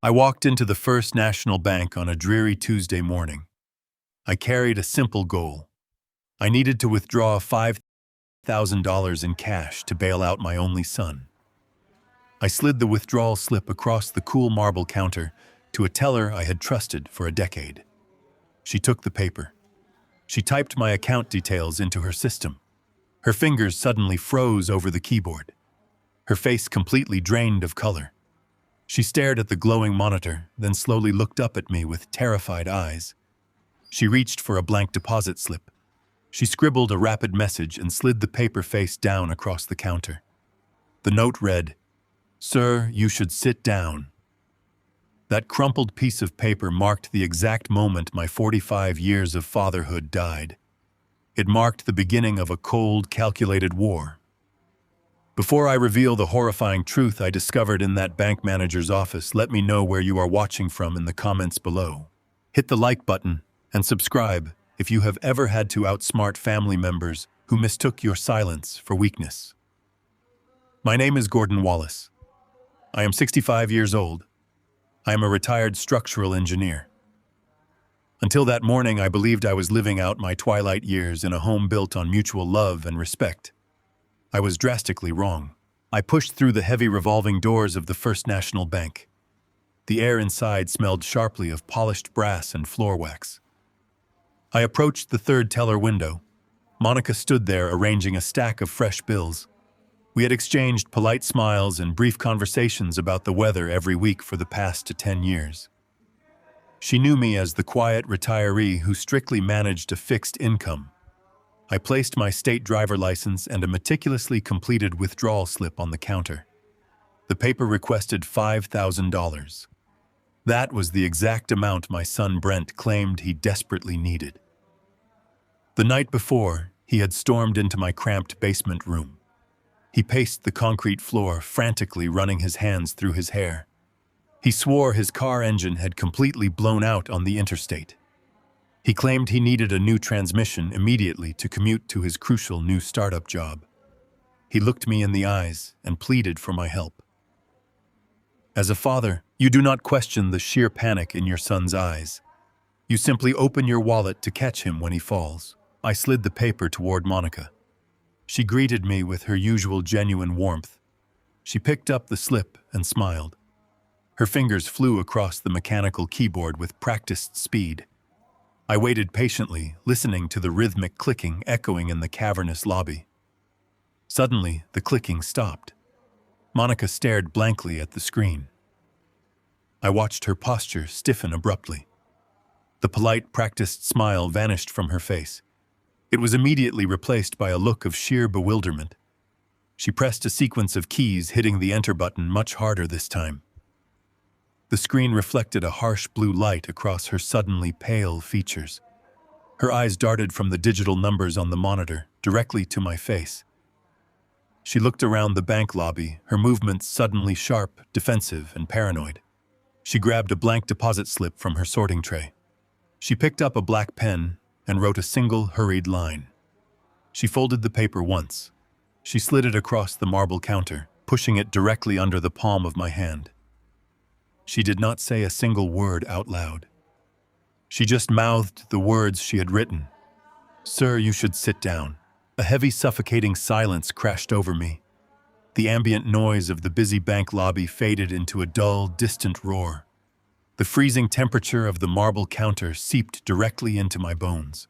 I walked into the First National Bank on a dreary Tuesday morning. I carried a simple goal. I needed to withdraw $5,000 in cash to bail out my only son. I slid the withdrawal slip across the cool marble counter to a teller I had trusted for a decade. She took the paper. She typed my account details into her system. Her fingers suddenly froze over the keyboard. Her face completely drained of color. She stared at the glowing monitor, then slowly looked up at me with terrified eyes. She reached for a blank deposit slip. She scribbled a rapid message and slid the paper face down across the counter. The note read, "Sir, you should sit down." That crumpled piece of paper marked the exact moment my 45 years of fatherhood died. It marked the beginning of a cold, calculated war. Before I reveal the horrifying truth I discovered in that bank manager's office, let me know where you are watching from in the comments below. Hit the like button and subscribe if you have ever had to outsmart family members who mistook your silence for weakness. My name is Gordon Wallace. I am 65 years old. I am a retired structural engineer. Until that morning, I believed I was living out my twilight years in a home built on mutual love and respect. I was drastically wrong. I pushed through the heavy revolving doors of the First National Bank. The air inside smelled sharply of polished brass and floor wax. I approached the third teller window. Monica stood there arranging a stack of fresh bills. We had exchanged polite smiles and brief conversations about the weather every week for the past 10 years. She knew me as the quiet retiree who strictly managed a fixed income. I placed my state driver license and a meticulously completed withdrawal slip on the counter. The paper requested $5,000. That was the exact amount my son Brent claimed he desperately needed. The night before, he had stormed into my cramped basement room. He paced the concrete floor, frantically running his hands through his hair. He swore his car engine had completely blown out on the interstate. He claimed he needed a new transmission immediately to commute to his crucial new startup job. He looked me in the eyes and pleaded for my help. As a father, you do not question the sheer panic in your son's eyes. You simply open your wallet to catch him when he falls. I slid the paper toward Monica. She greeted me with her usual genuine warmth. She picked up the slip and smiled. Her fingers flew across the mechanical keyboard with practiced speed. I waited patiently, listening to the rhythmic clicking echoing in the cavernous lobby. Suddenly, the clicking stopped. Monica stared blankly at the screen. I watched her posture stiffen abruptly. The polite, practiced smile vanished from her face. It was immediately replaced by a look of sheer bewilderment. She pressed a sequence of keys, hitting the enter button much harder this time. The screen reflected a harsh blue light across her suddenly pale features. Her eyes darted from the digital numbers on the monitor directly to my face. She looked around the bank lobby, her movements suddenly sharp, defensive, and paranoid. She grabbed a blank deposit slip from her sorting tray. She picked up a black pen and wrote a single hurried line. She folded the paper once. She slid it across the marble counter, pushing it directly under the palm of my hand. She did not say a single word out loud. She just mouthed the words she had written. "Sir, you should sit down." A heavy, suffocating silence crashed over me. The ambient noise of the busy bank lobby faded into a dull, distant roar. The freezing temperature of the marble counter seeped directly into my bones.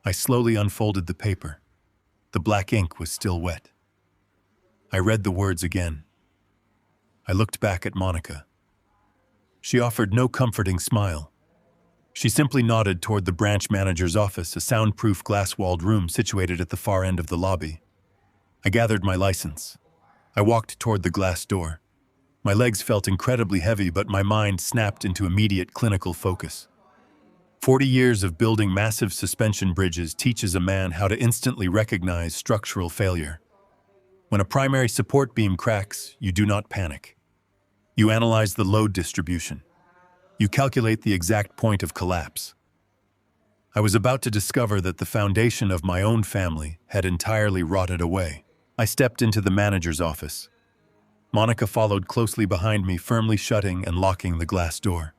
I slowly unfolded the paper. The black ink was still wet. I read the words again. I looked back at Monica. She offered no comforting smile. She simply nodded toward the branch manager's office, a soundproof glass-walled room situated at the far end of the lobby. I gathered my license. I walked toward the glass door. My legs felt incredibly heavy, but my mind snapped into immediate clinical focus. 40 years of building massive suspension bridges teaches a man how to instantly recognize structural failure. When a primary support beam cracks, you do not panic. You analyze the load distribution. You calculate the exact point of collapse. I was about to discover that the foundation of my own family had entirely rotted away. I stepped into the manager's office. Monica followed closely behind me, firmly shutting and locking the glass door.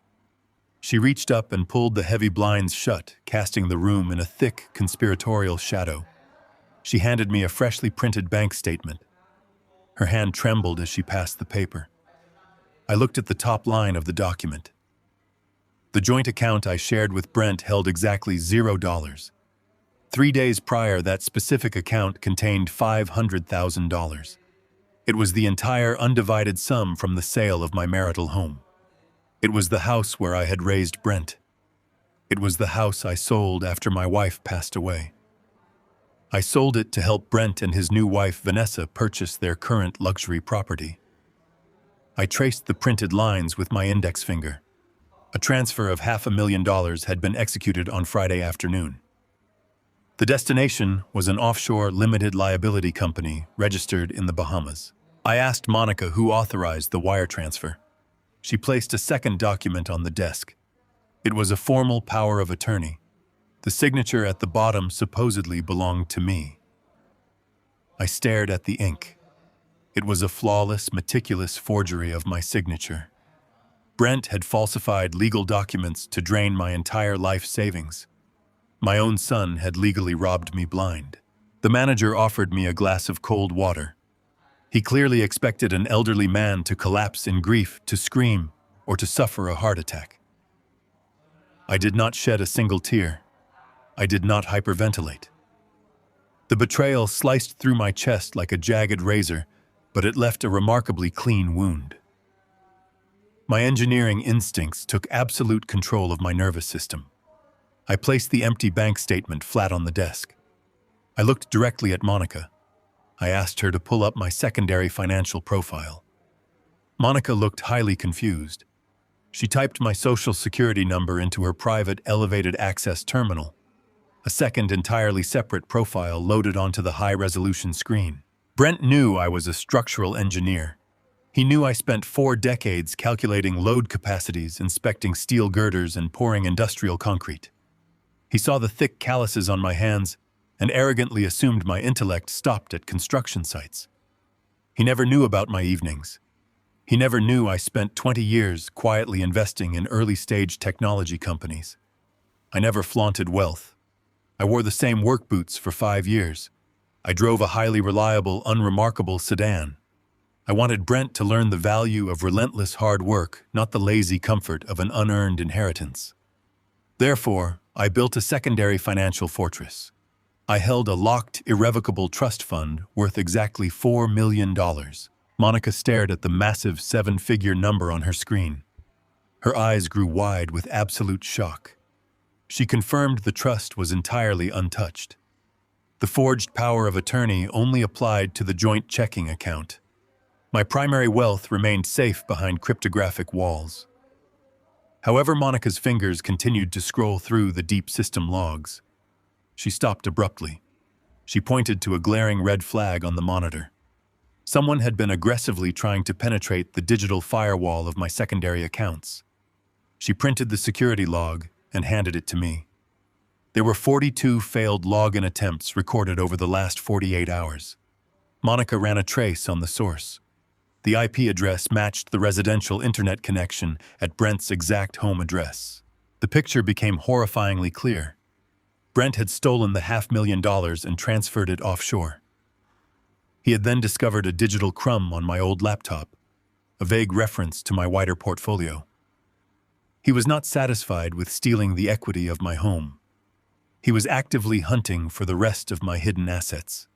She reached up and pulled the heavy blinds shut, casting the room in a thick, conspiratorial shadow. She handed me a freshly printed bank statement. Her hand trembled as she passed the paper. I looked at the top line of the document. The joint account I shared with Brent held exactly $0. 3 days prior, that specific account contained $500,000. It was the entire undivided sum from the sale of my marital home. It was the house where I had raised Brent. It was the house I sold after my wife passed away. I sold it to help Brent and his new wife Vanessa purchase their current luxury property. I traced the printed lines with my index finger. A transfer of $500,000 had been executed on Friday afternoon. The destination was an offshore limited liability company registered in the Bahamas. I asked Monica who authorized the wire transfer. She placed a second document on the desk. It was a formal power of attorney. The signature at the bottom supposedly belonged to me. I stared at the ink. It was a flawless, meticulous forgery of my signature. Brent had falsified legal documents to drain my entire life savings. My own son had legally robbed me blind. The manager offered me a glass of cold water. He clearly expected an elderly man to collapse in grief, to scream, or to suffer a heart attack. I did not shed a single tear. I did not hyperventilate. The betrayal sliced through my chest like a jagged razor, but it left a remarkably clean wound. My engineering instincts took absolute control of my nervous system. I placed the empty bank statement flat on the desk. I looked directly at Monica. I asked her to pull up my secondary financial profile. Monica looked highly confused. She typed my social security number into her private elevated access terminal. A second entirely separate profile loaded onto the high-resolution screen. Brent knew I was a structural engineer. He knew I spent 4 decades calculating load capacities, inspecting steel girders, and pouring industrial concrete. He saw the thick calluses on my hands and arrogantly assumed my intellect stopped at construction sites. He never knew about my evenings. He never knew I spent 20 years quietly investing in early-stage technology companies. I never flaunted wealth. I wore the same work boots for 5 years. I drove a highly reliable, unremarkable sedan. I wanted Brent to learn the value of relentless hard work, not the lazy comfort of an unearned inheritance. Therefore, I built a secondary financial fortress. I held a locked, irrevocable trust fund worth exactly $4 million. Monica stared at the massive 7-figure number on her screen. Her eyes grew wide with absolute shock. She confirmed the trust was entirely untouched. The forged power of attorney only applied to the joint checking account. My primary wealth remained safe behind cryptographic walls. However, Monica's fingers continued to scroll through the deep system logs. She stopped abruptly. She pointed to a glaring red flag on the monitor. Someone had been aggressively trying to penetrate the digital firewall of my secondary accounts. She printed the security log and handed it to me. There were 42 failed login attempts recorded over the last 48 hours. Monica ran a trace on the source. The IP address matched the residential internet connection at Brent's exact home address. The picture became horrifyingly clear. Brent had stolen the $500,000 and transferred it offshore. He had then discovered a digital crumb on my old laptop, a vague reference to my wider portfolio. He was not satisfied with stealing the equity of my home. He was actively hunting for the rest of my hidden assets.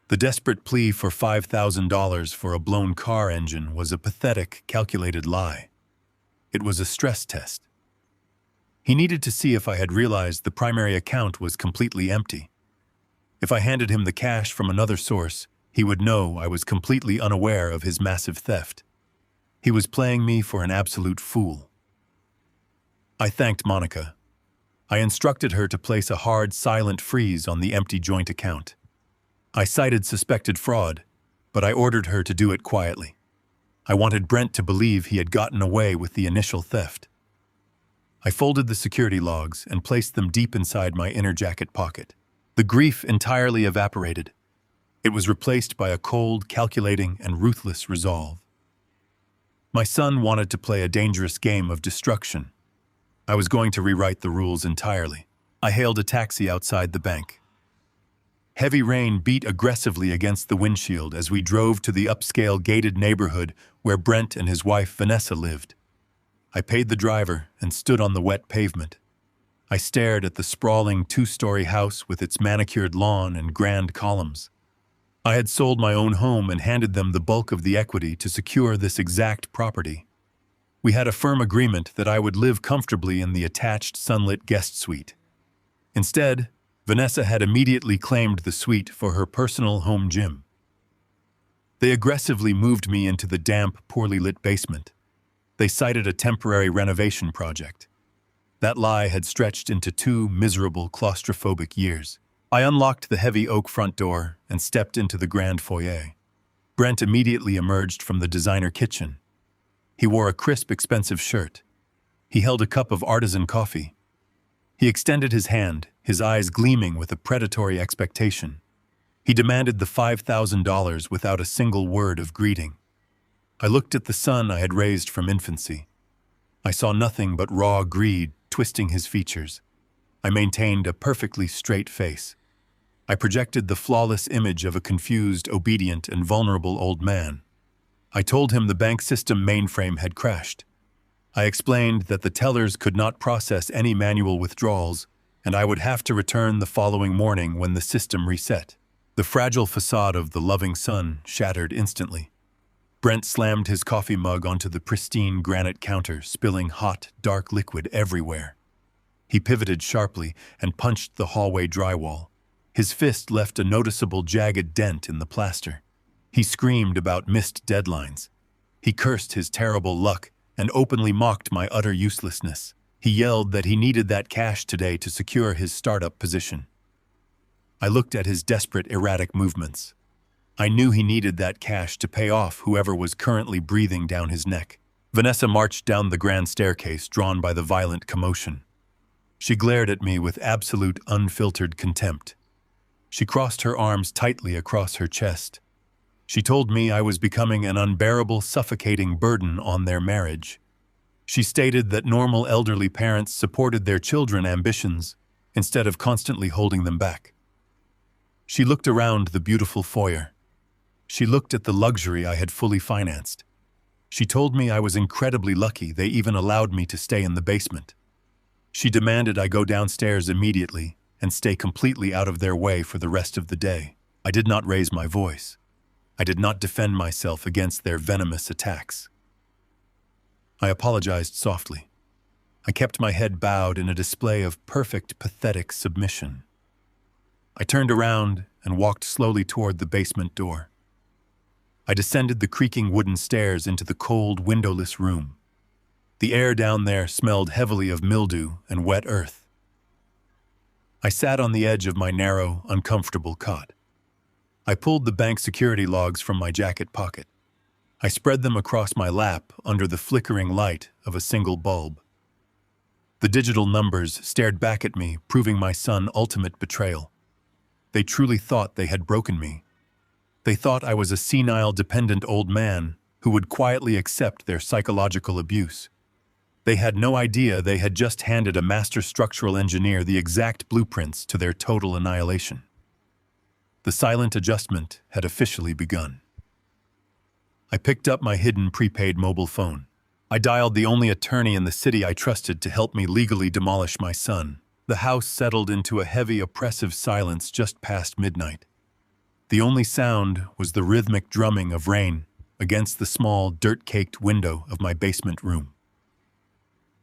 The desperate plea for $5,000 for a blown car engine was a pathetic, calculated lie. It was a stress test. He needed to see if I had realized the primary account was completely empty. If I handed him the cash from another source, he would know I was completely unaware of his massive theft. He was playing me for an absolute fool. I thanked Monica. I instructed her to place a hard, silent freeze on the empty joint account. I cited suspected fraud, but I ordered her to do it quietly. I wanted Brent to believe he had gotten away with the initial theft. I folded the security logs and placed them deep inside my inner jacket pocket. The grief entirely evaporated. It was replaced by a cold, calculating, and ruthless resolve. My son wanted to play a dangerous game of destruction. I was going to rewrite the rules entirely. I hailed a taxi outside the bank. Heavy rain beat aggressively against the windshield as we drove to the upscale gated neighborhood where Brent and his wife Vanessa lived. I paid the driver and stood on the wet pavement. I stared at the sprawling two-story house with its manicured lawn and grand columns. I had sold my own home and handed them the bulk of the equity to secure this exact property. We had a firm agreement that I would live comfortably in the attached sunlit guest suite. Instead, Vanessa had immediately claimed the suite for her personal home gym. They aggressively moved me into the damp, poorly lit basement. They cited a temporary renovation project. That lie had stretched into 2 miserable, claustrophobic years. I unlocked the heavy oak front door and stepped into the grand foyer. Brent immediately emerged from the designer kitchen. He wore a crisp, expensive shirt. He held a cup of artisan coffee. He extended his hand, his eyes gleaming with a predatory expectation. He demanded the $5,000 without a single word of greeting. I looked at the son I had raised from infancy. I saw nothing but raw greed twisting his features. I maintained a perfectly straight face. I projected the flawless image of a confused, obedient, and vulnerable old man. I told him the bank system mainframe had crashed. I explained that the tellers could not process any manual withdrawals, and I would have to return the following morning when the system reset. The fragile facade of the loving son shattered instantly. Brent slammed his coffee mug onto the pristine granite counter, spilling hot, dark liquid everywhere. He pivoted sharply and punched the hallway drywall. His fist left a noticeable jagged dent in the plaster. He screamed about missed deadlines. He cursed his terrible luck and openly mocked my utter uselessness. He yelled that he needed that cash today to secure his startup position. I looked at his desperate, erratic movements. I knew he needed that cash to pay off whoever was currently breathing down his neck. Vanessa marched down the grand staircase, drawn by the violent commotion. She glared at me with absolute, unfiltered contempt. She crossed her arms tightly across her chest. She told me I was becoming an unbearable, suffocating burden on their marriage. She stated that normal elderly parents supported their children's ambitions instead of constantly holding them back. She looked around the beautiful foyer. She looked at the luxury I had fully financed. She told me I was incredibly lucky they even allowed me to stay in the basement. She demanded I go downstairs immediately and stay completely out of their way for the rest of the day. I did not raise my voice. I did not defend myself against their venomous attacks. I apologized softly. I kept my head bowed in a display of perfect, pathetic submission. I turned around and walked slowly toward the basement door. I descended the creaking wooden stairs into the cold, windowless room. The air down there smelled heavily of mildew and wet earth. I sat on the edge of my narrow, uncomfortable cot. I pulled the bank security logs from my jacket pocket. I spread them across my lap under the flickering light of a single bulb. The digital numbers stared back at me, proving my son's ultimate betrayal. They truly thought they had broken me. They thought I was a senile, dependent old man who would quietly accept their psychological abuse. They had no idea they had just handed a master structural engineer the exact blueprints to their total annihilation. The silent adjustment had officially begun. I picked up my hidden prepaid mobile phone. I dialed the only attorney in the city I trusted to help me legally demolish my son. The house settled into a heavy, oppressive silence just past midnight. The only sound was the rhythmic drumming of rain against the small, dirt-caked window of my basement room.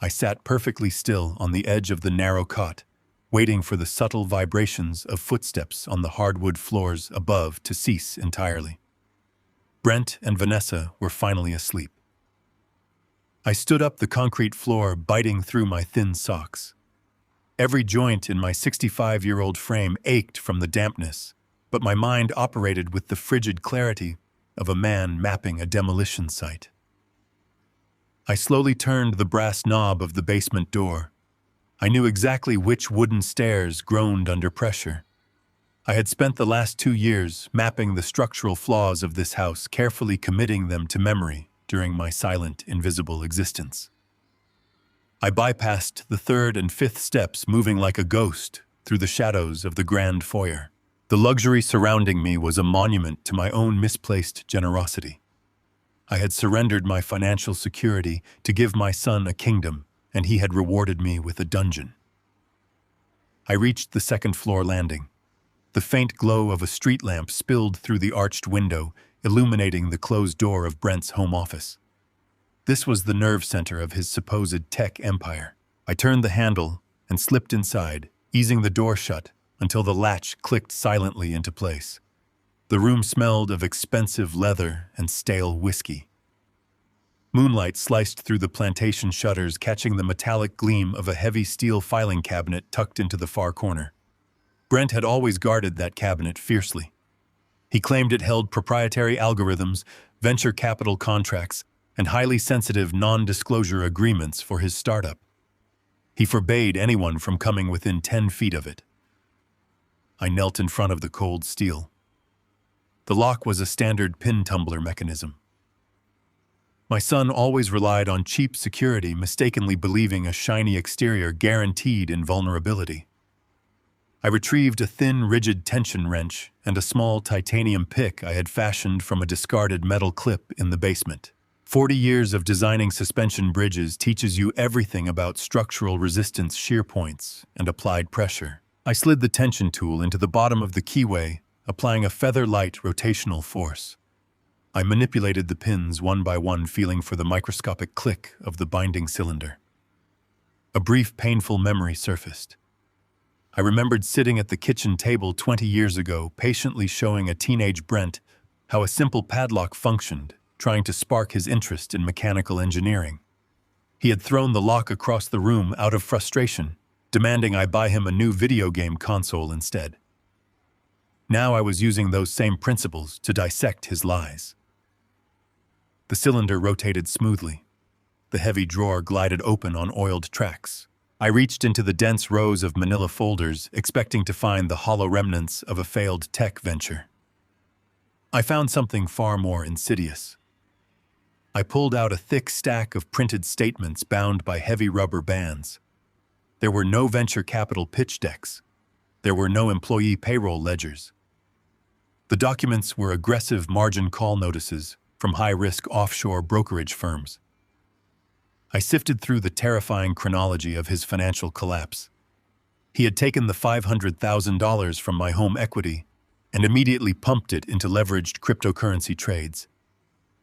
I sat perfectly still on the edge of the narrow cot, waiting for the subtle vibrations of footsteps on the hardwood floors above to cease entirely. Brent and Vanessa were finally asleep. I stood up the concrete floor, biting through my thin socks. Every joint in my 65-year-old frame ached from the dampness, but my mind operated with the frigid clarity of a man mapping a demolition site. I slowly turned the brass knob of the basement door. I knew exactly which wooden stairs groaned under pressure. I had spent the last 2 years mapping the structural flaws of this house, carefully committing them to memory during my silent, invisible existence. I bypassed the third and fifth steps, moving like a ghost through the shadows of the grand foyer. The luxury surrounding me was a monument to my own misplaced generosity. I had surrendered my financial security to give my son a kingdom, and he had rewarded me with a dungeon. I reached the second-floor landing. The faint glow of a street lamp spilled through the arched window, illuminating the closed door of Brent's home office. This was the nerve center of his supposed tech empire. I turned the handle and slipped inside, easing the door shut until the latch clicked silently into place. The room smelled of expensive leather and stale whiskey. Moonlight sliced through the plantation shutters, catching the metallic gleam of a heavy steel filing cabinet tucked into the far corner. Brent had always guarded that cabinet fiercely. He claimed it held proprietary algorithms, venture capital contracts, and highly sensitive non-disclosure agreements for his startup. He forbade anyone from coming within 10 feet of it. I knelt in front of the cold steel. The lock was a standard pin tumbler mechanism. My son always relied on cheap security, mistakenly believing a shiny exterior guaranteed invulnerability. I retrieved a thin, rigid tension wrench and a small titanium pick I had fashioned from a discarded metal clip in the basement. 40 years of designing suspension bridges teaches you everything about structural resistance, shear points, and applied pressure. I slid the tension tool into the bottom of the keyway, applying a feather-light rotational force. I manipulated the pins one by one, feeling for the microscopic click of the binding cylinder. A brief, painful memory surfaced. I remembered sitting at the kitchen table 20 years ago, patiently showing a teenage Brent how a simple padlock functioned, trying to spark his interest in mechanical engineering. He had thrown the lock across the room out of frustration, demanding I buy him a new video game console instead. Now I was using those same principles to dissect his lies. The cylinder rotated smoothly. The heavy drawer glided open on oiled tracks. I reached into the dense rows of manila folders, expecting to find the hollow remnants of a failed tech venture. I found something far more insidious. I pulled out a thick stack of printed statements bound by heavy rubber bands. There were no venture capital pitch decks. There were no employee payroll ledgers. The documents were aggressive margin call notices from high-risk offshore brokerage firms. I sifted through the terrifying chronology of his financial collapse. He had taken the $500,000 from my home equity and immediately pumped it into leveraged cryptocurrency trades.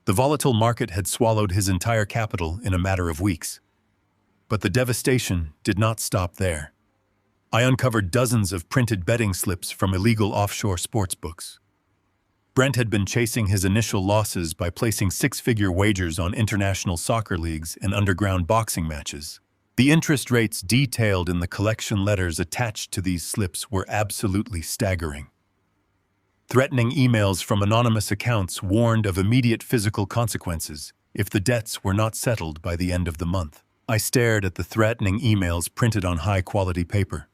The volatile market had swallowed his entire capital in a matter of weeks. But the devastation did not stop there. I uncovered dozens of printed betting slips from illegal offshore sportsbooks. Brent had been chasing his initial losses by placing six-figure wagers on international soccer leagues and underground boxing matches. The interest rates detailed in the collection letters attached to these slips were absolutely staggering. Threatening emails from anonymous accounts warned of immediate physical consequences if the debts were not settled by the end of the month. I stared at the threatening emails printed on high-quality paper.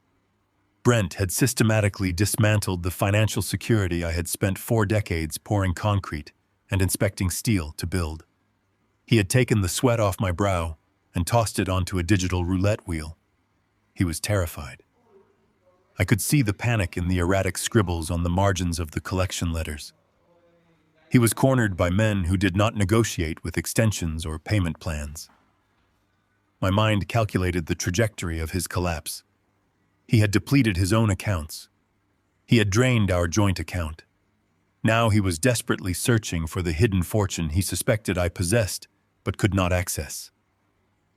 Brent had systematically dismantled the financial security I had spent 4 decades pouring concrete and inspecting steel to build. He had taken the sweat off my brow and tossed it onto a digital roulette wheel. He was terrified. I could see the panic in the erratic scribbles on the margins of the collection letters. He was cornered by men who did not negotiate with extensions or payment plans. My mind calculated the trajectory of his collapse. He had depleted his own accounts. He had drained our joint account. Now he was desperately searching for the hidden fortune he suspected I possessed but could not access.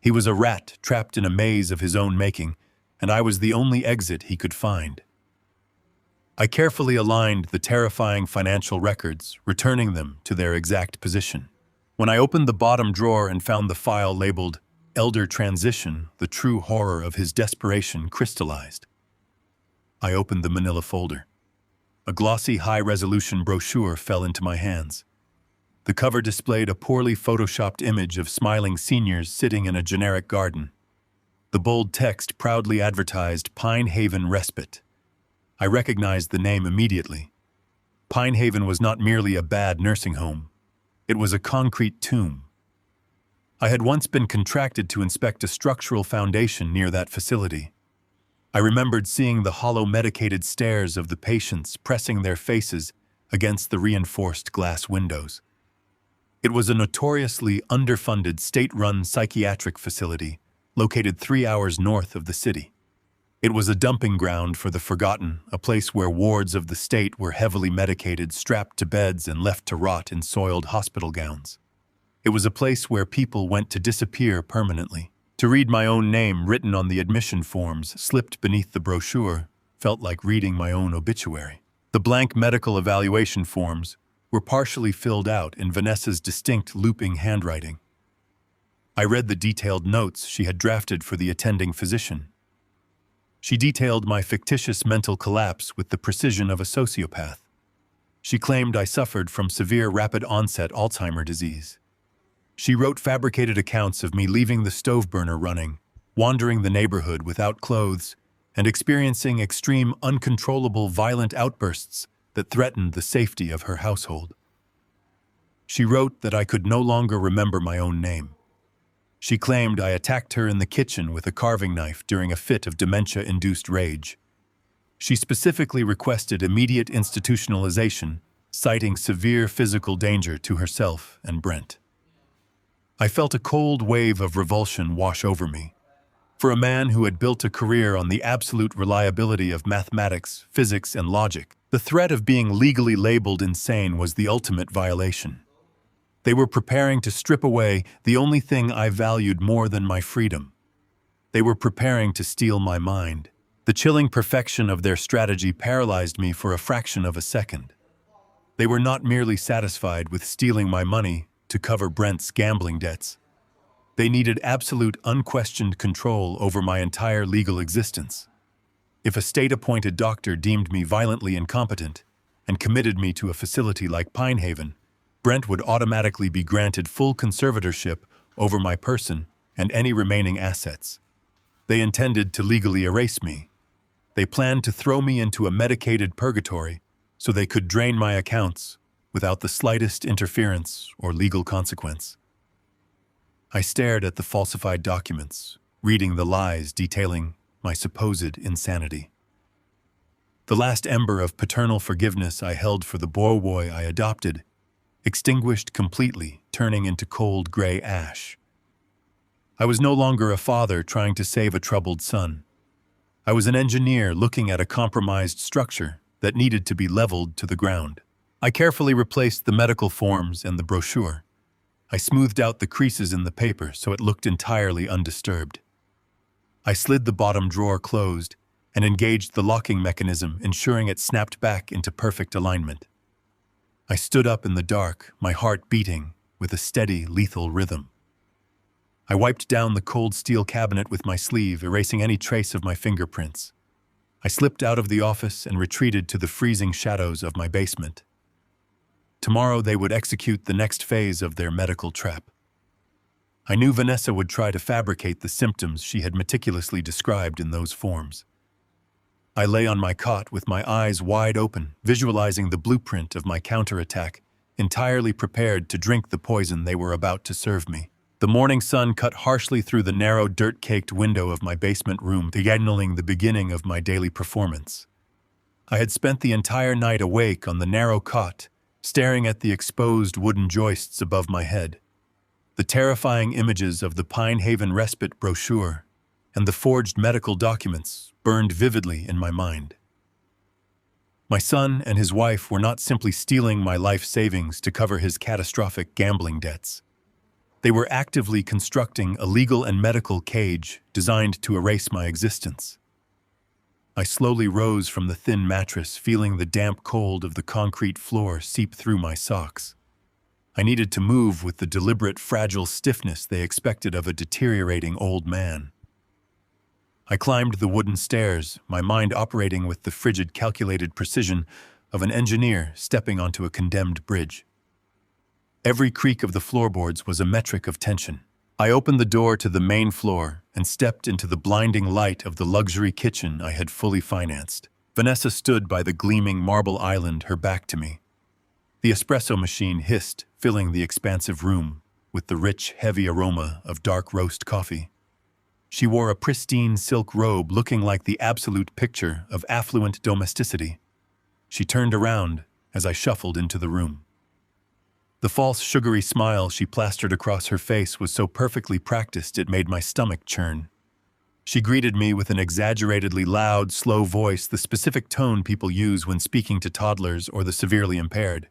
He was a rat trapped in a maze of his own making, and I was the only exit he could find. I carefully aligned the terrifying financial records, returning them to their exact position. When I opened the bottom drawer and found the file labeled Elder Transition, the true horror of his desperation crystallized. I opened the manila folder. A glossy, high-resolution brochure fell into my hands. The cover displayed a poorly photoshopped image of smiling seniors sitting in a generic garden. The bold text proudly advertised Pine Haven Respite. I recognized the name immediately. Pinehaven was not merely a bad nursing home. It was a concrete tomb. I had once been contracted to inspect a structural foundation near that facility. I remembered seeing the hollow medicated stares of the patients pressing their faces against the reinforced glass windows. It was a notoriously underfunded state-run psychiatric facility located 3 hours north of the city. It was a dumping ground for the forgotten, a place where wards of the state were heavily medicated, strapped to beds, and left to rot in soiled hospital gowns. It was a place where people went to disappear permanently. To read my own name written on the admission forms slipped beneath the brochure felt like reading my own obituary. The blank medical evaluation forms were partially filled out in Vanessa's distinct looping handwriting. I read the detailed notes she had drafted for the attending physician. She detailed my fictitious mental collapse with the precision of a sociopath. She claimed I suffered from severe rapid-onset Alzheimer's disease. She wrote fabricated accounts of me leaving the stove burner running, wandering the neighborhood without clothes, and experiencing extreme, uncontrollable, violent outbursts that threatened the safety of her household. She wrote that I could no longer remember my own name. She claimed I attacked her in the kitchen with a carving knife during a fit of dementia-induced rage. She specifically requested immediate institutionalization, citing severe physical danger to herself and Brent. I felt a cold wave of revulsion wash over me. For a man who had built a career on the absolute reliability of mathematics, physics, and logic, the threat of being legally labeled insane was the ultimate violation. They were preparing to strip away the only thing I valued more than my freedom. They were preparing to steal my mind. The chilling perfection of their strategy paralyzed me for a fraction of a second. They were not merely satisfied with stealing my money to cover Brent's gambling debts. They needed absolute, unquestioned control over my entire legal existence. If a state-appointed doctor deemed me violently incompetent and committed me to a facility like Pinehaven, Brent would automatically be granted full conservatorship over my person and any remaining assets. They intended to legally erase me. They planned to throw me into a medicated purgatory so they could drain my accounts without the slightest interference or legal consequence. I stared at the falsified documents, reading the lies detailing my supposed insanity. The last ember of paternal forgiveness I held for the boy I adopted extinguished completely, turning into cold gray ash. I was no longer a father trying to save a troubled son. I was an engineer looking at a compromised structure that needed to be leveled to the ground. I carefully replaced the medical forms and the brochure. I smoothed out the creases in the paper so it looked entirely undisturbed. I slid the bottom drawer closed and engaged the locking mechanism, ensuring it snapped back into perfect alignment. I stood up in the dark, my heart beating with a steady, lethal rhythm. I wiped down the cold steel cabinet with my sleeve, erasing any trace of my fingerprints. I slipped out of the office and retreated to the freezing shadows of my basement. Tomorrow they would execute the next phase of their medical trap. I knew Vanessa would try to fabricate the symptoms she had meticulously described in those forms. I lay on my cot with my eyes wide open, visualizing the blueprint of my counterattack, entirely prepared to drink the poison they were about to serve me. The morning sun cut harshly through the narrow, dirt-caked window of my basement room, signaling the beginning of my daily performance. I had spent the entire night awake on the narrow cot, staring at the exposed wooden joists above my head. The terrifying images of the Pinehaven respite brochure and the forged medical documents burned vividly in my mind. My son and his wife were not simply stealing my life savings to cover his catastrophic gambling debts. They were actively constructing a legal and medical cage designed to erase my existence. I slowly rose from the thin mattress, feeling the damp cold of the concrete floor seep through my socks. I needed to move with the deliberate, fragile stiffness they expected of a deteriorating old man. I climbed the wooden stairs, my mind operating with the frigid, calculated precision of an engineer stepping onto a condemned bridge. Every creak of the floorboards was a metric of tension. I opened the door to the main floor and stepped into the blinding light of the luxury kitchen I had fully financed. Vanessa stood by the gleaming marble island, her back to me. The espresso machine hissed, filling the expansive room with the rich, heavy aroma of dark roast coffee. She wore a pristine silk robe looking like the absolute picture of affluent domesticity. She turned around as I shuffled into the room. The false, sugary smile she plastered across her face was so perfectly practiced it made my stomach churn. She greeted me with an exaggeratedly loud, slow voice, the specific tone people use when speaking to toddlers or the severely impaired.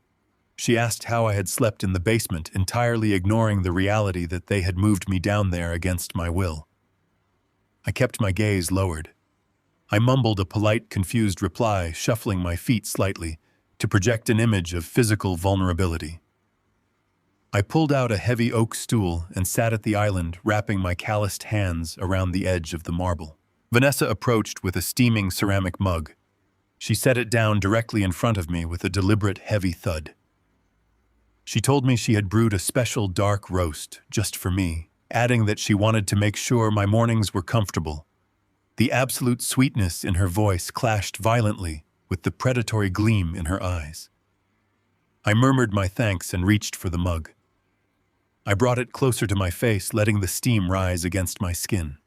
She asked how I had slept in the basement, entirely ignoring the reality that they had moved me down there against my will. I kept my gaze lowered. I mumbled a polite, confused reply, shuffling my feet slightly to project an image of physical vulnerability. I pulled out a heavy oak stool and sat at the island, wrapping my calloused hands around the edge of the marble. Vanessa approached with a steaming ceramic mug. She set it down directly in front of me with a deliberate, heavy thud. She told me she had brewed a special dark roast just for me, adding that she wanted to make sure my mornings were comfortable. The absolute sweetness in her voice clashed violently with the predatory gleam in her eyes. I murmured my thanks and reached for the mug. I brought it closer to my face, letting the steam rise against my skin.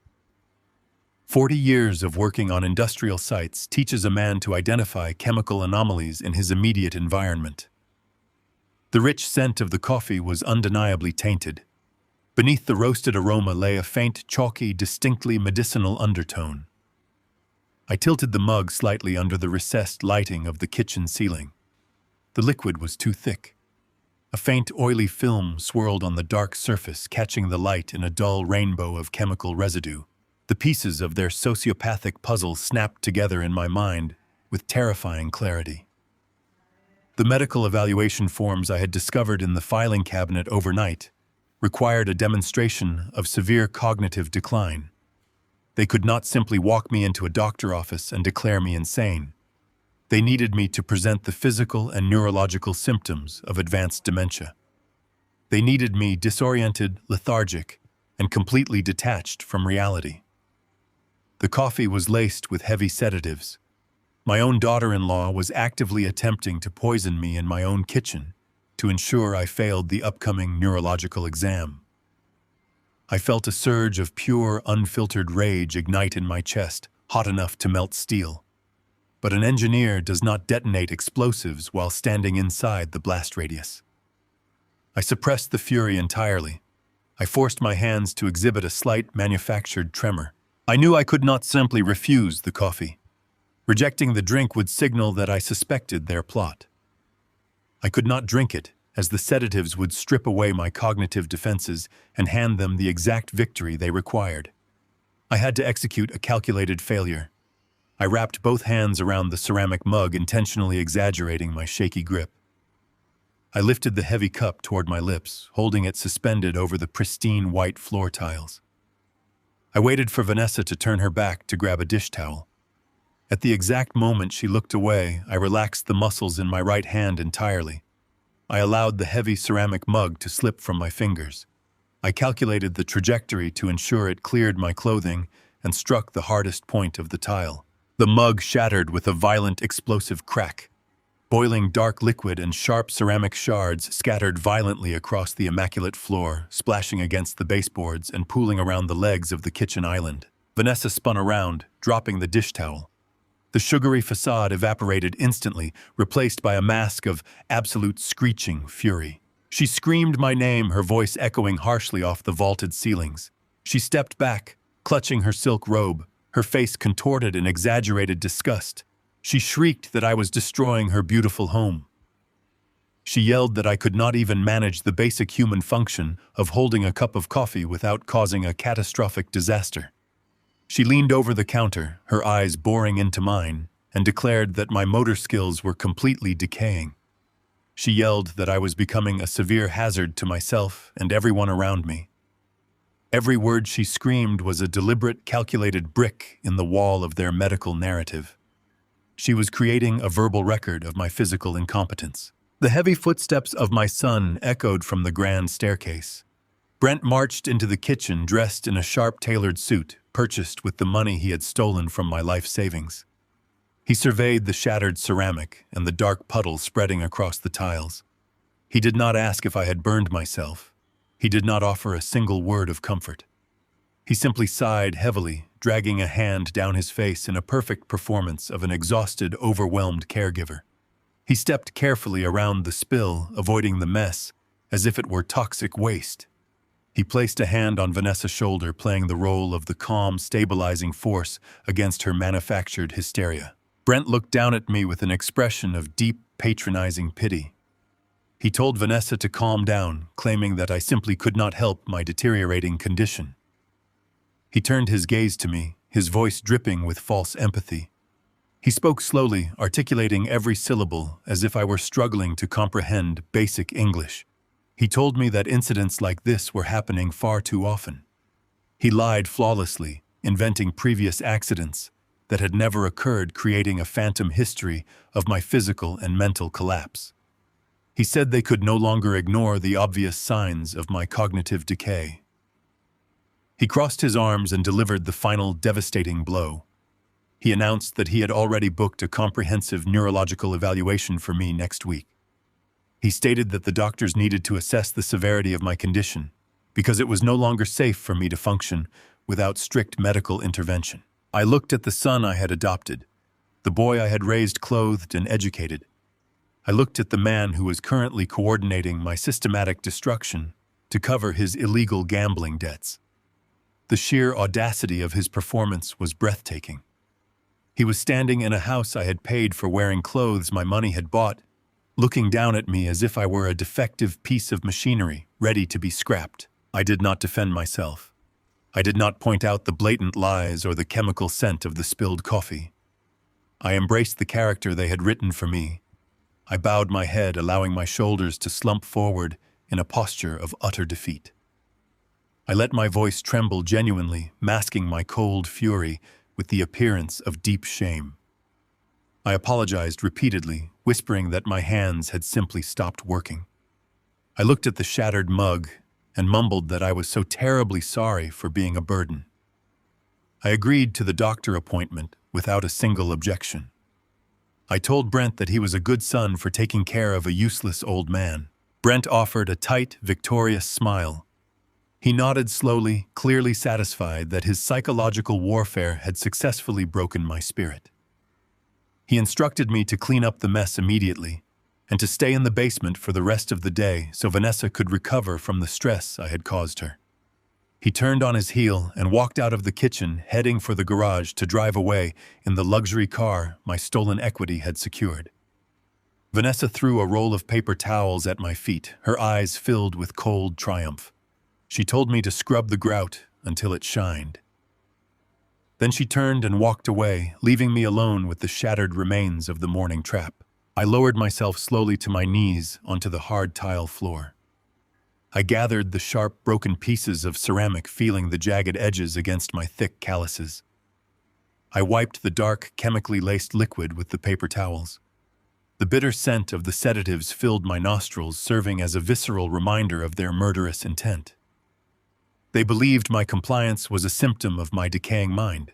40 years of working on industrial sites teaches a man to identify chemical anomalies in his immediate environment. The rich scent of the coffee was undeniably tainted. Beneath the roasted aroma lay a faint, chalky, distinctly medicinal undertone. I tilted the mug slightly under the recessed lighting of the kitchen ceiling. The liquid was too thick. A faint, oily film swirled on the dark surface, catching the light in a dull rainbow of chemical residue. The pieces of their sociopathic puzzle snapped together in my mind with terrifying clarity. The medical evaluation forms I had discovered in the filing cabinet overnight required a demonstration of severe cognitive decline. They could not simply walk me into a doctor's office and declare me insane. They needed me to present the physical and neurological symptoms of advanced dementia. They needed me disoriented, lethargic, and completely detached from reality. The coffee was laced with heavy sedatives. My own daughter-in-law was actively attempting to poison me in my own kitchen to ensure I failed the upcoming neurological exam. I felt a surge of pure, unfiltered rage ignite in my chest, hot enough to melt steel. But an engineer does not detonate explosives while standing inside the blast radius. I suppressed the fury entirely. I forced my hands to exhibit a slight manufactured tremor. I knew I could not simply refuse the coffee. Rejecting the drink would signal that I suspected their plot. I could not drink it, as the sedatives would strip away my cognitive defenses and hand them the exact victory they required. I had to execute a calculated failure. I wrapped both hands around the ceramic mug, intentionally exaggerating my shaky grip. I lifted the heavy cup toward my lips, holding it suspended over the pristine white floor tiles. I waited for Vanessa to turn her back to grab a dish towel. At the exact moment she looked away, I relaxed the muscles in my right hand entirely. I allowed the heavy ceramic mug to slip from my fingers. I calculated the trajectory to ensure it cleared my clothing and struck the hardest point of the tile. The mug shattered with a violent explosive crack. Boiling dark liquid and sharp ceramic shards scattered violently across the immaculate floor, splashing against the baseboards and pooling around the legs of the kitchen island. Vanessa spun around, dropping the dish towel. The sugary facade evaporated instantly, replaced by a mask of absolute screeching fury. She screamed my name, her voice echoing harshly off the vaulted ceilings. She stepped back, clutching her silk robe, her face contorted in exaggerated disgust. She shrieked that I was destroying her beautiful home. She yelled that I could not even manage the basic human function of holding a cup of coffee without causing a catastrophic disaster. She leaned over the counter, her eyes boring into mine, and declared that my motor skills were completely decaying. She yelled that I was becoming a severe hazard to myself and everyone around me. Every word she screamed was a deliberate, calculated brick in the wall of their medical narrative. She was creating a verbal record of my physical incompetence. The heavy footsteps of my son echoed from the grand staircase. Brent marched into the kitchen dressed in a sharp tailored suit, purchased with the money he had stolen from my life savings. He surveyed the shattered ceramic and the dark puddle spreading across the tiles. He did not ask if I had burned myself. He did not offer a single word of comfort. He simply sighed heavily, dragging a hand down his face in a perfect performance of an exhausted, overwhelmed caregiver. He stepped carefully around the spill, avoiding the mess, as if it were toxic waste. He placed a hand on Vanessa's shoulder, playing the role of the calm, stabilizing force against her manufactured hysteria. Brent looked down at me with an expression of deep, patronizing pity. He told Vanessa to calm down, claiming that I simply could not help my deteriorating condition. He turned his gaze to me, his voice dripping with false empathy. He spoke slowly, articulating every syllable as if I were struggling to comprehend basic English. He told me that incidents like this were happening far too often. He lied flawlessly, inventing previous accidents that had never occurred, creating a phantom history of my physical and mental collapse. He said they could no longer ignore the obvious signs of my cognitive decay. He crossed his arms and delivered the final devastating blow. He announced that he had already booked a comprehensive neurological evaluation for me next week. He stated that the doctors needed to assess the severity of my condition because it was no longer safe for me to function without strict medical intervention. I looked at the son I had adopted, the boy I had raised, clothed, and educated. I looked at the man who was currently coordinating my systematic destruction to cover his illegal gambling debts. The sheer audacity of his performance was breathtaking. He was standing in a house I had paid for, wearing clothes my money had bought, looking down at me as if I were a defective piece of machinery ready to be scrapped. I did not defend myself. I did not point out the blatant lies or the chemical scent of the spilled coffee. I embraced the character they had written for me. I bowed my head, allowing my shoulders to slump forward in a posture of utter defeat. I let my voice tremble genuinely, masking my cold fury with the appearance of deep shame. I apologized repeatedly, whispering that my hands had simply stopped working. I looked at the shattered mug and mumbled that I was so terribly sorry for being a burden. I agreed to the doctor appointment without a single objection. I told Brent that he was a good son for taking care of a useless old man. Brent offered a tight, victorious smile. He nodded slowly, clearly satisfied that his psychological warfare had successfully broken my spirit. He instructed me to clean up the mess immediately and to stay in the basement for the rest of the day so Vanessa could recover from the stress I had caused her. He turned on his heel and walked out of the kitchen, heading for the garage to drive away in the luxury car my stolen equity had secured. Vanessa threw a roll of paper towels at my feet, her eyes filled with cold triumph. She told me to scrub the grout until it shined. Then she turned and walked away, leaving me alone with the shattered remains of the morning trap. I lowered myself slowly to my knees onto the hard tile floor. I gathered the sharp, broken pieces of ceramic, feeling the jagged edges against my thick calluses. I wiped the dark, chemically laced liquid with the paper towels. The bitter scent of the sedatives filled my nostrils, serving as a visceral reminder of their murderous intent. They believed my compliance was a symptom of my decaying mind.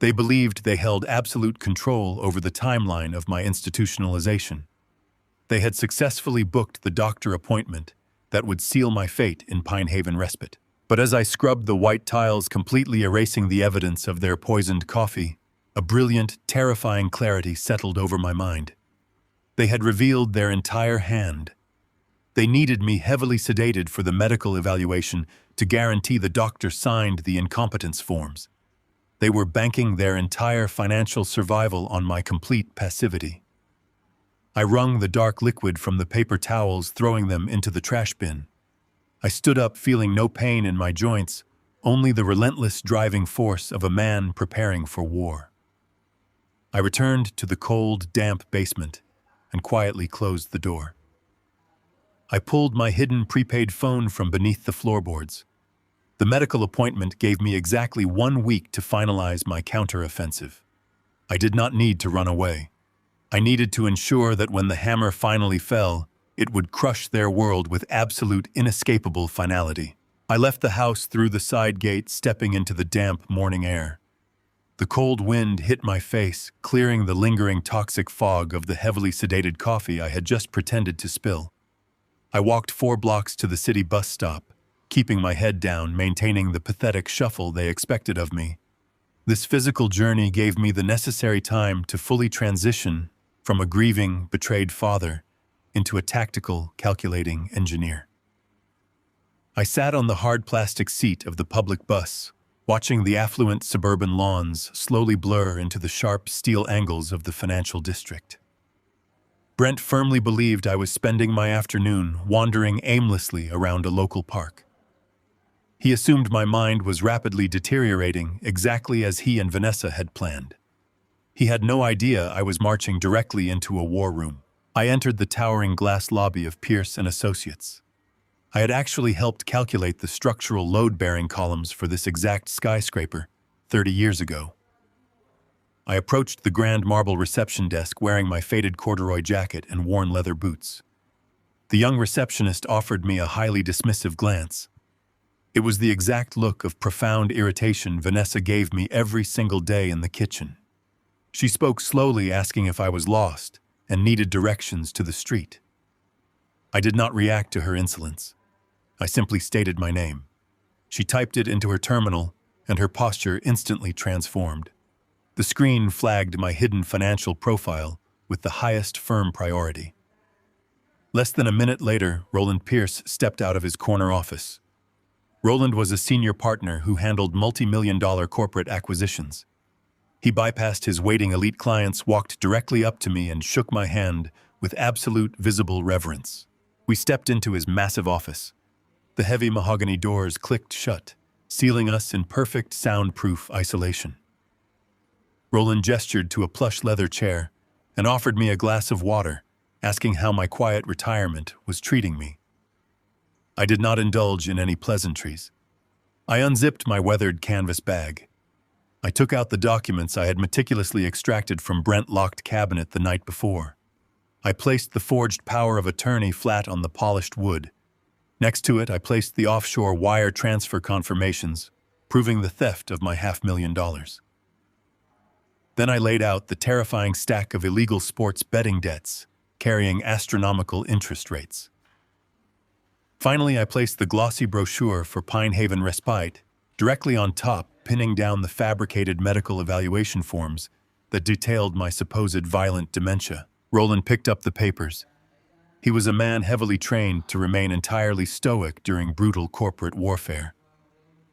They believed they held absolute control over the timeline of my institutionalization. They had successfully booked the doctor appointment that would seal my fate in Pine Haven Respite. But as I scrubbed the white tiles, completely erasing the evidence of their poisoned coffee, a brilliant, terrifying clarity settled over my mind. They had revealed their entire hand. They needed me heavily sedated for the medical evaluation to guarantee the doctor signed the incompetence forms. They were banking their entire financial survival on my complete passivity. I wrung the dark liquid from the paper towels, throwing them into the trash bin. I stood up, feeling no pain in my joints, only the relentless driving force of a man preparing for war. I returned to the cold, damp basement and quietly closed the door. I pulled my hidden prepaid phone from beneath the floorboards. The medical appointment gave me exactly 1 week to finalize my counteroffensive. I did not need to run away. I needed to ensure that when the hammer finally fell, it would crush their world with absolute, inescapable finality. I left the house through the side gate, stepping into the damp morning air. The cold wind hit my face, clearing the lingering toxic fog of the heavily sedated coffee I had just pretended to spill. I walked 4 blocks to the city bus stop, keeping my head down, maintaining the pathetic shuffle they expected of me. This physical journey gave me the necessary time to fully transition from a grieving, betrayed father into a tactical, calculating engineer. I sat on the hard plastic seat of the public bus, watching the affluent suburban lawns slowly blur into the sharp steel angles of the financial district. Brent firmly believed I was spending my afternoon wandering aimlessly around a local park. He assumed my mind was rapidly deteriorating exactly as he and Vanessa had planned. He had no idea I was marching directly into a war room. I entered the towering glass lobby of Pierce & Associates. I had actually helped calculate the structural load-bearing columns for this exact skyscraper 30 years ago. I approached the grand marble reception desk wearing my faded corduroy jacket and worn leather boots. The young receptionist offered me a highly dismissive glance. It was the exact look of profound irritation Vanessa gave me every single day in the kitchen. She spoke slowly, asking if I was lost and needed directions to the street. I did not react to her insolence. I simply stated my name. She typed it into her terminal, and her posture instantly transformed. The screen flagged my hidden financial profile with the highest firm priority. Less than a minute later, Roland Pierce stepped out of his corner office. Roland was a senior partner who handled multi-million-dollar corporate acquisitions. He bypassed his waiting elite clients, walked directly up to me, and shook my hand with absolute visible reverence. We stepped into his massive office. The heavy mahogany doors clicked shut, sealing us in perfect soundproof isolation. Roland gestured to a plush leather chair and offered me a glass of water, asking how my quiet retirement was treating me. I did not indulge in any pleasantries. I unzipped my weathered canvas bag. I took out the documents I had meticulously extracted from Brent's locked cabinet the night before. I placed the forged power of attorney flat on the polished wood. Next to it, I placed the offshore wire transfer confirmations, proving the theft of my $500,000. Then I laid out the terrifying stack of illegal sports betting debts, carrying astronomical interest rates. Finally, I placed the glossy brochure for Pine Haven Respite directly on top, pinning down the fabricated medical evaluation forms that detailed my supposed violent dementia. Roland picked up the papers. He was a man heavily trained to remain entirely stoic during brutal corporate warfare.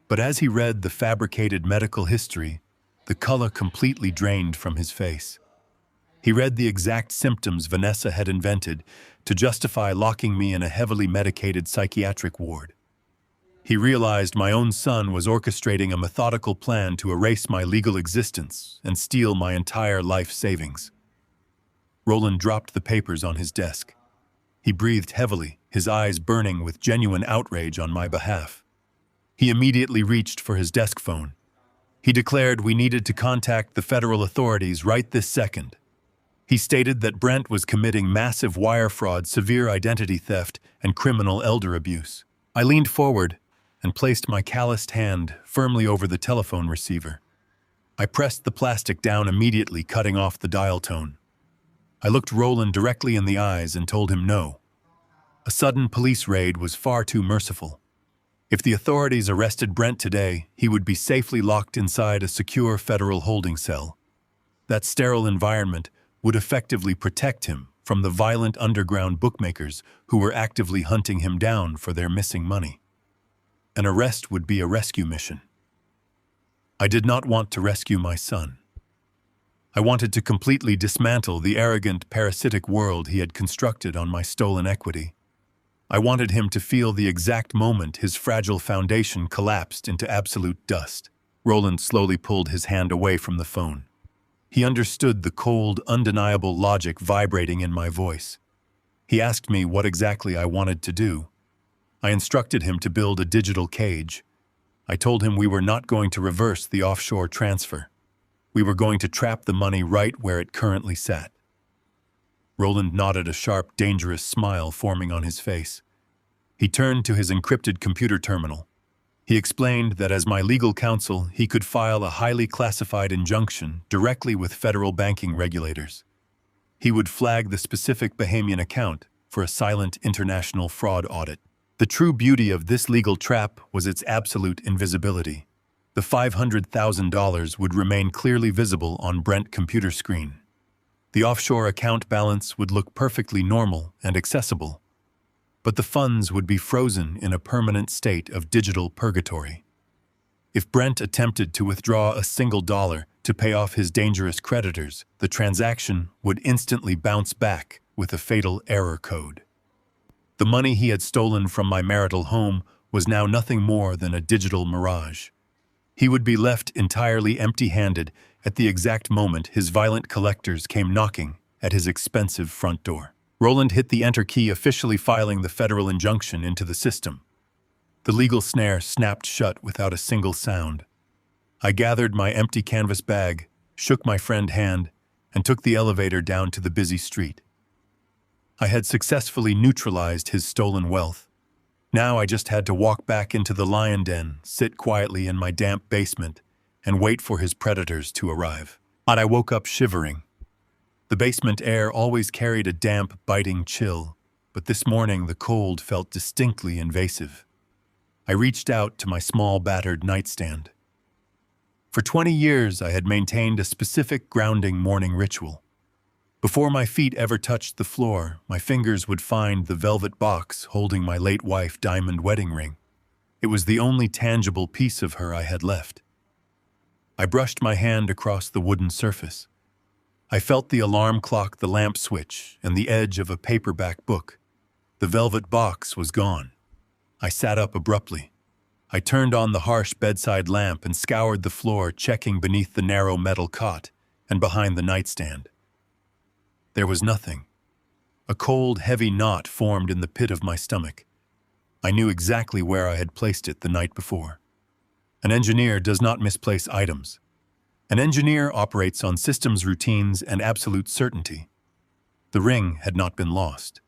But as he read the fabricated medical history, the color completely drained from his face. He read the exact symptoms Vanessa had invented to justify locking me in a heavily medicated psychiatric ward. He realized my own son was orchestrating a methodical plan to erase my legal existence and steal my entire life savings. Roland dropped the papers on his desk. He breathed heavily, his eyes burning with genuine outrage on my behalf. He immediately reached for his desk phone. He declared we needed to contact the federal authorities right this second. He stated that Brent was committing massive wire fraud, severe identity theft, and criminal elder abuse. I leaned forward and placed my calloused hand firmly over the telephone receiver. I pressed the plastic down immediately, cutting off the dial tone. I looked Roland directly in the eyes and told him no. A sudden police raid was far too merciful. If the authorities arrested Brent today, he would be safely locked inside a secure federal holding cell. That sterile environment would effectively protect him from the violent underground bookmakers who were actively hunting him down for their missing money. An arrest would be a rescue mission. I did not want to rescue my son. I wanted to completely dismantle the arrogant, parasitic world he had constructed on my stolen equity. I wanted him to feel the exact moment his fragile foundation collapsed into absolute dust. Roland slowly pulled his hand away from the phone. He understood the cold, undeniable logic vibrating in my voice. He asked me what exactly I wanted to do. I instructed him to build a digital cage. I told him we were not going to reverse the offshore transfer. We were going to trap the money right where it currently sat. Roland nodded, a sharp, dangerous smile forming on his face. He turned to his encrypted computer terminal. He explained that as my legal counsel, he could file a highly classified injunction directly with federal banking regulators. He would flag the specific Bahamian account for a silent international fraud audit. The true beauty of this legal trap was its absolute invisibility. The $500,000 would remain clearly visible on Brent's computer screen. The offshore account balance would look perfectly normal and accessible, but the funds would be frozen in a permanent state of digital purgatory. If Brent attempted to withdraw a single dollar to pay off his dangerous creditors, the transaction would instantly bounce back with a fatal error code. The money he had stolen from my marital home was now nothing more than a digital mirage. He would be left entirely empty-handed at the exact moment his violent collectors came knocking at his expensive front door. Roland hit the enter key, officially filing the federal injunction into the system. The legal snare snapped shut without a single sound. I gathered my empty canvas bag, shook my friend's hand, and took the elevator down to the busy street. I had successfully neutralized his stolen wealth. Now I just had to walk back into the lion den, sit quietly in my damp basement, and wait for his predators to arrive. But I woke up shivering. The basement air always carried a damp, biting chill, but this morning the cold felt distinctly invasive. I reached out to my small, battered nightstand. For 20 years, I had maintained a specific grounding morning ritual. Before my feet ever touched the floor, my fingers would find the velvet box holding my late wife's diamond wedding ring. It was the only tangible piece of her I had left. I brushed my hand across the wooden surface. I felt the alarm clock, the lamp switch, and the edge of a paperback book. The velvet box was gone. I sat up abruptly. I turned on the harsh bedside lamp and scoured the floor, checking beneath the narrow metal cot and behind the nightstand. There was nothing. A cold, heavy knot formed in the pit of my stomach. I knew exactly where I had placed it the night before. An engineer does not misplace items. An engineer operates on systems, routines, and absolute certainty. The ring had not been lost.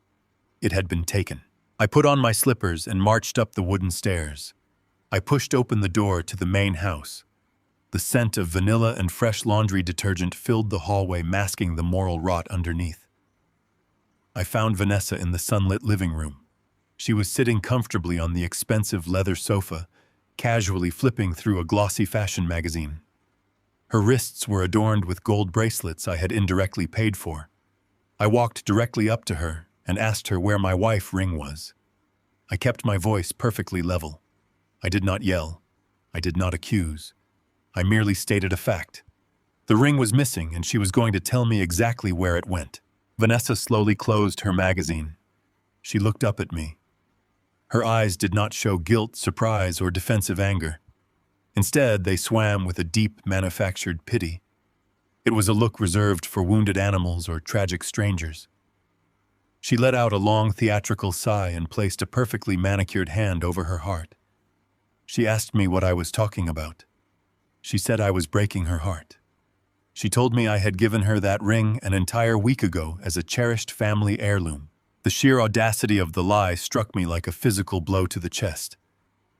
It had been taken. I put on my slippers and marched up the wooden stairs. I pushed open the door to the main house. The scent of vanilla and fresh laundry detergent filled the hallway, masking the moral rot underneath. I found Vanessa in the sunlit living room. She was sitting comfortably on the expensive leather sofa, casually flipping through a glossy fashion magazine. Her wrists were adorned with gold bracelets I had indirectly paid for. I walked directly up to her and asked her where my wife's ring was. I kept my voice perfectly level. I did not yell. I did not accuse. I merely stated a fact. The ring was missing, and she was going to tell me exactly where it went. Vanessa slowly closed her magazine. She looked up at me. Her eyes did not show guilt, surprise, or defensive anger. Instead, they swam with a deep, manufactured pity. It was a look reserved for wounded animals or tragic strangers. She let out a long, theatrical sigh and placed a perfectly manicured hand over her heart. She asked me what I was talking about. She said I was breaking her heart. She told me I had given her that ring an entire week ago as a cherished family heirloom. The sheer audacity of the lie struck me like a physical blow to the chest.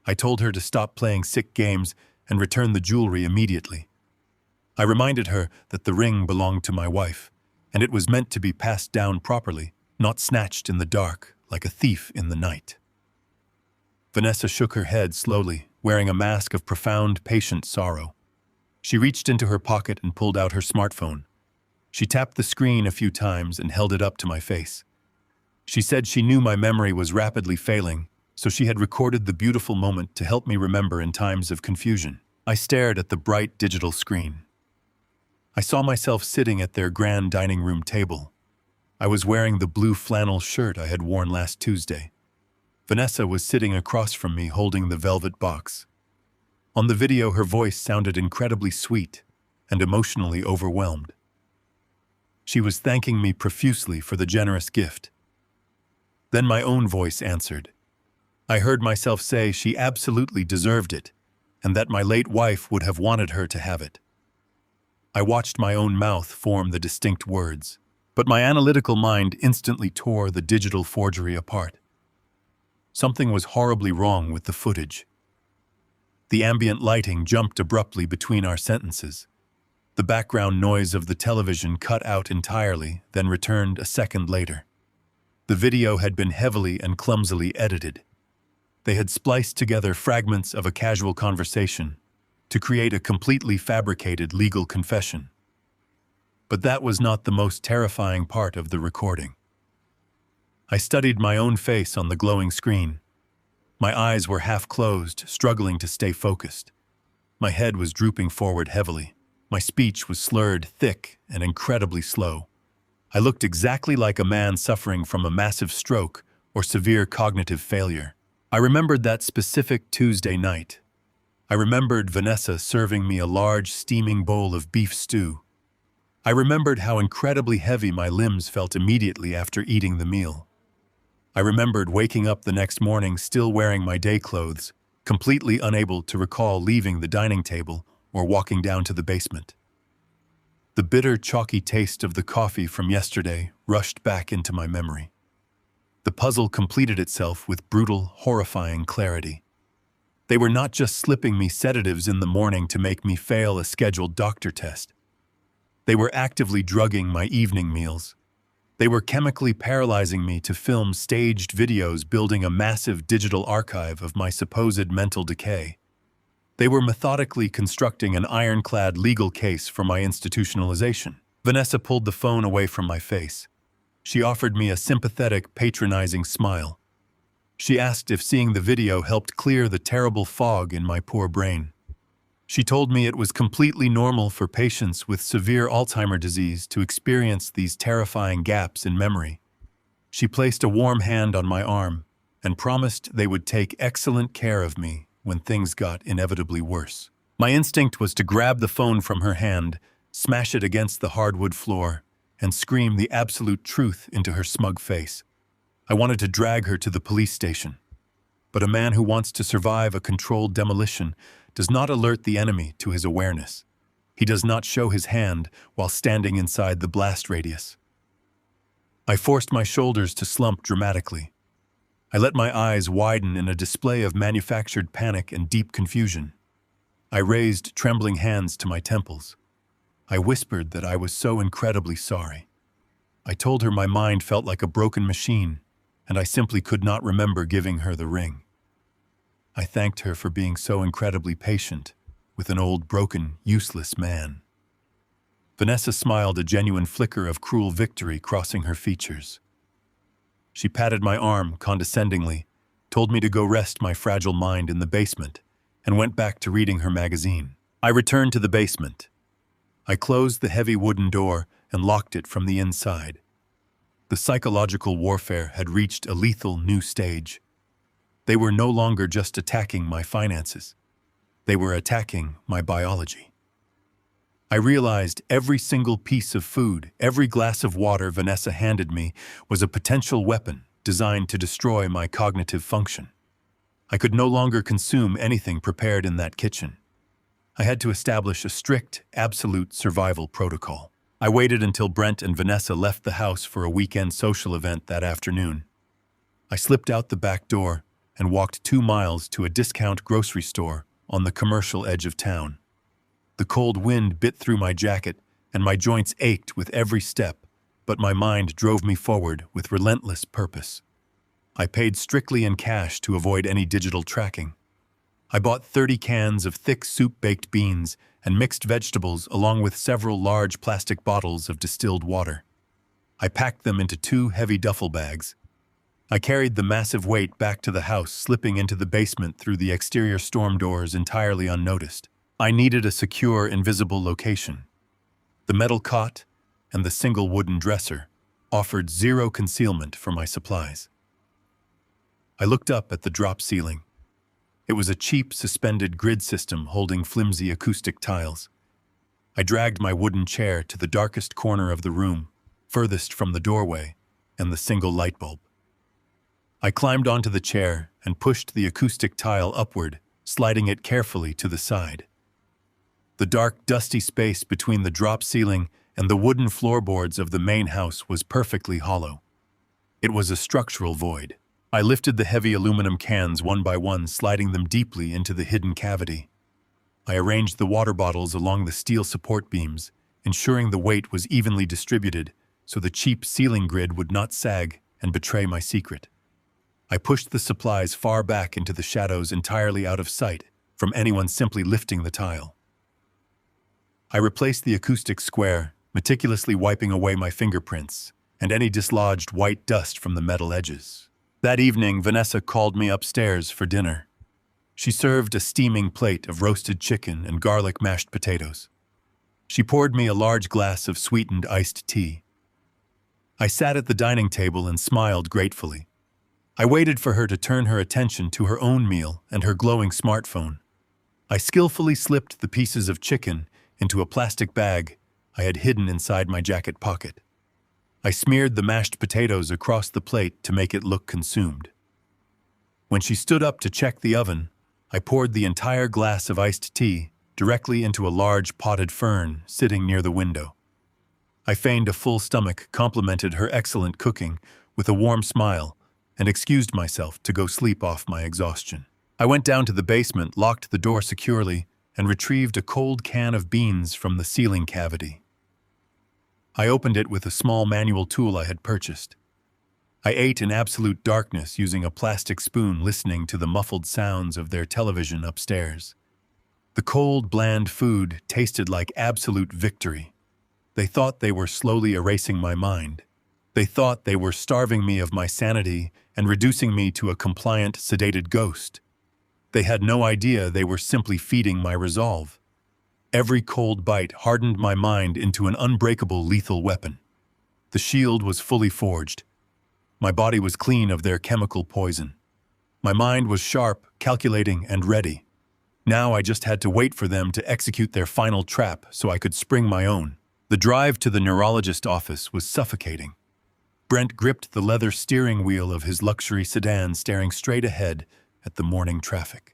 I told her to stop playing sick games and return the jewelry immediately. I reminded her that the ring belonged to my wife, and it was meant to be passed down properly, not snatched in the dark like a thief in the night. Vanessa shook her head slowly, wearing a mask of profound, patient sorrow. She reached into her pocket and pulled out her smartphone. She tapped the screen a few times and held it up to my face. She said she knew my memory was rapidly failing, so she had recorded the beautiful moment to help me remember in times of confusion. I stared at the bright digital screen. I saw myself sitting at their grand dining room table. I was wearing the blue flannel shirt I had worn last Tuesday. Vanessa was sitting across from me holding the velvet box. On the video, her voice sounded incredibly sweet and emotionally overwhelmed. She was thanking me profusely for the generous gift. Then my own voice answered. I heard myself say she absolutely deserved it, and that my late wife would have wanted her to have it. I watched my own mouth form the distinct words, but my analytical mind instantly tore the digital forgery apart. Something was horribly wrong with the footage. The ambient lighting jumped abruptly between our sentences. The background noise of the television cut out entirely, then returned a second later. The video had been heavily and clumsily edited. They had spliced together fragments of a casual conversation to create a completely fabricated legal confession. But that was not the most terrifying part of the recording. I studied my own face on the glowing screen. My eyes were half closed, struggling to stay focused. My head was drooping forward heavily. My speech was slurred, thick, and incredibly slow. I looked exactly like a man suffering from a massive stroke or severe cognitive failure. I remembered that specific Tuesday night. I remembered Vanessa serving me a large, steaming bowl of beef stew. I remembered how incredibly heavy my limbs felt immediately after eating the meal. I remembered waking up the next morning still wearing my day clothes, completely unable to recall leaving the dining table or walking down to the basement. The bitter, chalky taste of the coffee from yesterday rushed back into my memory. The puzzle completed itself with brutal, horrifying clarity. They were not just slipping me sedatives in the morning to make me fail a scheduled doctor test. They were actively drugging my evening meals. They were chemically paralyzing me to film staged videos building a massive digital archive of my supposed mental decay. They were methodically constructing an ironclad legal case for my institutionalization. Vanessa pulled the phone away from my face. She offered me a sympathetic, patronizing smile. She asked if seeing the video helped clear the terrible fog in my poor brain. She told me it was completely normal for patients with severe Alzheimer's disease to experience these terrifying gaps in memory. She placed a warm hand on my arm and promised they would take excellent care of me when things got inevitably worse. My instinct was to grab the phone from her hand, smash it against the hardwood floor, and scream the absolute truth into her smug face. I wanted to drag her to the police station. But a man who wants to survive a controlled demolition does not alert the enemy to his awareness. He does not show his hand while standing inside the blast radius. I forced my shoulders to slump dramatically. I let my eyes widen in a display of manufactured panic and deep confusion. I raised trembling hands to my temples. I whispered that I was so incredibly sorry. I told her my mind felt like a broken machine, and I simply could not remember giving her the ring. I thanked her for being so incredibly patient with an old, broken, useless man. Vanessa smiled, a genuine flicker of cruel victory crossing her features. She patted my arm condescendingly, told me to go rest my fragile mind in the basement, and went back to reading her magazine. I returned to the basement. I closed the heavy wooden door and locked it from the inside. The psychological warfare had reached a lethal new stage. They were no longer just attacking my finances. They were attacking my biology. I realized every single piece of food, every glass of water Vanessa handed me was a potential weapon designed to destroy my cognitive function. I could no longer consume anything prepared in that kitchen. I had to establish a strict, absolute survival protocol. I waited until Brent and Vanessa left the house for a weekend social event that afternoon. I slipped out the back door and walked 2 miles to a discount grocery store on the commercial edge of town. The cold wind bit through my jacket, and my joints ached with every step, but my mind drove me forward with relentless purpose. I paid strictly in cash to avoid any digital tracking. I bought 30 cans of thick soup-baked beans and mixed vegetables along with several large plastic bottles of distilled water. I packed them into 2 heavy duffel bags. I carried the massive weight back to the house, slipping into the basement through the exterior storm doors entirely unnoticed. I needed a secure, invisible location. The metal cot and the single wooden dresser offered zero concealment for my supplies. I looked up at the drop ceiling. It was a cheap, suspended grid system holding flimsy acoustic tiles. I dragged my wooden chair to the darkest corner of the room, furthest from the doorway and the single light bulb. I climbed onto the chair and pushed the acoustic tile upward, sliding it carefully to the side. The dark, dusty space between the drop ceiling and the wooden floorboards of the main house was perfectly hollow. It was a structural void. I lifted the heavy aluminum cans one by one, sliding them deeply into the hidden cavity. I arranged the water bottles along the steel support beams, ensuring the weight was evenly distributed so the cheap ceiling grid would not sag and betray my secret. I pushed the supplies far back into the shadows, entirely out of sight from anyone simply lifting the tile. I replaced the acoustic square, meticulously wiping away my fingerprints and any dislodged white dust from the metal edges. That evening, Vanessa called me upstairs for dinner. She served a steaming plate of roasted chicken and garlic mashed potatoes. She poured me a large glass of sweetened iced tea. I sat at the dining table and smiled gratefully. I waited for her to turn her attention to her own meal and her glowing smartphone. I skillfully slipped the pieces of chicken into a plastic bag I had hidden inside my jacket pocket. I smeared the mashed potatoes across the plate to make it look consumed. When she stood up to check the oven, I poured the entire glass of iced tea directly into a large potted fern sitting near the window. I feigned a full stomach, complimented her excellent cooking with a warm smile, and excused myself to go sleep off my exhaustion. I went down to the basement, locked the door securely, and retrieved a cold can of beans from the ceiling cavity. I opened it with a small manual tool I had purchased. I ate in absolute darkness using a plastic spoon, listening to the muffled sounds of their television upstairs. The cold, bland food tasted like absolute victory. They thought they were slowly erasing my mind. They thought they were starving me of my sanity and reducing me to a compliant, sedated ghost. They had no idea they were simply feeding my resolve. Every cold bite hardened my mind into an unbreakable lethal weapon. The shield was fully forged. My body was clean of their chemical poison. My mind was sharp, calculating, and ready. Now I just had to wait for them to execute their final trap so I could spring my own. The drive to the neurologist office was suffocating. Brent gripped the leather steering wheel of his luxury sedan, staring straight ahead at the morning traffic.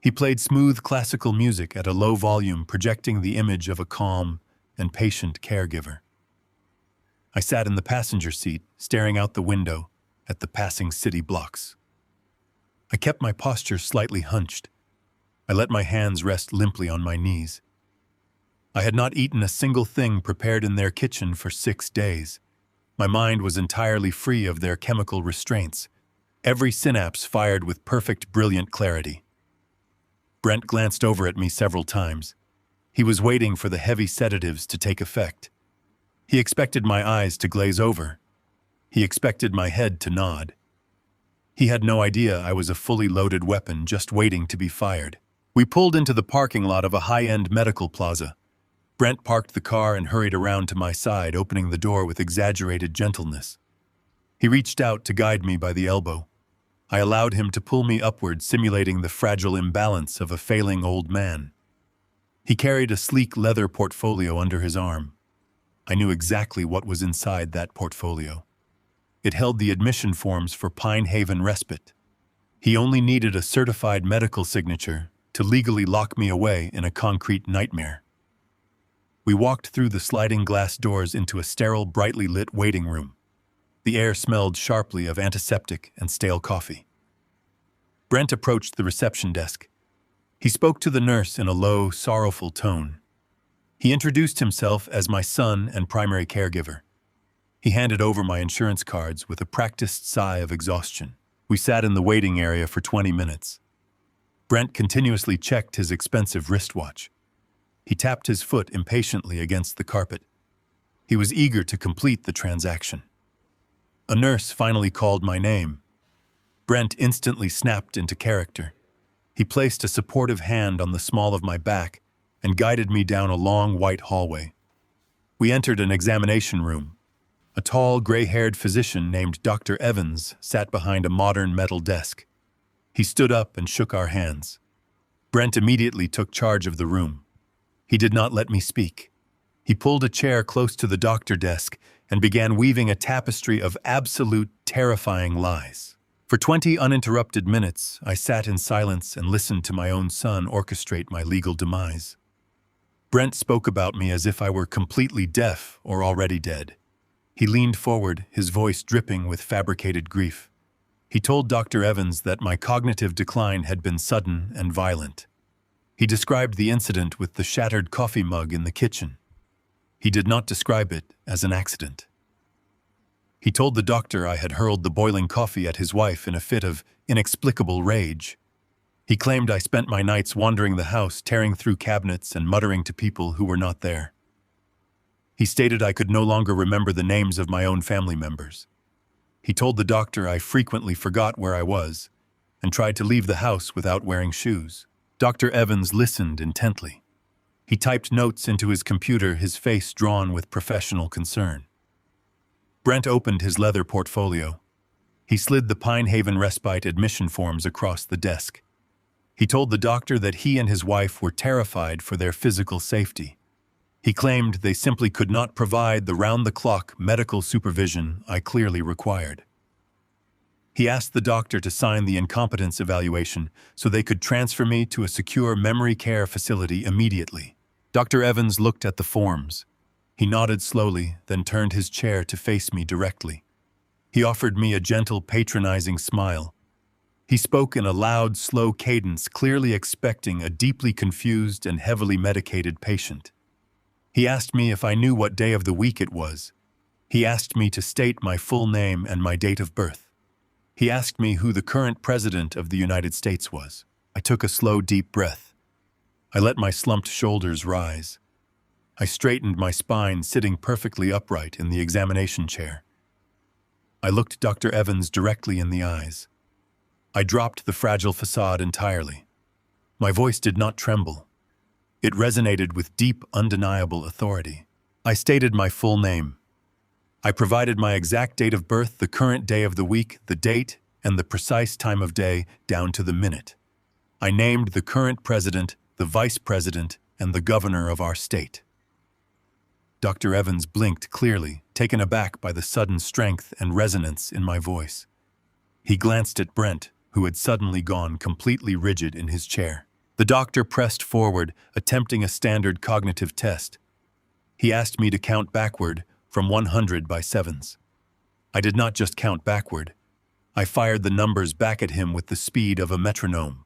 He played smooth classical music at a low volume, projecting the image of a calm and patient caregiver. I sat in the passenger seat, staring out the window at the passing city blocks. I kept my posture slightly hunched. I let my hands rest limply on my knees. I had not eaten a single thing prepared in their kitchen for 6 days. My mind was entirely free of their chemical restraints. Every synapse fired with perfect, brilliant clarity. Brent glanced over at me several times. He was waiting for the heavy sedatives to take effect. He expected my eyes to glaze over. He expected my head to nod. He had no idea I was a fully loaded weapon just waiting to be fired. We pulled into the parking lot of a high-end medical plaza. Brent parked the car and hurried around to my side, opening the door with exaggerated gentleness. He reached out to guide me by the elbow. I allowed him to pull me upward, simulating the fragile imbalance of a failing old man. He carried a sleek leather portfolio under his arm. I knew exactly what was inside that portfolio. It held the admission forms for Pine Haven Respite. He only needed a certified medical signature to legally lock me away in a concrete nightmare. We walked through the sliding glass doors into a sterile, brightly lit waiting room. The air smelled sharply of antiseptic and stale coffee. Brent approached the reception desk. He spoke to the nurse in a low, sorrowful tone. He introduced himself as my son and primary caregiver. He handed over my insurance cards with a practiced sigh of exhaustion. We sat in the waiting area for 20 minutes. Brent continuously checked his expensive wristwatch. He tapped his foot impatiently against the carpet. He was eager to complete the transaction. A nurse finally called my name. Brent instantly snapped into character. He placed a supportive hand on the small of my back and guided me down a long white hallway. We entered an examination room. A tall, gray-haired physician named Dr. Evans sat behind a modern metal desk. He stood up and shook our hands. Brent immediately took charge of the room. He did not let me speak. He pulled a chair close to the doctor desk and began weaving a tapestry of absolute, terrifying lies. For 20 uninterrupted minutes, I sat in silence and listened to my own son orchestrate my legal demise. Brent spoke about me as if I were completely deaf or already dead. He leaned forward, his voice dripping with fabricated grief. He told Dr. Evans that my cognitive decline had been sudden and violent. He described the incident with the shattered coffee mug in the kitchen. He did not describe it as an accident. He told the doctor I had hurled the boiling coffee at his wife in a fit of inexplicable rage. He claimed I spent my nights wandering the house, tearing through cabinets and muttering to people who were not there. He stated I could no longer remember the names of my own family members. He told the doctor I frequently forgot where I was and tried to leave the house without wearing shoes. Dr. Evans listened intently. He typed notes into his computer, his face drawn with professional concern. Brent opened his leather portfolio. He slid the Pine Haven respite admission forms across the desk. He told the doctor that he and his wife were terrified for their physical safety. He claimed they simply could not provide the round-the-clock medical supervision I clearly required. He asked the doctor to sign the incompetence evaluation so they could transfer me to a secure memory care facility immediately. Dr. Evans looked at the forms. He nodded slowly, then turned his chair to face me directly. He offered me a gentle, patronizing smile. He spoke in a loud, slow cadence, clearly expecting a deeply confused and heavily medicated patient. He asked me if I knew what day of the week it was. He asked me to state my full name and my date of birth. He asked me who the current president of the United States was. I took a slow, deep breath. I let my slumped shoulders rise. I straightened my spine, sitting perfectly upright in the examination chair. I looked Dr. Evans directly in the eyes. I dropped the fragile facade entirely. My voice did not tremble. It resonated with deep, undeniable authority. I stated my full name. I provided my exact date of birth, the current day of the week, the date, and the precise time of day, down to the minute. I named the current president, the vice president, and the governor of our state. Dr. Evans blinked clearly, taken aback by the sudden strength and resonance in my voice. He glanced at Brent, who had suddenly gone completely rigid in his chair. The doctor pressed forward, attempting a standard cognitive test. He asked me to count backward from 100 by sevens. I did not just count backward. I fired the numbers back at him with the speed of a metronome.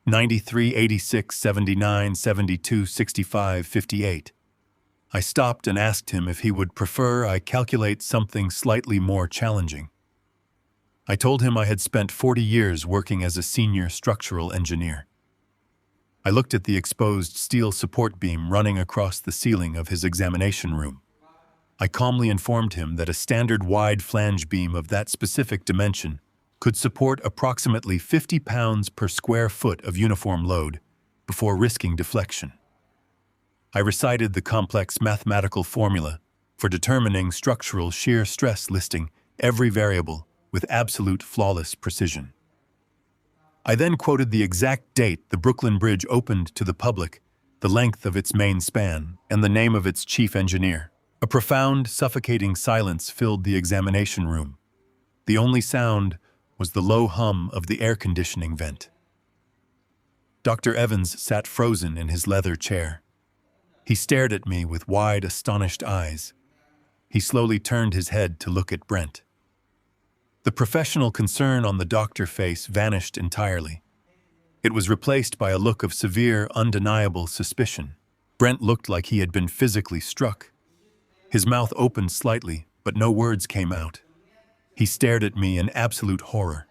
93, 86, 79, 72, 65, 58. I stopped and asked him if he would prefer I calculate something slightly more challenging. I told him I had spent 40 years working as a senior structural engineer. I looked at the exposed steel support beam running across the ceiling of his examination room. I calmly informed him that a standard wide flange beam of that specific dimension could support approximately 50 pounds per square foot of uniform load before risking deflection. I recited the complex mathematical formula for determining structural shear stress, listing every variable with absolute flawless precision. I then quoted the exact date the Brooklyn Bridge opened to the public, the length of its main span, and the name of its chief engineer. A profound, suffocating silence filled the examination room. The only sound was the low hum of the air conditioning vent. Dr. Evans sat frozen in his leather chair. He stared at me with wide, astonished eyes. He slowly turned his head to look at Brent. The professional concern on the doctor's face vanished entirely. It was replaced by a look of severe, undeniable suspicion. Brent looked like he had been physically struck. His mouth opened slightly, but no words came out. He stared at me in absolute horror.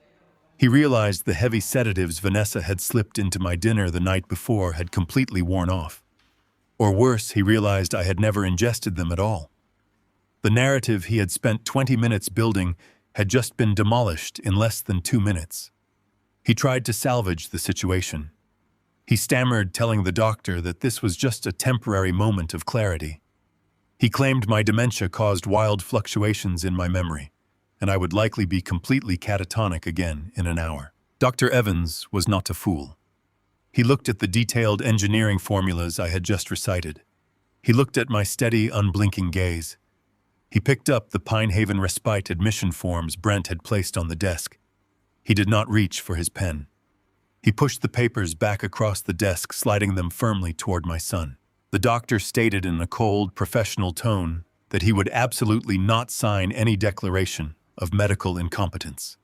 He realized the heavy sedatives Vanessa had slipped into my dinner the night before had completely worn off. Or worse, he realized I had never ingested them at all. The narrative he had spent 20 minutes building had just been demolished in less than 2 minutes. He tried to salvage the situation. He stammered, telling the doctor that this was just a temporary moment of clarity. He claimed my dementia caused wild fluctuations in my memory, and I would likely be completely catatonic again in an hour. Dr. Evans was not a fool. He looked at the detailed engineering formulas I had just recited. He looked at my steady, unblinking gaze. He picked up the Pine Haven respite admission forms Brent had placed on the desk. He did not reach for his pen. He pushed the papers back across the desk, sliding them firmly toward my son. The doctor stated in a cold, professional tone that he would absolutely not sign any declaration of medical incompetence.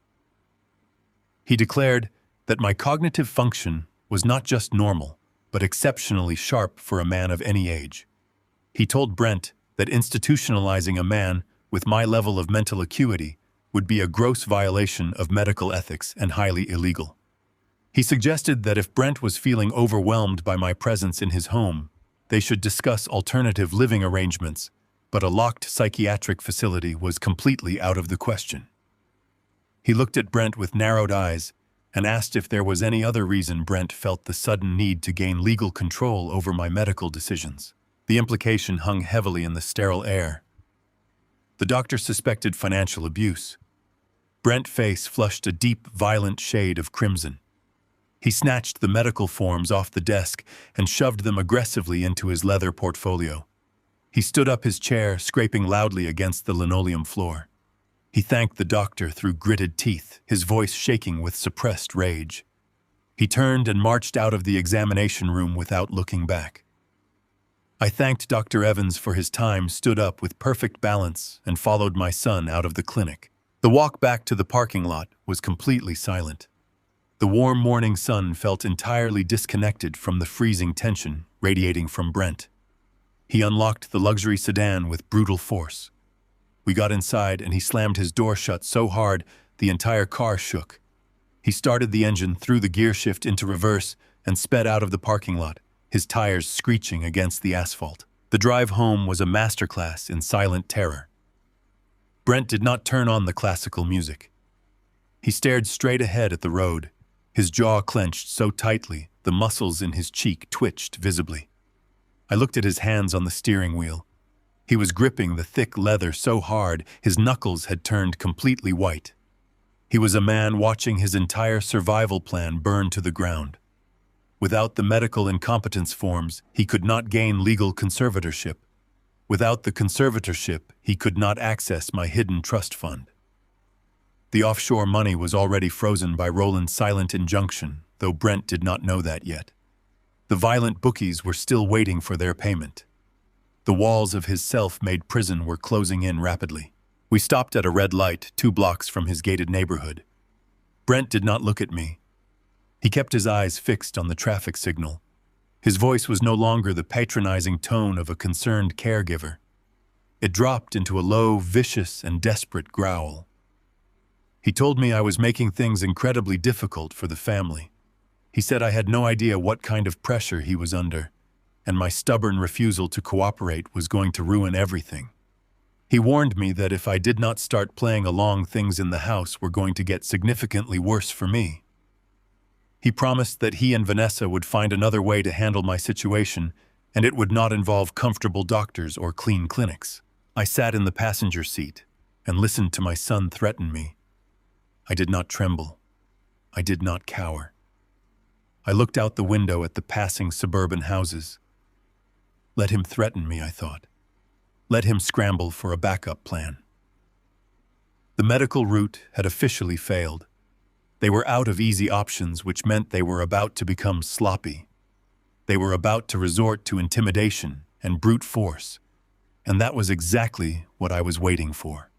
He declared that my cognitive function was not just normal, but exceptionally sharp for a man of any age. He told Brent that institutionalizing a man with my level of mental acuity would be a gross violation of medical ethics and highly illegal. He suggested that if Brent was feeling overwhelmed by my presence in his home, they should discuss alternative living arrangements, but a locked psychiatric facility was completely out of the question. He looked at Brent with narrowed eyes and asked if there was any other reason Brent felt the sudden need to gain legal control over my medical decisions. The implication hung heavily in the sterile air. The doctor suspected financial abuse. Brent's face flushed a deep, violent shade of crimson. He snatched the medical forms off the desk and shoved them aggressively into his leather portfolio. He stood up his chair, scraping loudly against the linoleum floor. He thanked the doctor through gritted teeth, his voice shaking with suppressed rage. He turned and marched out of the examination room without looking back. I thanked Dr. Evans for his time, stood up with perfect balance, and followed my son out of the clinic. The walk back to the parking lot was completely silent. The warm morning sun felt entirely disconnected from the freezing tension radiating from Brent. He unlocked the luxury sedan with brutal force. We got inside and he slammed his door shut so hard the entire car shook. He started the engine, threw the gear shift into reverse, and sped out of the parking lot, his tires screeching against the asphalt. The drive home was a masterclass in silent terror. Brent did not turn on the classical music. He stared straight ahead at the road, his jaw clenched so tightly the muscles in his cheek twitched visibly. I looked at his hands on the steering wheel. He was gripping the thick leather so hard his knuckles had turned completely white. He was a man watching his entire survival plan burn to the ground. Without the medical incompetence forms, he could not gain legal conservatorship. Without the conservatorship, he could not access my hidden trust fund. The offshore money was already frozen by Roland's silent injunction, though Brent did not know that yet. The violent bookies were still waiting for their payment. The walls of his self-made prison were closing in rapidly. We stopped at a red light 2 blocks from his gated neighborhood. Brent did not look at me. He kept his eyes fixed on the traffic signal. His voice was no longer the patronizing tone of a concerned caregiver. It dropped into a low, vicious, and desperate growl. He told me I was making things incredibly difficult for the family. He said I had no idea what kind of pressure he was under, and my stubborn refusal to cooperate was going to ruin everything. He warned me that if I did not start playing along, things in the house were going to get significantly worse for me. He promised that he and Vanessa would find another way to handle my situation, and it would not involve comfortable doctors or clean clinics. I sat in the passenger seat and listened to my son threaten me. I did not tremble. I did not cower. I looked out the window at the passing suburban houses. Let him threaten me, I thought. Let him scramble for a backup plan. The medical route had officially failed. They were out of easy options, which meant they were about to become sloppy. They were about to resort to intimidation and brute force, and that was exactly what I was waiting for.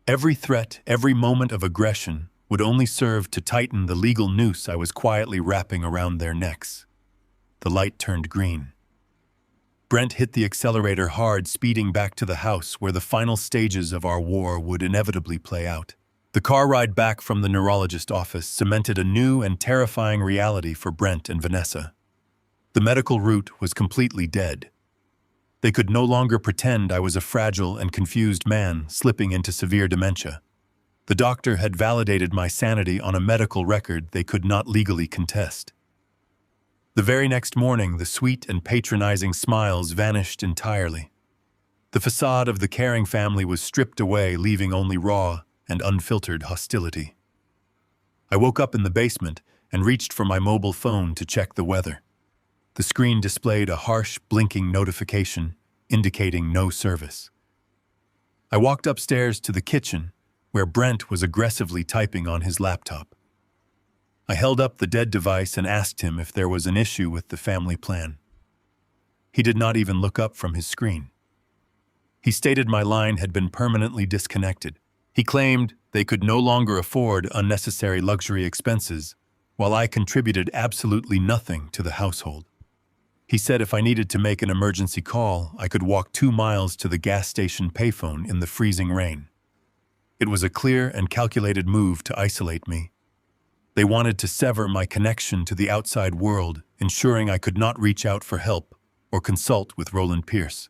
Every threat, every moment of aggression would only serve to tighten the legal noose I was quietly wrapping around their necks. The light turned green. Brent hit the accelerator hard, speeding back to the house where the final stages of our war would inevitably play out. The car ride back from the neurologist office cemented a new and terrifying reality for Brent and Vanessa. The medical route was completely dead. They could no longer pretend I was a fragile and confused man slipping into severe dementia. The doctor had validated my sanity on a medical record they could not legally contest. The very next morning, the sweet and patronizing smiles vanished entirely. The facade of the caring family was stripped away, leaving only raw and unfiltered hostility. I woke up in the basement and reached for my mobile phone to check the weather. The screen displayed a harsh, blinking notification indicating no service. I walked upstairs to the kitchen, where Brent was aggressively typing on his laptop. I held up the dead device and asked him if there was an issue with the family plan. He did not even look up from his screen. He stated my line had been permanently disconnected. He claimed they could no longer afford unnecessary luxury expenses, while I contributed absolutely nothing to the household. He said if I needed to make an emergency call, I could walk 2 miles to the gas station payphone in the freezing rain. It was a clear and calculated move to isolate me. They wanted to sever my connection to the outside world, ensuring I could not reach out for help or consult with Roland Pierce.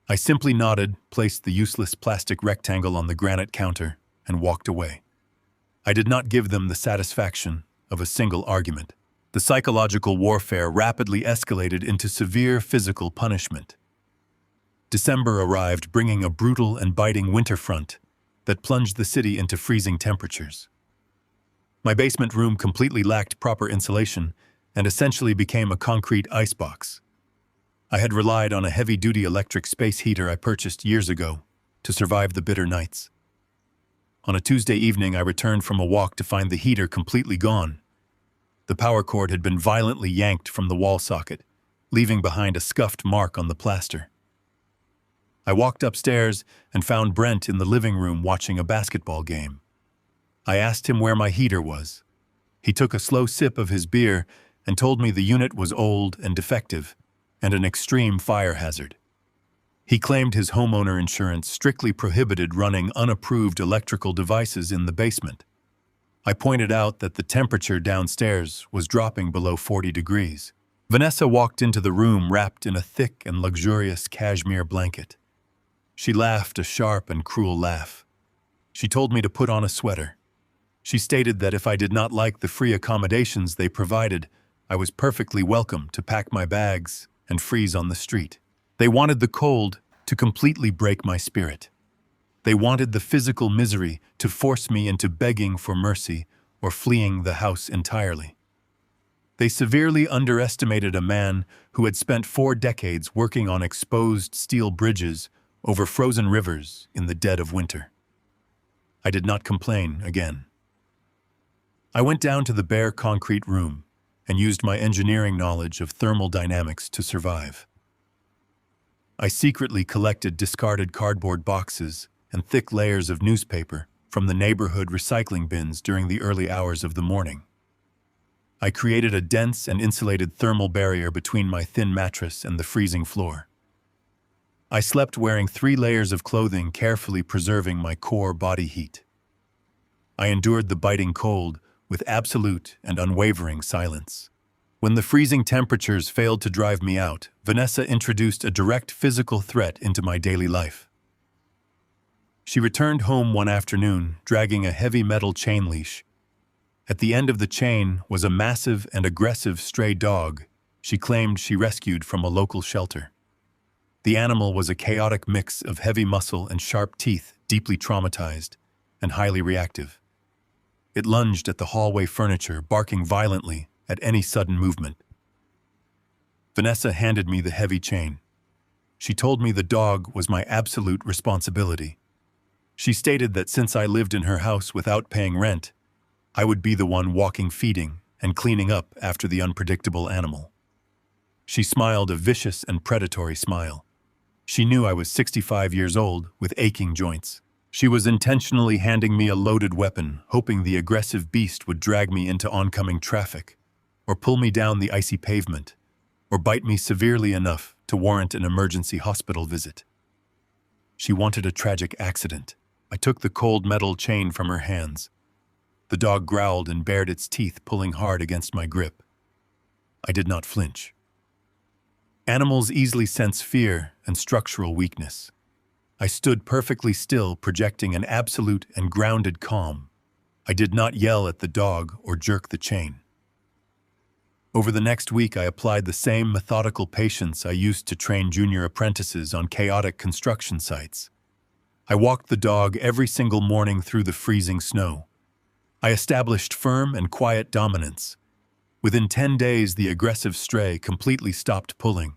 I simply nodded, placed the useless plastic rectangle on the granite counter, and walked away. I did not give them the satisfaction of a single argument. The psychological warfare rapidly escalated into severe physical punishment. December arrived, bringing a brutal and biting winter front that plunged the city into freezing temperatures. My basement room completely lacked proper insulation and essentially became a concrete icebox. I had relied on a heavy-duty electric space heater I purchased years ago to survive the bitter nights. On a Tuesday evening, I returned from a walk to find the heater completely gone. The power cord had been violently yanked from the wall socket, leaving behind a scuffed mark on the plaster. I walked upstairs and found Brent in the living room watching a basketball game. I asked him where my heater was. He took a slow sip of his beer and told me the unit was old and defective, and an extreme fire hazard. He claimed his homeowner insurance strictly prohibited running unapproved electrical devices in the basement. I pointed out that the temperature downstairs was dropping below 40 degrees. Vanessa walked into the room wrapped in a thick and luxurious cashmere blanket. She laughed a sharp and cruel laugh. She told me to put on a sweater. She stated that if I did not like the free accommodations they provided, I was perfectly welcome to pack my bags and freeze on the street. They wanted the cold to completely break my spirit. They wanted the physical misery to force me into begging for mercy or fleeing the house entirely. They severely underestimated a man who had spent 4 decades working on exposed steel bridges over frozen rivers in the dead of winter. I did not complain again. I went down to the bare concrete room and used my engineering knowledge of thermal dynamics to survive. I secretly collected discarded cardboard boxes and thick layers of newspaper from the neighborhood recycling bins during the early hours of the morning. I created a dense and insulated thermal barrier between my thin mattress and the freezing floor. I slept wearing 3 layers of clothing, carefully preserving my core body heat. I endured the biting cold with absolute and unwavering silence. When the freezing temperatures failed to drive me out, Vanessa introduced a direct physical threat into my daily life. She returned home one afternoon, dragging a heavy metal chain leash. At the end of the chain was a massive and aggressive stray dog she claimed she rescued from a local shelter. The animal was a chaotic mix of heavy muscle and sharp teeth, deeply traumatized and highly reactive. It lunged at the hallway furniture, barking violently at any sudden movement. Vanessa handed me the heavy chain. She told me the dog was my absolute responsibility. She stated that since I lived in her house without paying rent, I would be the one walking, feeding, and cleaning up after the unpredictable animal. She smiled a vicious and predatory smile. She knew I was 65 years old with aching joints. She was intentionally handing me a loaded weapon, hoping the aggressive beast would drag me into oncoming traffic, or pull me down the icy pavement, or bite me severely enough to warrant an emergency hospital visit. She wanted a tragic accident. I took the cold metal chain from her hands. The dog growled and bared its teeth, pulling hard against my grip. I did not flinch. Animals easily sense fear and structural weakness. I stood perfectly still, projecting an absolute and grounded calm. I did not yell at the dog or jerk the chain. Over the next week, I applied the same methodical patience I used to train junior apprentices on chaotic construction sites. I walked the dog every single morning through the freezing snow. I established firm and quiet dominance. Within 10 days, the aggressive stray completely stopped pulling.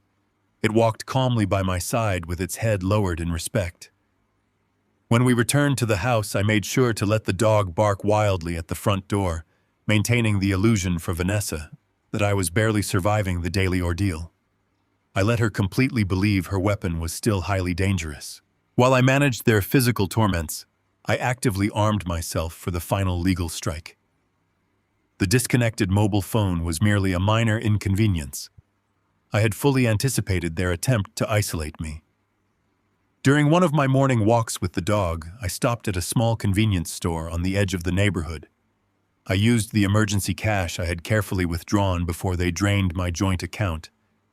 It walked calmly by my side with its head lowered in respect. When we returned to the house, I made sure to let the dog bark wildly at the front door, maintaining the illusion for Vanessa that I was barely surviving the daily ordeal. I let her completely believe her weapon was still highly dangerous. While I managed their physical torments, I actively armed myself for the final legal strike. The disconnected mobile phone was merely a minor inconvenience. I had fully anticipated their attempt to isolate me. During one of my morning walks with the dog, I stopped at a small convenience store on the edge of the neighborhood. I used the emergency cash I had carefully withdrawn before they drained my joint account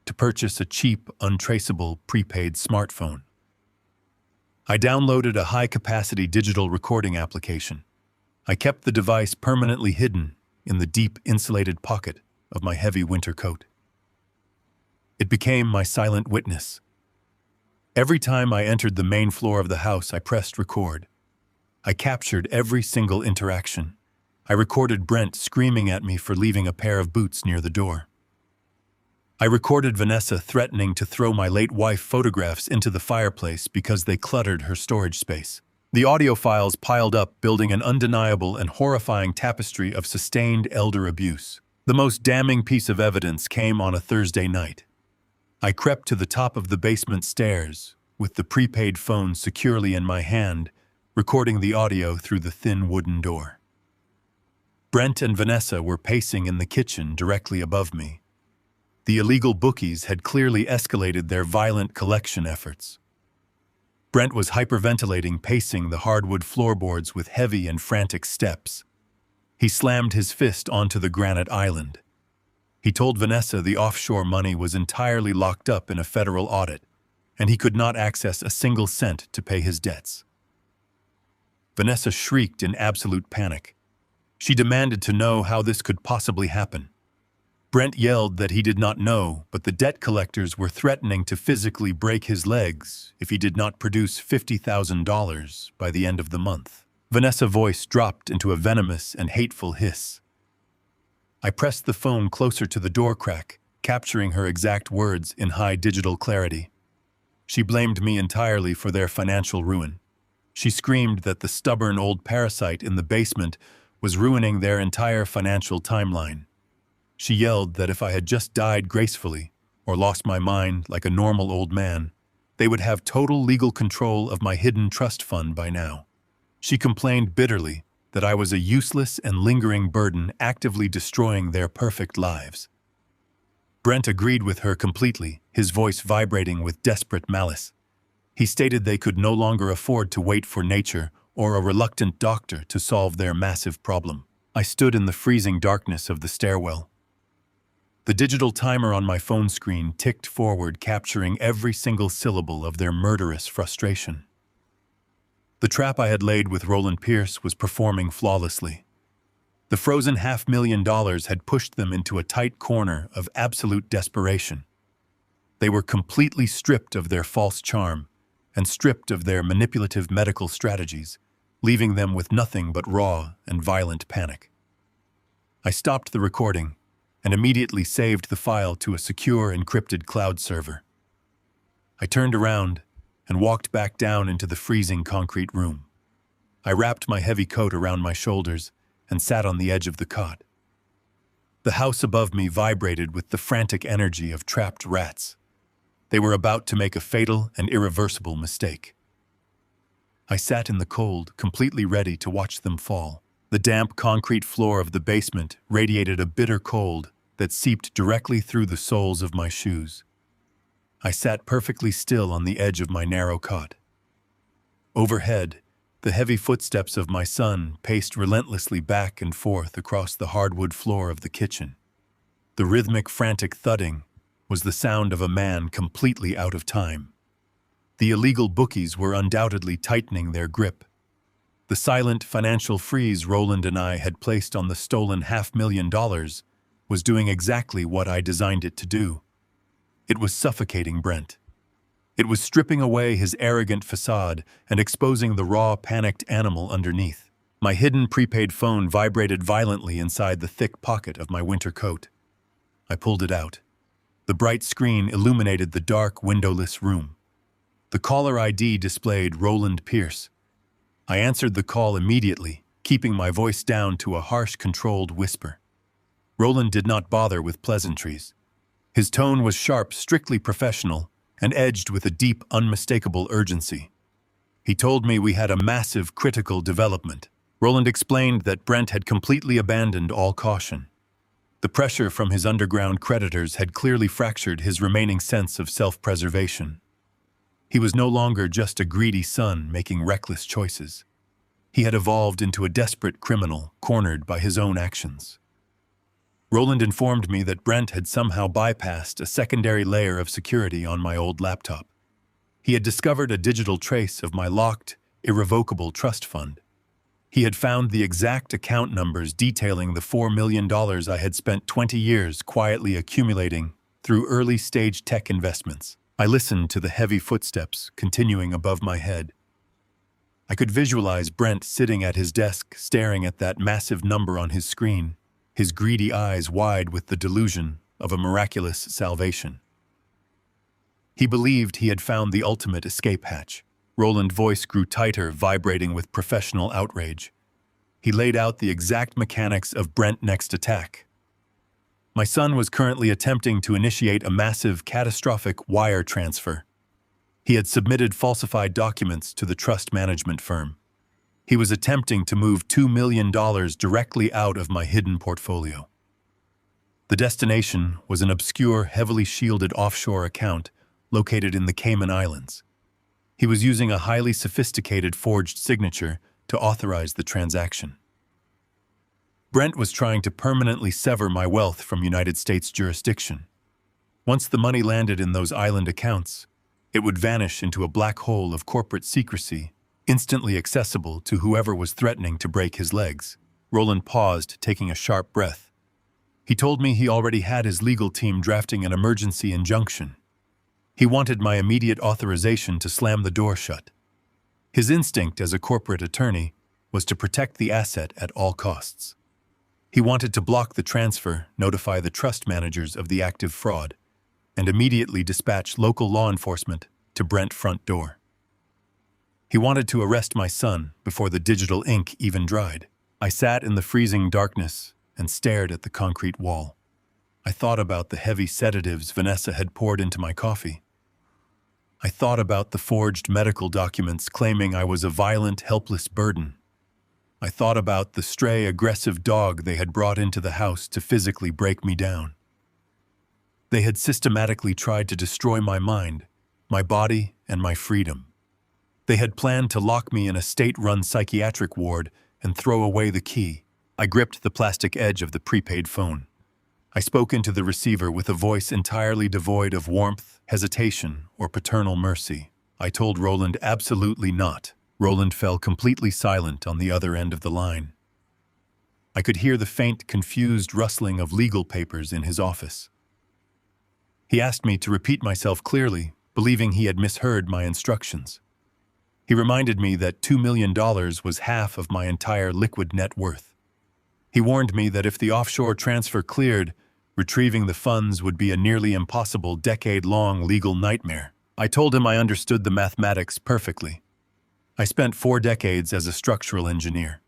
to purchase a cheap, untraceable, prepaid smartphone. I downloaded a high-capacity digital recording application. I kept the device permanently hidden in the deep, insulated pocket of my heavy winter coat. It became my silent witness. Every time I entered the main floor of the house, I pressed record. I captured every single interaction. I recorded Brent screaming at me for leaving a pair of boots near the door. I recorded Vanessa threatening to throw my late wife photographs into the fireplace because they cluttered her storage space. The audio files piled up, building an undeniable and horrifying tapestry of sustained elder abuse. The most damning piece of evidence came on a Thursday night. I crept to the top of the basement stairs, with the prepaid phone securely in my hand, recording the audio through the thin wooden door. Brent and Vanessa were pacing in the kitchen directly above me. The illegal bookies had clearly escalated their violent collection efforts. Brent was hyperventilating, pacing the hardwood floorboards with heavy and frantic steps. He slammed his fist onto the granite island. He told Vanessa the offshore money was entirely locked up in a federal audit, and he could not access a single cent to pay his debts. Vanessa shrieked in absolute panic. She demanded to know how this could possibly happen. Brent yelled that he did not know, but the debt collectors were threatening to physically break his legs if he did not produce $50,000 by the end of the month. Vanessa's voice dropped into a venomous and hateful hiss. I pressed the phone closer to the door crack, capturing her exact words in high digital clarity. She blamed me entirely for their financial ruin. She screamed that the stubborn old parasite in the basement was ruining their entire financial timeline. She yelled that if I had just died gracefully, or lost my mind like a normal old man, they would have total legal control of my hidden trust fund by now. She complained bitterly that I was a useless and lingering burden actively destroying their perfect lives. Brent agreed with her completely, his voice vibrating with desperate malice. He stated they could no longer afford to wait for nature or a reluctant doctor to solve their massive problem. I stood in the freezing darkness of the stairwell. The digital timer on my phone screen ticked forward, capturing every single syllable of their murderous frustration. The trap I had laid with Roland Pierce was performing flawlessly. The frozen $500,000 had pushed them into a tight corner of absolute desperation. They were completely stripped of their false charm and stripped of their manipulative medical strategies, leaving them with nothing but raw and violent panic. I stopped the recording and immediately saved the file to a secure encrypted cloud server. I turned around and walked back down into the freezing concrete room. I wrapped my heavy coat around my shoulders and sat on the edge of the cot. The house above me vibrated with the frantic energy of trapped rats. They were about to make a fatal and irreversible mistake. I sat in the cold, completely ready to watch them fall. The damp concrete floor of the basement radiated a bitter cold that seeped directly through the soles of my shoes. I sat perfectly still on the edge of my narrow cot. Overhead, the heavy footsteps of my son paced relentlessly back and forth across the hardwood floor of the kitchen. The rhythmic, frantic thudding was the sound of a man completely out of time. The illegal bookies were undoubtedly tightening their grip. The silent financial freeze Roland and I had placed on the stolen $500,000 was doing exactly what I designed it to do. It was suffocating Brent. It was stripping away his arrogant facade and exposing the raw, panicked animal underneath. My hidden prepaid phone vibrated violently inside the thick pocket of my winter coat. I pulled it out. The bright screen illuminated the dark, windowless room. The caller ID displayed Roland Pierce. I answered the call immediately, keeping my voice down to a harsh, controlled whisper. Roland did not bother with pleasantries. His tone was sharp, strictly professional, and edged with a deep, unmistakable urgency. He told me we had a massive critical development. Roland explained that Brent had completely abandoned all caution. The pressure from his underground creditors had clearly fractured his remaining sense of self-preservation. He was no longer just a greedy son making reckless choices. He had evolved into a desperate criminal cornered by his own actions. Roland informed me that Brent had somehow bypassed a secondary layer of security on my old laptop. He had discovered a digital trace of my locked, irrevocable trust fund. He had found the exact account numbers detailing the $4 million I had spent 20 years quietly accumulating through early-stage tech investments. I listened to the heavy footsteps continuing above my head. I could visualize Brent sitting at his desk staring at that massive number on his screen, his greedy eyes wide with the delusion of a miraculous salvation. He believed he had found the ultimate escape hatch. Roland's voice grew tighter, vibrating with professional outrage. He laid out the exact mechanics of Brent's next attack. My son was currently attempting to initiate a massive, catastrophic wire transfer. He had submitted falsified documents to the trust management firm. He was attempting to move $2 million directly out of my hidden portfolio. The destination was an obscure, heavily shielded offshore account located in the Cayman Islands. He was using a highly sophisticated forged signature to authorize the transaction. Brent was trying to permanently sever my wealth from United States jurisdiction. Once the money landed in those island accounts, it would vanish into a black hole of corporate secrecy, instantly accessible to whoever was threatening to break his legs. Roland paused, taking a sharp breath. He told me he already had his legal team drafting an emergency injunction. He wanted my immediate authorization to slam the door shut. His instinct as a corporate attorney was to protect the asset at all costs. He wanted to block the transfer, notify the trust managers of the active fraud, and immediately dispatch local law enforcement to Brent's front door. He wanted to arrest my son before the digital ink even dried. I sat in the freezing darkness and stared at the concrete wall. I thought about the heavy sedatives Vanessa had poured into my coffee. I thought about the forged medical documents claiming I was a violent, helpless burden. I thought about the stray, aggressive dog they had brought into the house to physically break me down. They had systematically tried to destroy my mind, my body, and my freedom. They had planned to lock me in a state-run psychiatric ward and throw away the key. I gripped the plastic edge of the prepaid phone. I spoke into the receiver with a voice entirely devoid of warmth, hesitation, or paternal mercy. I told Roland absolutely not. Roland fell completely silent on the other end of the line. I could hear the faint, confused rustling of legal papers in his office. He asked me to repeat myself clearly, believing he had misheard my instructions. He reminded me that $2 million was half of my entire liquid net worth. He warned me that if the offshore transfer cleared, retrieving the funds would be a nearly impossible decade-long legal nightmare. I told him I understood the mathematics perfectly. I spent 4 decades as a structural engineer.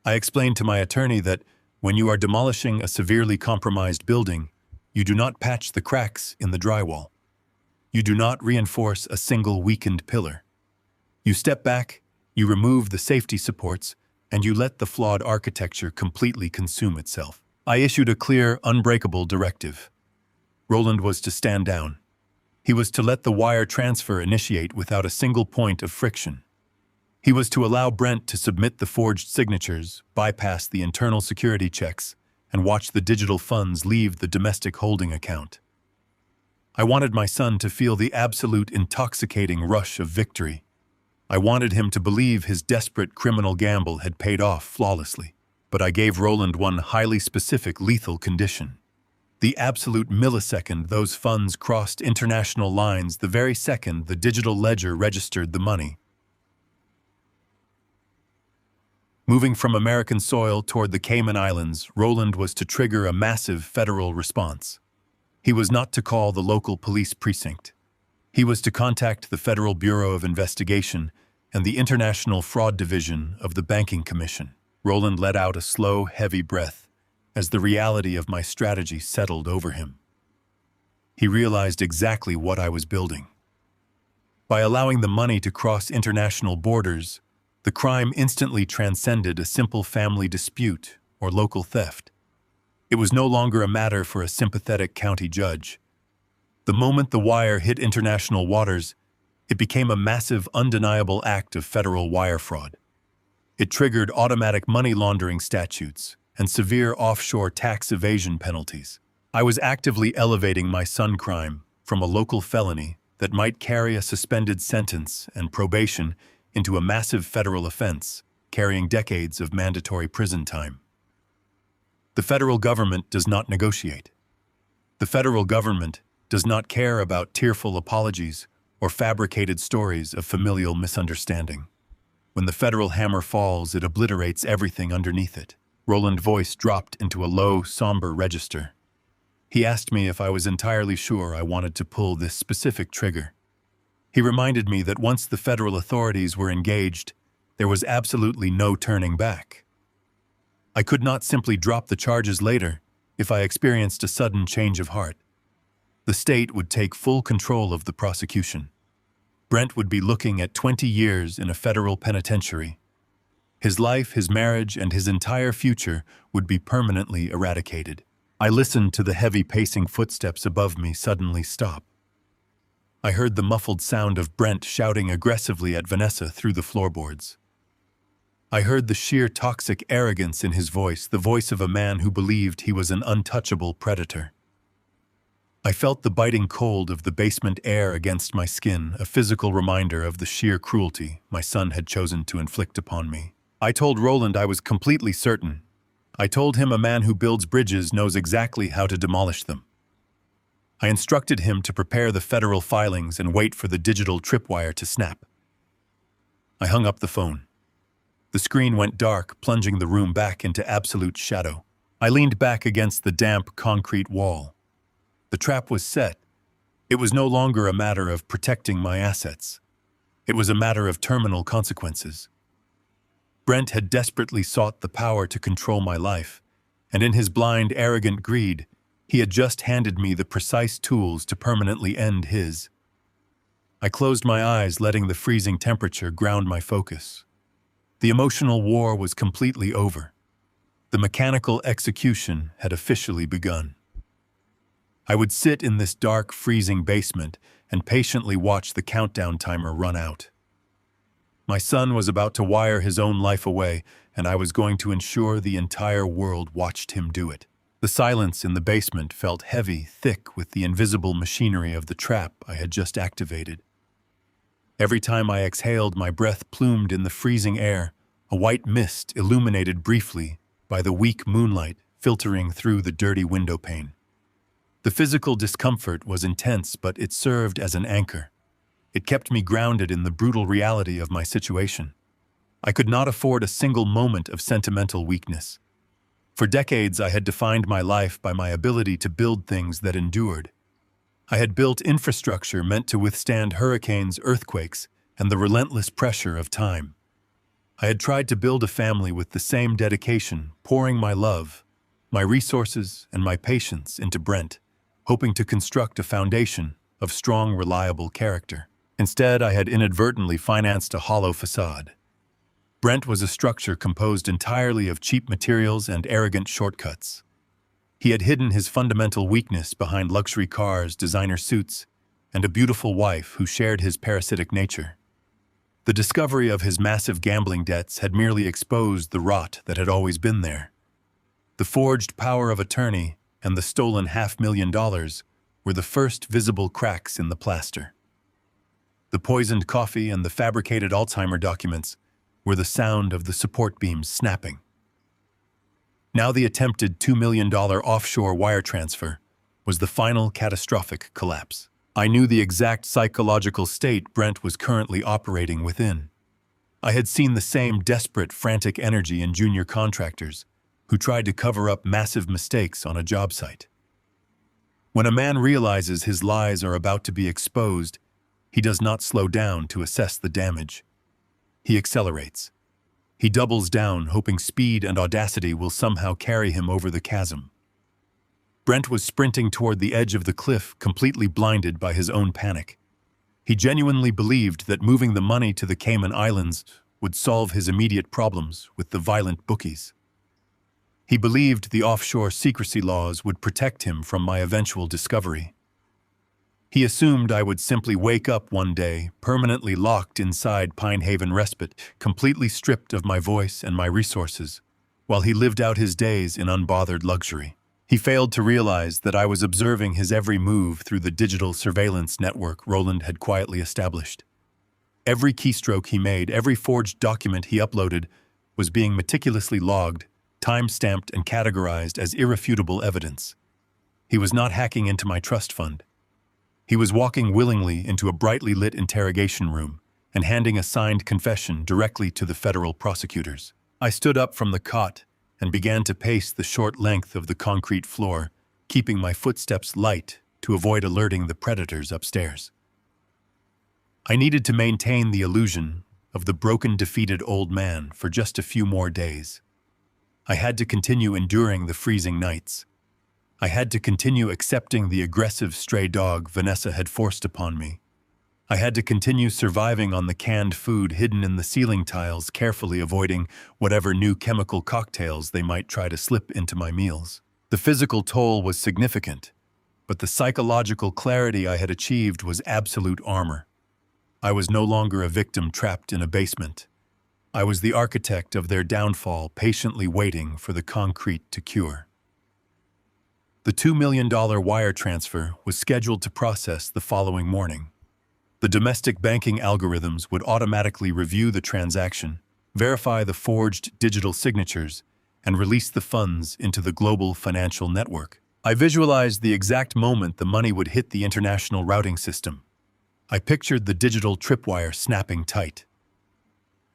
I explained to my attorney that when you are demolishing a severely compromised building, you do not patch the cracks in the drywall. You do not reinforce a single weakened pillar. You step back, you remove the safety supports, and you let the flawed architecture completely consume itself. I issued a clear, unbreakable directive. Roland was to stand down. He was to let the wire transfer initiate without a single point of friction. He was to allow Brent to submit the forged signatures, bypass the internal security checks, and watch the digital funds leave the domestic holding account. I wanted my son to feel the absolute intoxicating rush of victory. I wanted him to believe his desperate criminal gamble had paid off flawlessly. But I gave Roland one highly specific lethal condition. The absolute millisecond those funds crossed international lines, the very second the digital ledger registered the money. Moving from American soil toward the Cayman Islands, Roland was to trigger a massive federal response. He was not to call the local police precinct. He was to contact the Federal Bureau of Investigation and the International Fraud Division of the Banking Commission. Roland let out a slow, heavy breath as the reality of my strategy settled over him. He realized exactly what I was building. By allowing the money to cross international borders, the crime instantly transcended a simple family dispute or local theft. It was no longer a matter for a sympathetic county judge. The moment the wire hit international waters, it became a massive, undeniable act of federal wire fraud. It triggered automatic money laundering statutes and severe offshore tax evasion penalties. I was actively elevating my son crime from a local felony that might carry a suspended sentence and probation into a massive federal offense, carrying decades of mandatory prison time. The federal government does not negotiate. The federal government does not care about tearful apologies or fabricated stories of familial misunderstanding. When the federal hammer falls, it obliterates everything underneath it. Roland's voice dropped into a low, somber register. He asked me if I was entirely sure I wanted to pull this specific trigger. He reminded me that once the federal authorities were engaged, there was absolutely no turning back. I could not simply drop the charges later if I experienced a sudden change of heart. The state would take full control of the prosecution. Brent would be looking at 20 years in a federal penitentiary. His life, his marriage, and his entire future would be permanently eradicated. I listened to the heavy pacing footsteps above me suddenly stop. I heard the muffled sound of Brent shouting aggressively at Vanessa through the floorboards. I heard the sheer toxic arrogance in his voice, the voice of a man who believed he was an untouchable predator. I felt the biting cold of the basement air against my skin, a physical reminder of the sheer cruelty my son had chosen to inflict upon me. I told Roland I was completely certain. I told him a man who builds bridges knows exactly how to demolish them. I instructed him to prepare the federal filings and wait for the digital tripwire to snap. I hung up the phone. The screen went dark, plunging the room back into absolute shadow. I leaned back against the damp concrete wall. The trap was set. It was no longer a matter of protecting my assets. It was a matter of terminal consequences. Brent had desperately sought the power to control my life, and in his blind, arrogant greed, he had just handed me the precise tools to permanently end his. I closed my eyes, letting the freezing temperature ground my focus. The emotional war was completely over. The mechanical execution had officially begun. I would sit in this dark, freezing basement and patiently watch the countdown timer run out. My son was about to wire his own life away, and I was going to ensure the entire world watched him do it. The silence in the basement felt heavy, thick with the invisible machinery of the trap I had just activated. Every time I exhaled, my breath plumed in the freezing air, a white mist illuminated briefly by the weak moonlight filtering through the dirty window pane. The physical discomfort was intense, but it served as an anchor. It kept me grounded in the brutal reality of my situation. I could not afford a single moment of sentimental weakness. For decades, I had defined my life by my ability to build things that endured. I had built infrastructure meant to withstand hurricanes, earthquakes, and the relentless pressure of time. I had tried to build a family with the same dedication, pouring my love, my resources, and my patience into Brent, hoping to construct a foundation of strong, reliable character. Instead, I had inadvertently financed a hollow facade. Brent was a structure composed entirely of cheap materials and arrogant shortcuts. He had hidden his fundamental weakness behind luxury cars, designer suits, and a beautiful wife who shared his parasitic nature. The discovery of his massive gambling debts had merely exposed the rot that had always been there. The forged power of attorney and the stolen $500,000 were the first visible cracks in the plaster. The poisoned coffee and the fabricated Alzheimer documents were the sound of the support beams snapping. Now the attempted $2 million offshore wire transfer was the final catastrophic collapse. I knew the exact psychological state Brent was currently operating within. I had seen the same desperate, frantic energy in junior contractors who tried to cover up massive mistakes on a job site. When a man realizes his lies are about to be exposed, he does not slow down to assess the damage. He accelerates. He doubles down, hoping speed and audacity will somehow carry him over the chasm. Brent was sprinting toward the edge of the cliff, completely blinded by his own panic. He genuinely believed that moving the money to the Cayman Islands would solve his immediate problems with the violent bookies. He believed the offshore secrecy laws would protect him from my eventual discovery. He assumed I would simply wake up one day, permanently locked inside Pine Haven Respite, completely stripped of my voice and my resources, while he lived out his days in unbothered luxury. He failed to realize that I was observing his every move through the digital surveillance network Roland had quietly established. Every keystroke he made, every forged document he uploaded, was being meticulously logged, time-stamped and categorized as irrefutable evidence. He was not hacking into my trust fund. He was walking willingly into a brightly lit interrogation room and handing a signed confession directly to the federal prosecutors. I stood up from the cot and began to pace the short length of the concrete floor, keeping my footsteps light to avoid alerting the predators upstairs. I needed to maintain the illusion of the broken, defeated old man for just a few more days. I had to continue enduring the freezing nights. I had to continue accepting the aggressive stray dog Vanessa had forced upon me. I had to continue surviving on the canned food hidden in the ceiling tiles, carefully avoiding whatever new chemical cocktails they might try to slip into my meals. The physical toll was significant, but the psychological clarity I had achieved was absolute armor. I was no longer a victim trapped in a basement. I was the architect of their downfall, patiently waiting for the concrete to cure. The $2 million wire transfer was scheduled to process the following morning. The domestic banking algorithms would automatically review the transaction, verify the forged digital signatures, and release the funds into the global financial network. I visualized the exact moment the money would hit the international routing system. I pictured the digital tripwire snapping tight.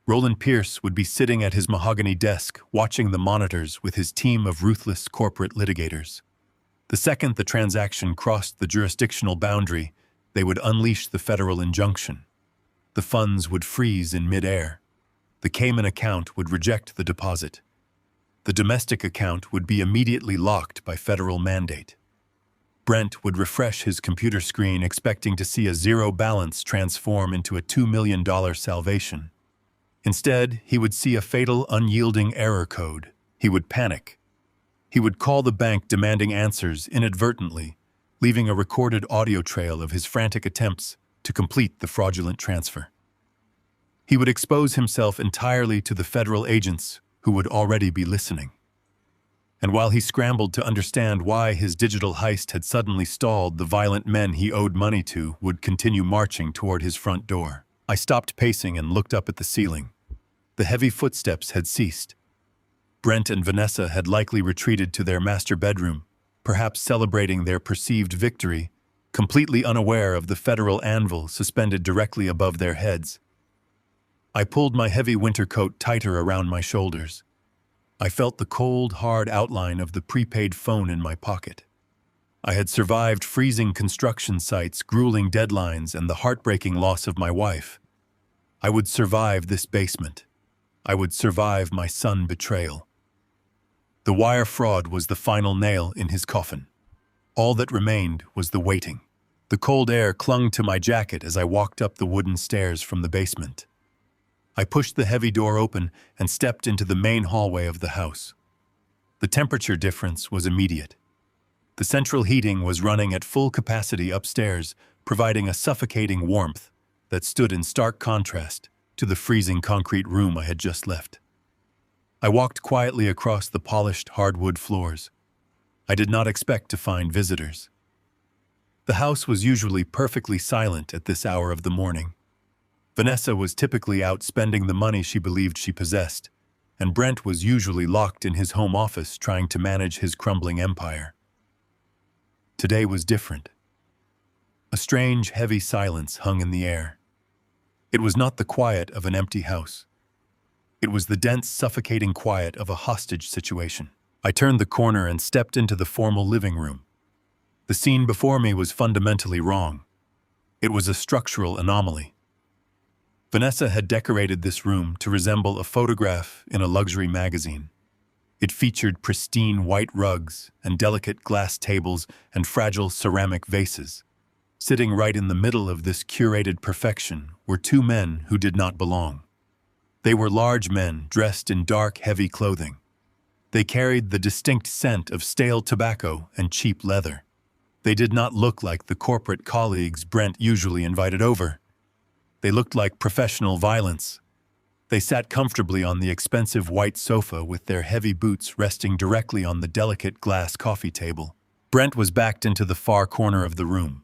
Roland Pierce would be sitting at his mahogany desk, watching the monitors with his team of ruthless corporate litigators. The second the transaction crossed the jurisdictional boundary, they would unleash the federal injunction. The funds would freeze in midair. The Cayman account would reject the deposit. The domestic account would be immediately locked by federal mandate. Brent would refresh his computer screen, expecting to see a zero balance transform into a $2 million salvation. Instead, he would see a fatal, unyielding error code. He would panic. He would call the bank demanding answers inadvertently, leaving a recorded audio trail of his frantic attempts to complete the fraudulent transfer. He would expose himself entirely to the federal agents who would already be listening. And while he scrambled to understand why his digital heist had suddenly stalled, the violent men he owed money to would continue marching toward his front door. I stopped pacing and looked up at the ceiling. The heavy footsteps had ceased. Brent and Vanessa had likely retreated to their master bedroom, perhaps celebrating their perceived victory, completely unaware of the federal anvil suspended directly above their heads. I pulled my heavy winter coat tighter around my shoulders. I felt the cold, hard outline of the prepaid phone in my pocket. I had survived freezing construction sites, grueling deadlines, and the heartbreaking loss of my wife. I would survive this basement. I would survive my son betrayal. The wire fraud was the final nail in his coffin. All that remained was the waiting. The cold air clung to my jacket as I walked up the wooden stairs from the basement. I pushed the heavy door open and stepped into the main hallway of the house. The temperature difference was immediate. The central heating was running at full capacity upstairs, providing a suffocating warmth that stood in stark contrast to the freezing concrete room I had just left. I walked quietly across the polished hardwood floors. I did not expect to find visitors. The house was usually perfectly silent at this hour of the morning. Vanessa was typically out spending the money she believed she possessed, and Brent was usually locked in his home office trying to manage his crumbling empire. Today was different. A strange, heavy silence hung in the air. It was not the quiet of an empty house. It was the dense, suffocating quiet of a hostage situation. I turned the corner and stepped into the formal living room. The scene before me was fundamentally wrong. It was a structural anomaly. Vanessa had decorated this room to resemble a photograph in a luxury magazine. It featured pristine white rugs and delicate glass tables and fragile ceramic vases. Sitting right in the middle of this curated perfection were two men who did not belong. They were large men dressed in dark, heavy clothing. They carried the distinct scent of stale tobacco and cheap leather. They did not look like the corporate colleagues Brent usually invited over. They looked like professional violence. They sat comfortably on the expensive white sofa with their heavy boots resting directly on the delicate glass coffee table. Brent was backed into the far corner of the room.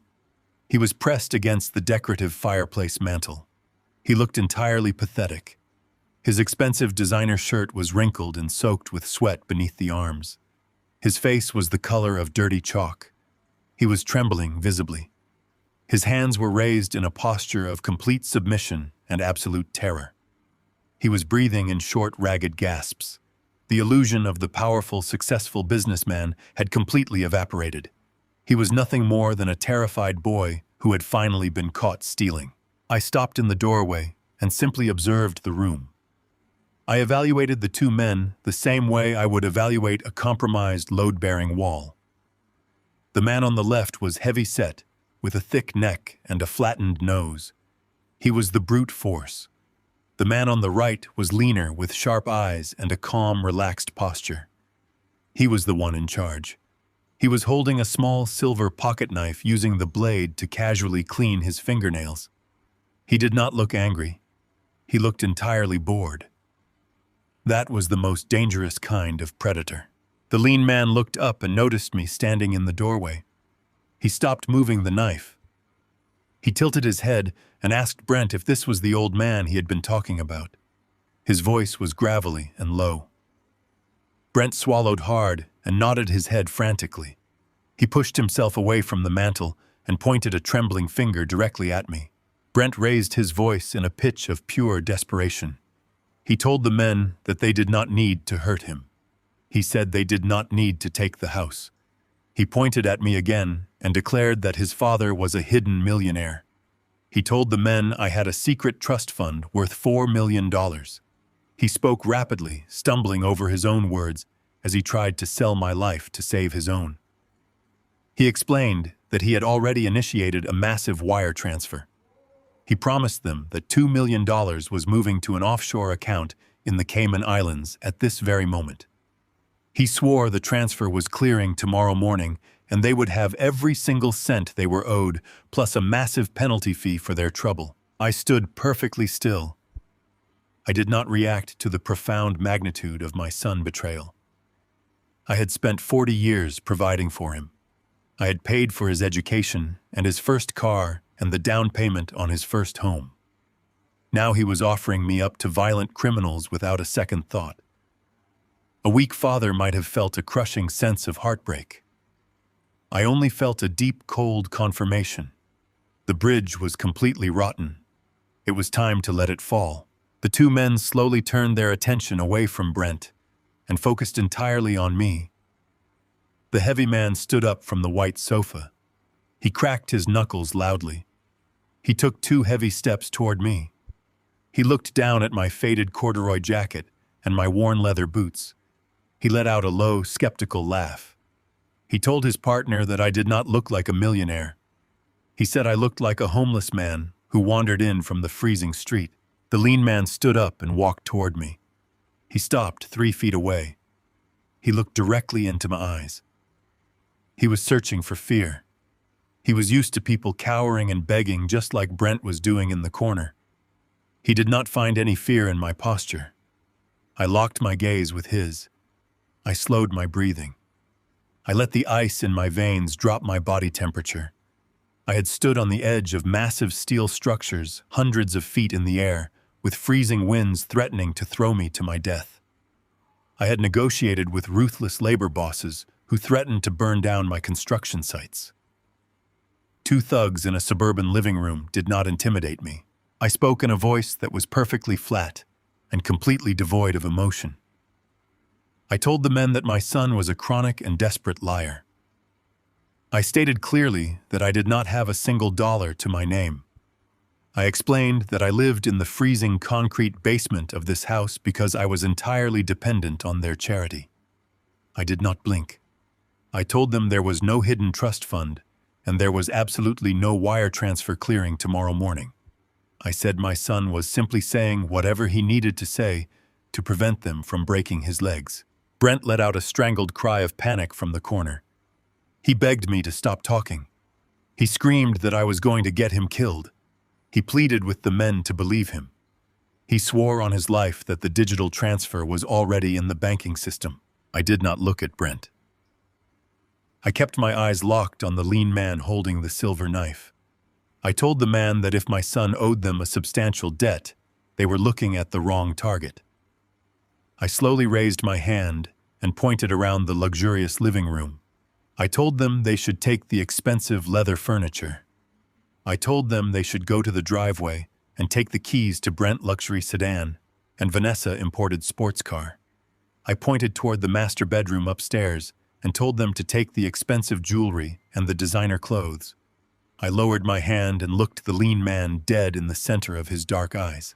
He was pressed against the decorative fireplace mantel. He looked entirely pathetic. His expensive designer shirt was wrinkled and soaked with sweat beneath the arms. His face was the color of dirty chalk. He was trembling visibly. His hands were raised in a posture of complete submission and absolute terror. He was breathing in short, ragged gasps. The illusion of the powerful, successful businessman had completely evaporated. He was nothing more than a terrified boy who had finally been caught stealing. I stopped in the doorway and simply observed the room. I evaluated the two men the same way I would evaluate a compromised load-bearing wall. The man on the left was heavy-set, with a thick neck and a flattened nose. He was the brute force. The man on the right was leaner, with sharp eyes and a calm, relaxed posture. He was the one in charge. He was holding a small silver pocket knife, using the blade to casually clean his fingernails. He did not look angry. He looked entirely bored. That was the most dangerous kind of predator. The lean man looked up and noticed me standing in the doorway. He stopped moving the knife. He tilted his head and asked Brent if this was the old man he had been talking about. His voice was gravelly and low. Brent swallowed hard and nodded his head frantically. He pushed himself away from the mantel and pointed a trembling finger directly at me. Brent raised his voice in a pitch of pure desperation. He told the men that they did not need to hurt him. He said they did not need to take the house. He pointed at me again and declared that his father was a hidden millionaire. He told the men I had a secret trust fund worth $4 million. He spoke rapidly, stumbling over his own words as he tried to sell my life to save his own. He explained that he had already initiated a massive wire transfer. He promised them that $2 million was moving to an offshore account in the Cayman Islands at this very moment. He swore the transfer was clearing tomorrow morning and they would have every single cent they were owed, plus a massive penalty fee for their trouble. I stood perfectly still. I did not react to the profound magnitude of my son's betrayal. I had spent 40 years providing for him. I had paid for his education and his first car and the down payment on his first home. Now he was offering me up to violent criminals without a second thought. A weak father might have felt a crushing sense of heartbreak. I only felt a deep, cold confirmation. The bridge was completely rotten. It was time to let it fall. The two men slowly turned their attention away from Brent and focused entirely on me. The heavy man stood up from the white sofa. He cracked his knuckles loudly. He took 2 heavy steps toward me. He looked down at my faded corduroy jacket and my worn leather boots. He let out a low, skeptical laugh. He told his partner that I did not look like a millionaire. He said I looked like a homeless man who wandered in from the freezing street. The lean man stood up and walked toward me. He stopped 3 feet away. He looked directly into my eyes. He was searching for fear. He was used to people cowering and begging just like Brent was doing in the corner. He did not find any fear in my posture. I locked my gaze with his. I slowed my breathing. I let the ice in my veins drop my body temperature. I had stood on the edge of massive steel structures, hundreds of feet in the air, with freezing winds threatening to throw me to my death. I had negotiated with ruthless labor bosses who threatened to burn down my construction sites. 2 thugs in a suburban living room did not intimidate me. I spoke in a voice that was perfectly flat and completely devoid of emotion. I told the men that my son was a chronic and desperate liar. I stated clearly that I did not have a single dollar to my name. I explained that I lived in the freezing concrete basement of this house because I was entirely dependent on their charity. I did not blink. I told them there was no hidden trust fund and there was absolutely no wire transfer clearing tomorrow morning. I said my son was simply saying whatever he needed to say to prevent them from breaking his legs. Brent let out a strangled cry of panic from the corner. He begged me to stop talking. He screamed that I was going to get him killed. He pleaded with the men to believe him. He swore on his life that the digital transfer was already in the banking system. I did not look at Brent. I kept my eyes locked on the lean man holding the silver knife. I told the man that if my son owed them a substantial debt, they were looking at the wrong target. I slowly raised my hand and pointed around the luxurious living room. I told them they should take the expensive leather furniture. I told them they should go to the driveway and take the keys to Brent luxury sedan and Vanessa imported sports car. I pointed toward the master bedroom upstairs and told them to take the expensive jewelry and the designer clothes. I lowered my hand and looked the lean man dead in the center of his dark eyes.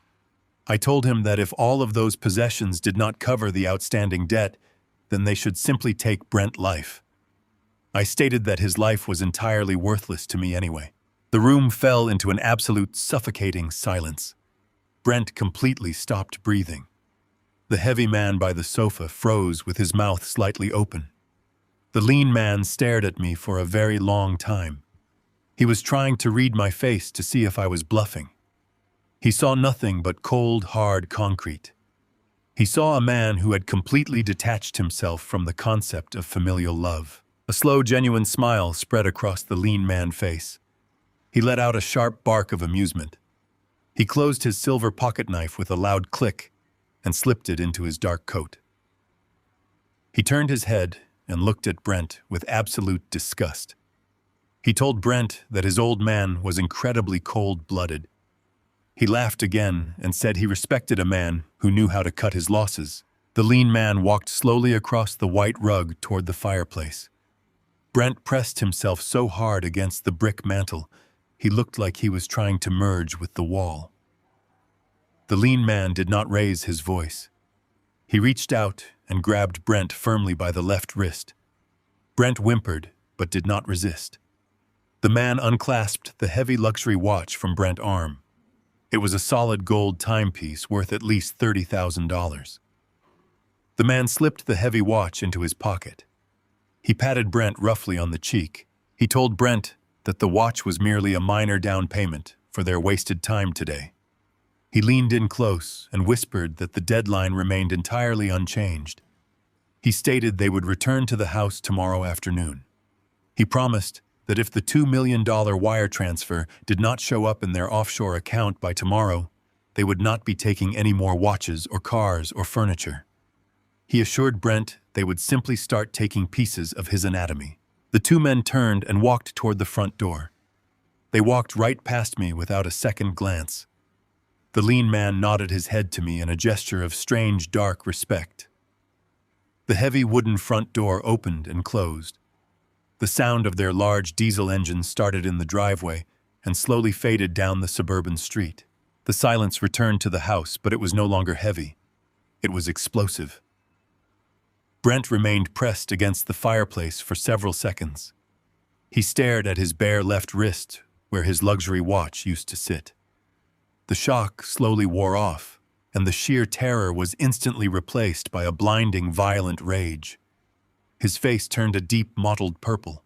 I told him that if all of those possessions did not cover the outstanding debt, then they should simply take Brent life. I stated that his life was entirely worthless to me anyway. The room fell into an absolute suffocating silence. Brent completely stopped breathing. The heavy man by the sofa froze with his mouth slightly open. The lean man stared at me for a very long time. He was trying to read my face to see if I was bluffing. He saw nothing but cold, hard concrete. He saw a man who had completely detached himself from the concept of familial love. A slow, genuine smile spread across the lean man's face. He let out a sharp bark of amusement. He closed his silver pocket knife with a loud click and slipped it into his dark coat. He turned his head and looked at Brent with absolute disgust. He told Brent that his old man was incredibly cold-blooded. He laughed again and said he respected a man who knew how to cut his losses. The lean man walked slowly across the white rug toward the fireplace. Brent pressed himself so hard against the brick mantel, he looked like he was trying to merge with the wall. The lean man did not raise his voice. He reached out and grabbed Brent firmly by the left wrist. Brent whimpered, but did not resist. The man unclasped the heavy luxury watch from Brent's arm. It was a solid gold timepiece worth at least $30,000. The man slipped the heavy watch into his pocket. He patted Brent roughly on the cheek. He told Brent that the watch was merely a minor down payment for their wasted time today. He leaned in close and whispered that the deadline remained entirely unchanged. He stated they would return to the house tomorrow afternoon. He promised that if the $2 million wire transfer did not show up in their offshore account by tomorrow, they would not be taking any more watches or cars or furniture. He assured Brent they would simply start taking pieces of his anatomy. The two men turned and walked toward the front door. They walked right past me without a second glance. The lean man nodded his head to me in a gesture of strange, dark respect. The heavy wooden front door opened and closed. The sound of their large diesel engine started in the driveway and slowly faded down the suburban street. The silence returned to the house, but it was no longer heavy. It was explosive. Brent remained pressed against the fireplace for several seconds. He stared at his bare left wrist, where his luxury watch used to sit. The shock slowly wore off, and the sheer terror was instantly replaced by a blinding, violent rage. His face turned a deep, mottled purple.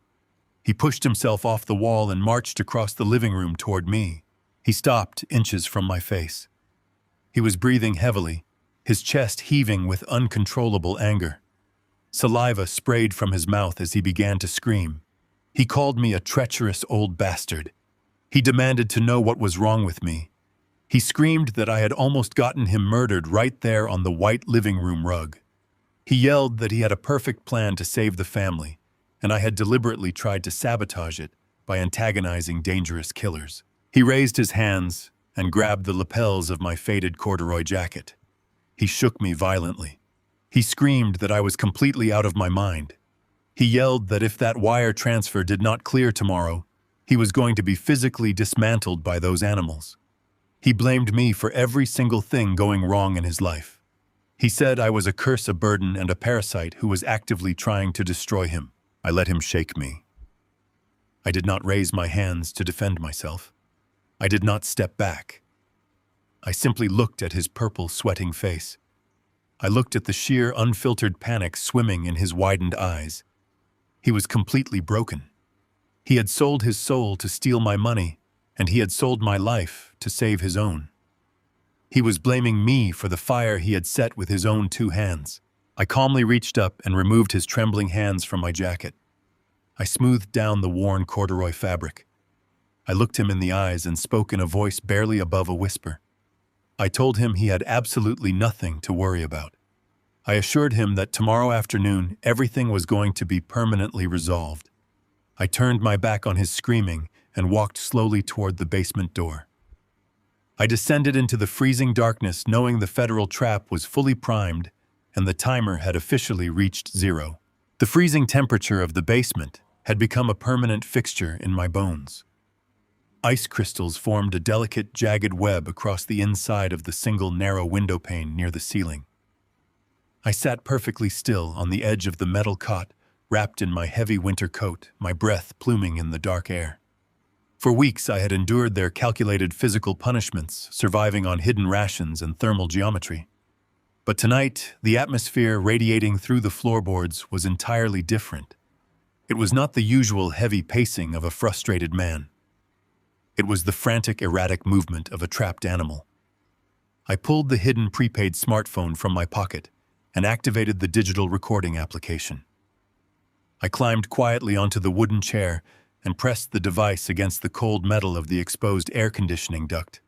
He pushed himself off the wall and marched across the living room toward me. He stopped inches from my face. He was breathing heavily, his chest heaving with uncontrollable anger. Saliva sprayed from his mouth as he began to scream. He called me a treacherous old bastard. He demanded to know what was wrong with me. He screamed that I had almost gotten him murdered right there on the white living room rug. He yelled that he had a perfect plan to save the family, and I had deliberately tried to sabotage it by antagonizing dangerous killers. He raised his hands and grabbed the lapels of my faded corduroy jacket. He shook me violently. He screamed that I was completely out of my mind. He yelled that if that wire transfer did not clear tomorrow, he was going to be physically dismantled by those animals. He blamed me for every single thing going wrong in his life. He said I was a curse, a burden, and a parasite who was actively trying to destroy him. I let him shake me. I did not raise my hands to defend myself. I did not step back. I simply looked at his purple, sweating face. I looked at the sheer, unfiltered panic swimming in his widened eyes. He was completely broken. He had sold his soul to steal my money, and he had sold my life to save his own. He was blaming me for the fire he had set with his own 2 hands. I calmly reached up and removed his trembling hands from my jacket. I smoothed down the worn corduroy fabric. I looked him in the eyes and spoke in a voice barely above a whisper. I told him he had absolutely nothing to worry about. I assured him that tomorrow afternoon everything was going to be permanently resolved. I turned my back on his screaming and walked slowly toward the basement door. I descended into the freezing darkness knowing the federal trap was fully primed and the timer had officially reached 0. The freezing temperature of the basement had become a permanent fixture in my bones. Ice crystals formed a delicate, jagged web across the inside of the single narrow window pane near the ceiling. I sat perfectly still on the edge of the metal cot, wrapped in my heavy winter coat, my breath pluming in the dark air. For weeks I had endured their calculated physical punishments, surviving on hidden rations and thermal geometry. But tonight, the atmosphere radiating through the floorboards was entirely different. It was not the usual heavy pacing of a frustrated man. It was the frantic, erratic movement of a trapped animal. I pulled the hidden prepaid smartphone from my pocket and activated the digital recording application. I climbed quietly onto the wooden chair and pressed the device against the cold metal of the exposed air conditioning duct.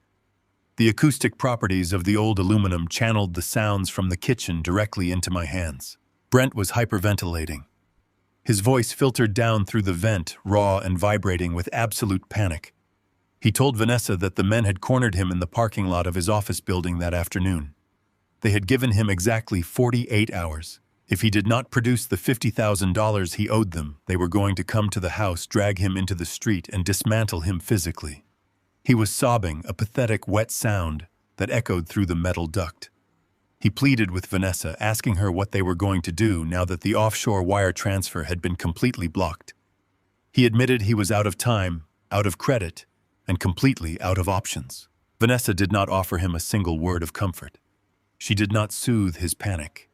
The acoustic properties of the old aluminum channeled the sounds from the kitchen directly into my hands. Brent was hyperventilating. His voice filtered down through the vent, raw and vibrating with absolute panic. He told Vanessa that the men had cornered him in the parking lot of his office building that afternoon. They had given him exactly 48 hours. If he did not produce the $50,000 he owed them, they were going to come to the house, drag him into the street, and dismantle him physically. He was sobbing, a pathetic, wet sound that echoed through the metal duct. He pleaded with Vanessa, asking her what they were going to do now that the offshore wire transfer had been completely blocked. He admitted he was out of time, out of credit, and completely out of options. Vanessa did not offer him a single word of comfort. She did not soothe his panic.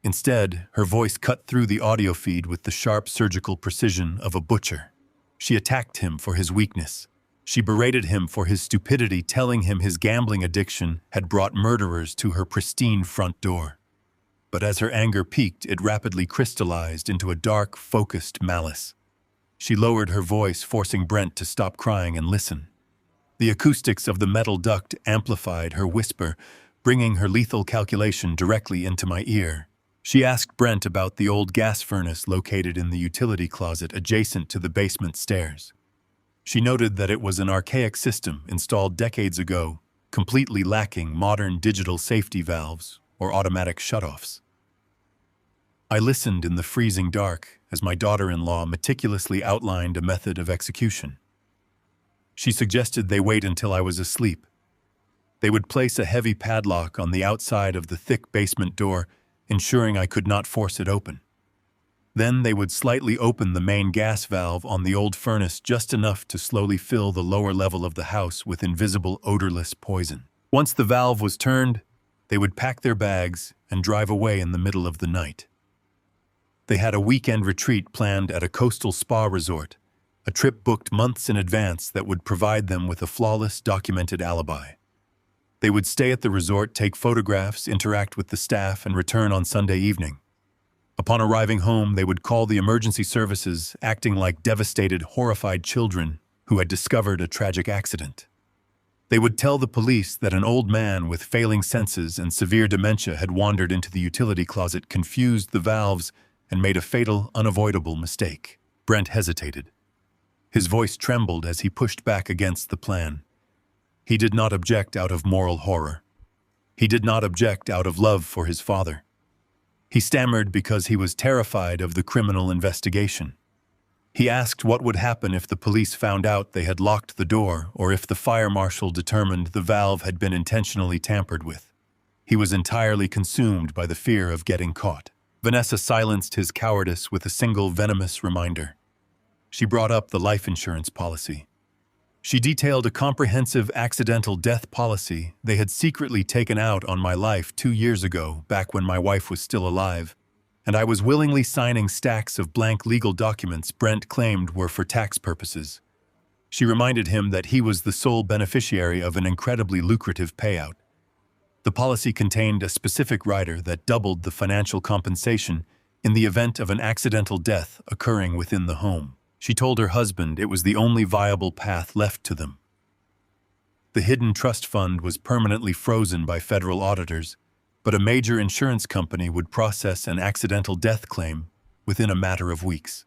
Instead, her voice cut through the audio feed with the sharp surgical precision of a butcher. She attacked him for his weakness. She berated him for his stupidity, telling him his gambling addiction had brought murderers to her pristine front door. But as her anger peaked, it rapidly crystallized into a dark, focused malice. She lowered her voice, forcing Brent to stop crying and listen. The acoustics of the metal duct amplified her whisper, bringing her lethal calculation directly into my ear. She asked Brent about the old gas furnace located in the utility closet adjacent to the basement stairs. She noted that it was an archaic system installed decades ago, completely lacking modern digital safety valves or automatic shutoffs. I listened in the freezing dark as my daughter-in-law meticulously outlined a method of execution. She suggested they wait until I was asleep. They would place a heavy padlock on the outside of the thick basement door, ensuring I could not force it open. Then they would slightly open the main gas valve on the old furnace just enough to slowly fill the lower level of the house with invisible, odorless poison. Once the valve was turned, they would pack their bags and drive away in the middle of the night. They had a weekend retreat planned at a coastal spa resort, a trip booked months in advance that would provide them with a flawless, documented alibi. They would stay at the resort, take photographs, interact with the staff, and return on Sunday evening. Upon arriving home, they would call the emergency services, acting like devastated, horrified children who had discovered a tragic accident. They would tell the police that an old man with failing senses and severe dementia had wandered into the utility closet, confused the valves, and made a fatal, unavoidable mistake. Brent hesitated. His voice trembled as he pushed back against the plan. He did not object out of moral horror. He did not object out of love for his father. He stammered because he was terrified of the criminal investigation. He asked what would happen if the police found out they had locked the door or if the fire marshal determined the valve had been intentionally tampered with. He was entirely consumed by the fear of getting caught. Vanessa silenced his cowardice with a single venomous reminder. she brought up the life insurance policy. She detailed a comprehensive accidental death policy they had secretly taken out on my life 2 years ago, back when my wife was still alive, and I was willingly signing stacks of blank legal documents Brent claimed were for tax purposes. She reminded him that he was the sole beneficiary of an incredibly lucrative payout. The policy contained a specific rider that doubled the financial compensation in the event of an accidental death occurring within the home. She told her husband it was the only viable path left to them. The hidden trust fund was permanently frozen by federal auditors, but a major insurance company would process an accidental death claim within a matter of weeks.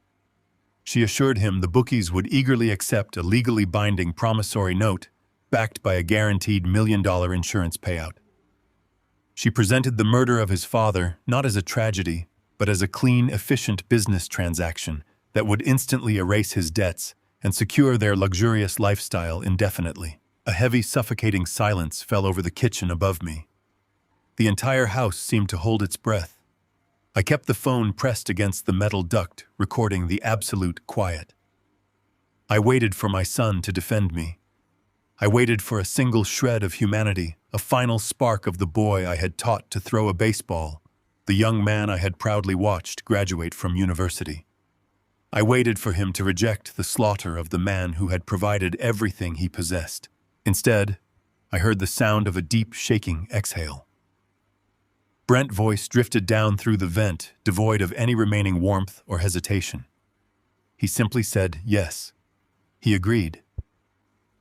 She assured him the bookies would eagerly accept a legally binding promissory note backed by a guaranteed $1 million insurance payout. She presented the murder of his father not as a tragedy, but as a clean, efficient business transaction that would instantly erase his debts and secure their luxurious lifestyle indefinitely. A heavy, suffocating silence fell over the kitchen above me. The entire house seemed to hold its breath. I kept the phone pressed against the metal duct, recording the absolute quiet. I waited for my son to defend me. I waited for a single shred of humanity, a final spark of the boy I had taught to throw a baseball, the young man I had proudly watched graduate from university. I waited for him to reject the slaughter of the man who had provided everything he possessed. Instead, I heard the sound of a deep, shaking exhale. Brent's voice drifted down through the vent, devoid of any remaining warmth or hesitation. He simply said yes. He agreed.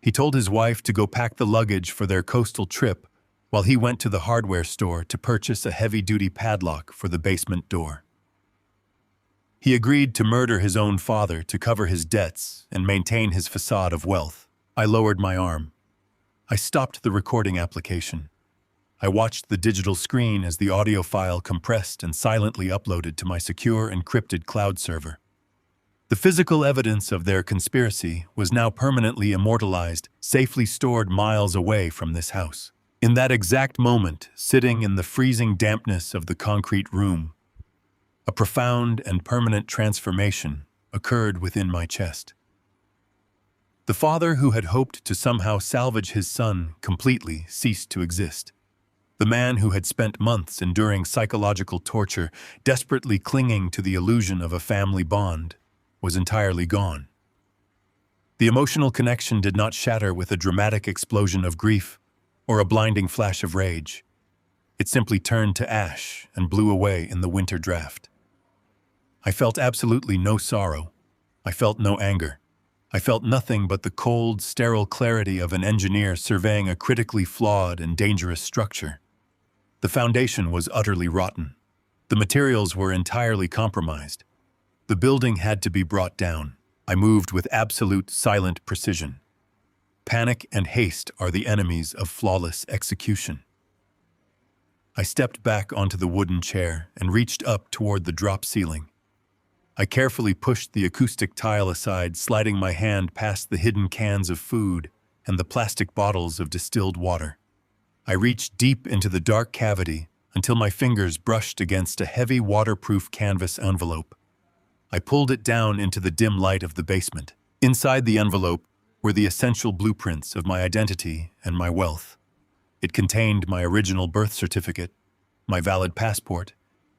He told his wife to go pack the luggage for their coastal trip while he went to the hardware store to purchase a heavy-duty padlock for the basement door. He agreed to murder his own father to cover his debts and maintain his facade of wealth. I lowered my arm. I stopped the recording application. I watched the digital screen as the audio file compressed and silently uploaded to my secure, encrypted cloud server. The physical evidence of their conspiracy was now permanently immortalized, safely stored miles away from this house. In that exact moment, sitting in the freezing dampness of the concrete room, a profound and permanent transformation occurred within my chest. The father who had hoped to somehow salvage his son completely ceased to exist. The man who had spent months enduring psychological torture, desperately clinging to the illusion of a family bond, was entirely gone. The emotional connection did not shatter with a dramatic explosion of grief or a blinding flash of rage. It simply turned to ash and blew away in the winter draft. I felt absolutely no sorrow. I felt no anger. I felt nothing but the cold, sterile clarity of an engineer surveying a critically flawed and dangerous structure. The foundation was utterly rotten. The materials were entirely compromised. The building had to be brought down. I moved with absolute, silent precision. Panic and haste are the enemies of flawless execution. I stepped back onto the wooden chair and reached up toward the drop ceiling. I carefully pushed the acoustic tile aside, sliding my hand past the hidden cans of food and the plastic bottles of distilled water. I reached deep into the dark cavity until my fingers brushed against a heavy waterproof canvas envelope. I pulled it down into the dim light of the basement. Inside the envelope were the essential blueprints of my identity and my wealth. It contained my original birth certificate, my valid passport,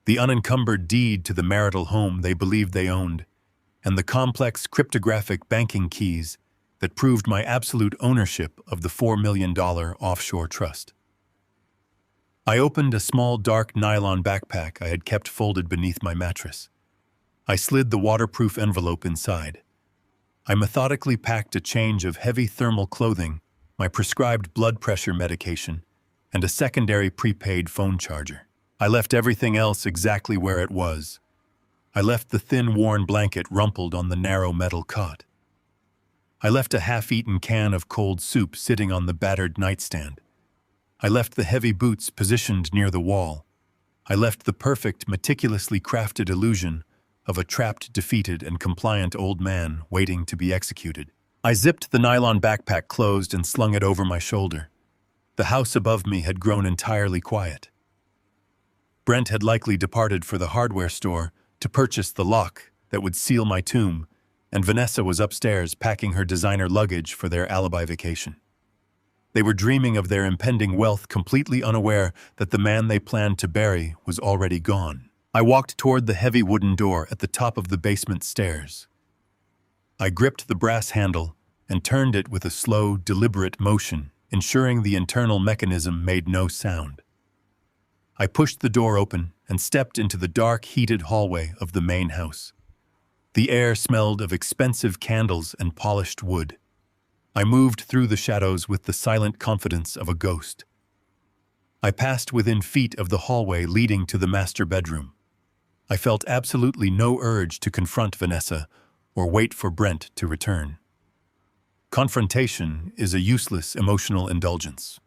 the unencumbered deed to the marital home they believed they owned, and the complex cryptographic banking keys that proved my absolute ownership of the $4 million offshore trust. I opened a small dark nylon backpack I had kept folded beneath my mattress. I slid the waterproof envelope inside. I methodically packed a change of heavy thermal clothing, my prescribed blood pressure medication, and a secondary prepaid phone charger. I left everything else exactly where it was. I left the thin, worn blanket rumpled on the narrow metal cot. I left a half-eaten can of cold soup sitting on the battered nightstand. I left the heavy boots positioned near the wall. I left the perfect, meticulously crafted illusion of a trapped, defeated, and compliant old man waiting to be executed. I zipped the nylon backpack closed and slung it over my shoulder. The house above me had grown entirely quiet. Brent had likely departed for the hardware store to purchase the lock that would seal my tomb and Vanessa was upstairs packing her designer luggage for their alibi vacation. They were dreaming of their impending wealth, completely unaware that the man they planned to bury was already gone. I walked toward the heavy wooden door at the top of the basement stairs. I gripped the brass handle and turned it with a slow, deliberate motion, ensuring the internal mechanism made no sound. I pushed the door open and stepped into the dark, heated hallway of the main house. The air smelled of expensive candles and polished wood. I moved through the shadows with the silent confidence of a ghost. I passed within feet of the hallway leading to the master bedroom. I felt absolutely no urge to confront Vanessa or wait for Brent to return. Confrontation is a useless emotional indulgence.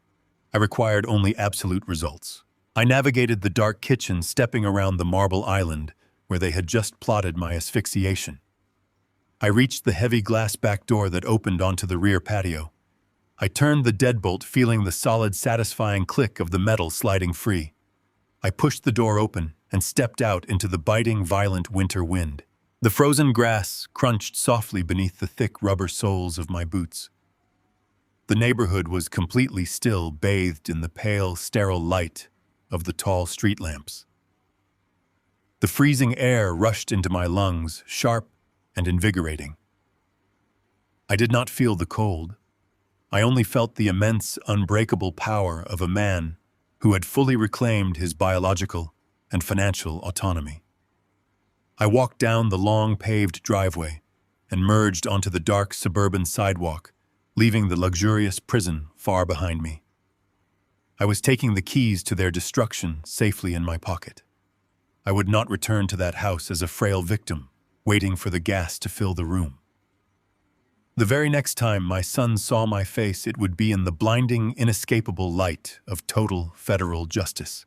I required only absolute results. I navigated the dark kitchen, stepping around the marble island where they had just plotted my asphyxiation. I reached the heavy glass back door that opened onto the rear patio. I turned the deadbolt, feeling the solid, satisfying click of the metal sliding free. I pushed the door open and stepped out into the biting, violent winter wind. The frozen grass crunched softly beneath the thick rubber soles of my boots. The neighborhood was completely still, bathed in the pale, sterile light of the tall street lamps. The freezing air rushed into my lungs, sharp and invigorating. I did not feel the cold. I only felt the immense, unbreakable power of a man who had fully reclaimed his biological and financial autonomy. I walked down the long paved driveway and merged onto the dark suburban sidewalk, leaving the luxurious prison far behind me. I was taking the keys to their destruction safely in my pocket. I would not return to that house as a frail victim, waiting for the gas to fill the room. The very next time my son saw my face, it would be in the blinding, inescapable light of total federal justice.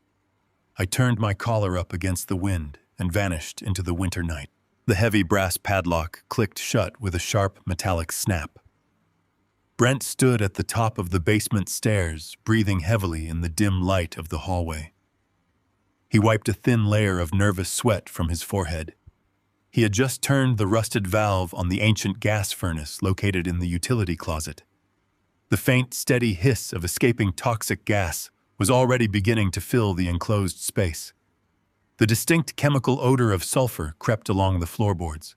I turned my collar up against the wind and vanished into the winter night. The heavy brass padlock clicked shut with a sharp metallic snap. Brent stood at the top of the basement stairs, breathing heavily in the dim light of the hallway. He wiped a thin layer of nervous sweat from his forehead. He had just turned the rusted valve on the ancient gas furnace located in the utility closet. The faint, steady hiss of escaping toxic gas was already beginning to fill the enclosed space. The distinct chemical odor of sulfur crept along the floorboards.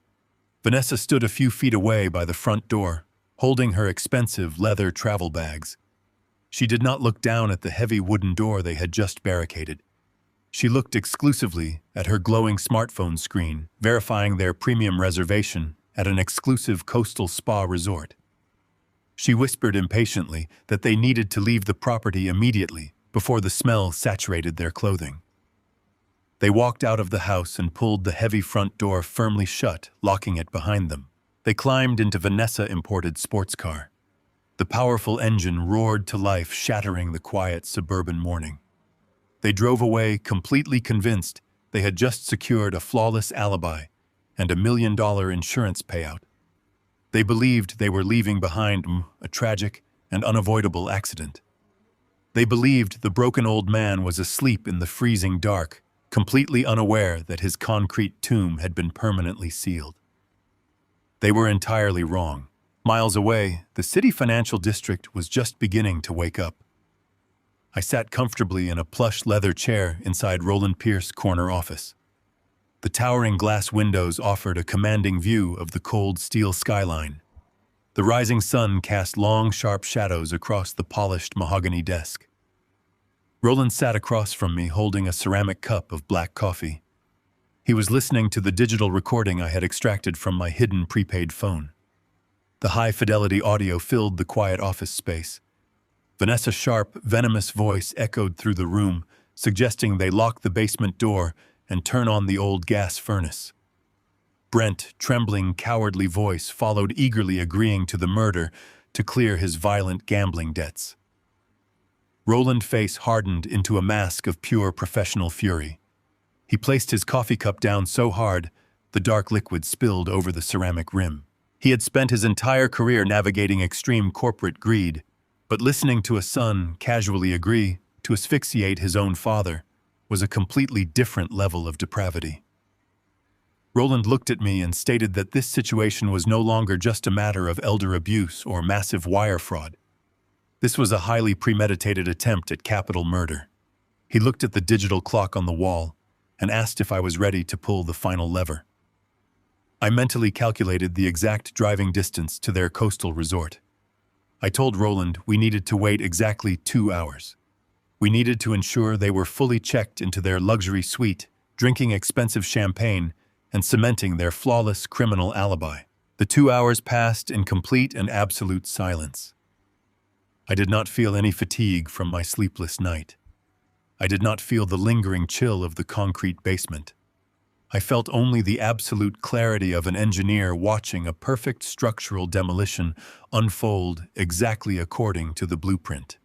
Vanessa stood a few feet away by the front door, holding her expensive leather travel bags. She did not look down at the heavy wooden door they had just barricaded. She looked exclusively at her glowing smartphone screen, verifying their premium reservation at an exclusive coastal spa resort. She whispered impatiently that they needed to leave the property immediately before the smell saturated their clothing. They walked out of the house and pulled the heavy front door firmly shut, locking it behind them. They climbed into Vanessa-imported sports car. The powerful engine roared to life, shattering the quiet suburban morning. They drove away completely convinced they had just secured a flawless alibi and $1 million insurance payout. They believed they were leaving behind a tragic and unavoidable accident. They believed the broken old man was asleep in the freezing dark, completely unaware that his concrete tomb had been permanently sealed. They were entirely wrong. Miles away, the city financial district was just beginning to wake up. I sat comfortably in a plush leather chair inside Roland Pierce's corner office. The towering glass windows offered a commanding view of the cold steel skyline. The rising sun cast long, sharp shadows across the polished mahogany desk. Roland sat across from me, holding a ceramic cup of black coffee. He was listening to the digital recording I had extracted from my hidden prepaid phone. The high-fidelity audio filled the quiet office space. Vanessa's sharp, venomous voice echoed through the room, suggesting they lock the basement door and turn on the old gas furnace. Brent's trembling, cowardly voice followed, eagerly agreeing to the murder to clear his violent gambling debts. Roland's face hardened into a mask of pure professional fury. He placed his coffee cup down so hard, the dark liquid spilled over the ceramic rim. He had spent his entire career navigating extreme corporate greed, but listening to a son casually agree to asphyxiate his own father was a completely different level of depravity. Roland looked at me and stated that this situation was no longer just a matter of elder abuse or massive wire fraud. This was a highly premeditated attempt at capital murder. He looked at the digital clock on the wall and asked if I was ready to pull the final lever. I mentally calculated the exact driving distance to their coastal resort. I told Roland we needed to wait exactly 2 hours. We needed to ensure they were fully checked into their luxury suite, drinking expensive champagne, and cementing their flawless criminal alibi. The 2 hours passed in complete and absolute silence. I did not feel any fatigue from my sleepless night. I did not feel the lingering chill of the concrete basement. I felt only the absolute clarity of an engineer watching a perfect structural demolition unfold exactly according to the blueprint.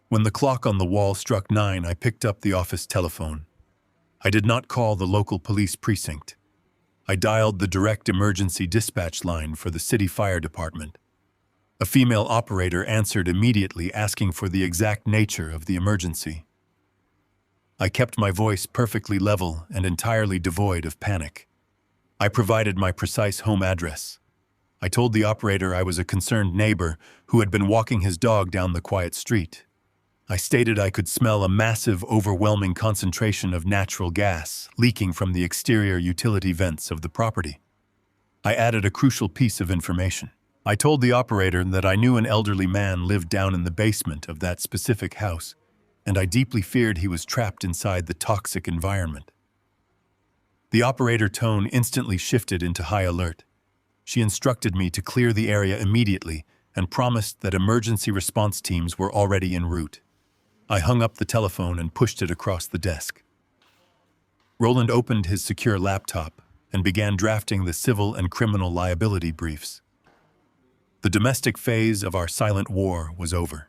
When the clock on the wall struck 9, I picked up the office telephone. I did not call the local police precinct. I dialed the direct emergency dispatch line for the city fire department. A female operator answered immediately, asking for the exact nature of the emergency. I kept my voice perfectly level and entirely devoid of panic. I provided my precise home address. I told the operator I was a concerned neighbor who had been walking his dog down the quiet street. I stated I could smell a massive, overwhelming concentration of natural gas leaking from the exterior utility vents of the property. I added a crucial piece of information. I told the operator that I knew an elderly man lived down in the basement of that specific house, and I deeply feared he was trapped inside the toxic environment. The operator tone instantly shifted into high alert. She instructed me to clear the area immediately and promised that emergency response teams were already en route. I hung up the telephone and pushed it across the desk. Roland opened his secure laptop and began drafting the civil and criminal liability briefs. The domestic phase of our silent war was over.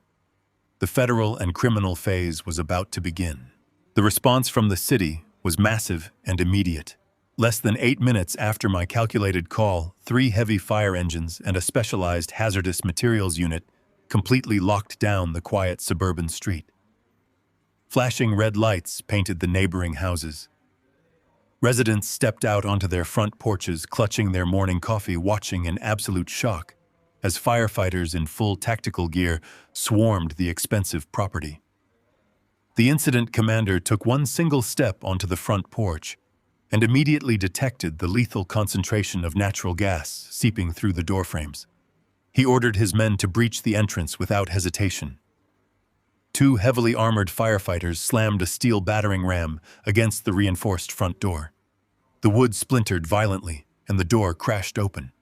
The federal and criminal phase was about to begin. The response from the city was massive and immediate. Less than 8 minutes after my calculated call, 3 heavy fire engines and a specialized hazardous materials unit completely locked down the quiet suburban street. Flashing red lights painted the neighboring houses. Residents stepped out onto their front porches, clutching their morning coffee, watching in absolute shock as firefighters in full tactical gear swarmed the expensive property. The incident commander took one single step onto the front porch and immediately detected the lethal concentration of natural gas seeping through the doorframes. He ordered his men to breach the entrance without hesitation. 2 heavily armored firefighters slammed a steel battering ram against the reinforced front door. The wood splintered violently, and the door crashed open.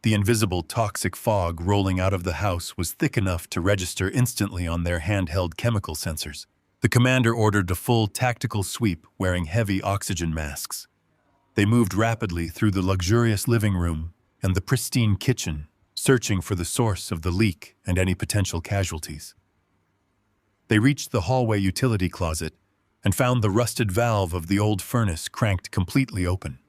The invisible toxic fog rolling out of the house was thick enough to register instantly on their handheld chemical sensors. The commander ordered a full tactical sweep wearing heavy oxygen masks. They moved rapidly through the luxurious living room and the pristine kitchen, searching for the source of the leak and any potential casualties. They reached the hallway utility closet and found the rusted valve of the old furnace cranked completely open.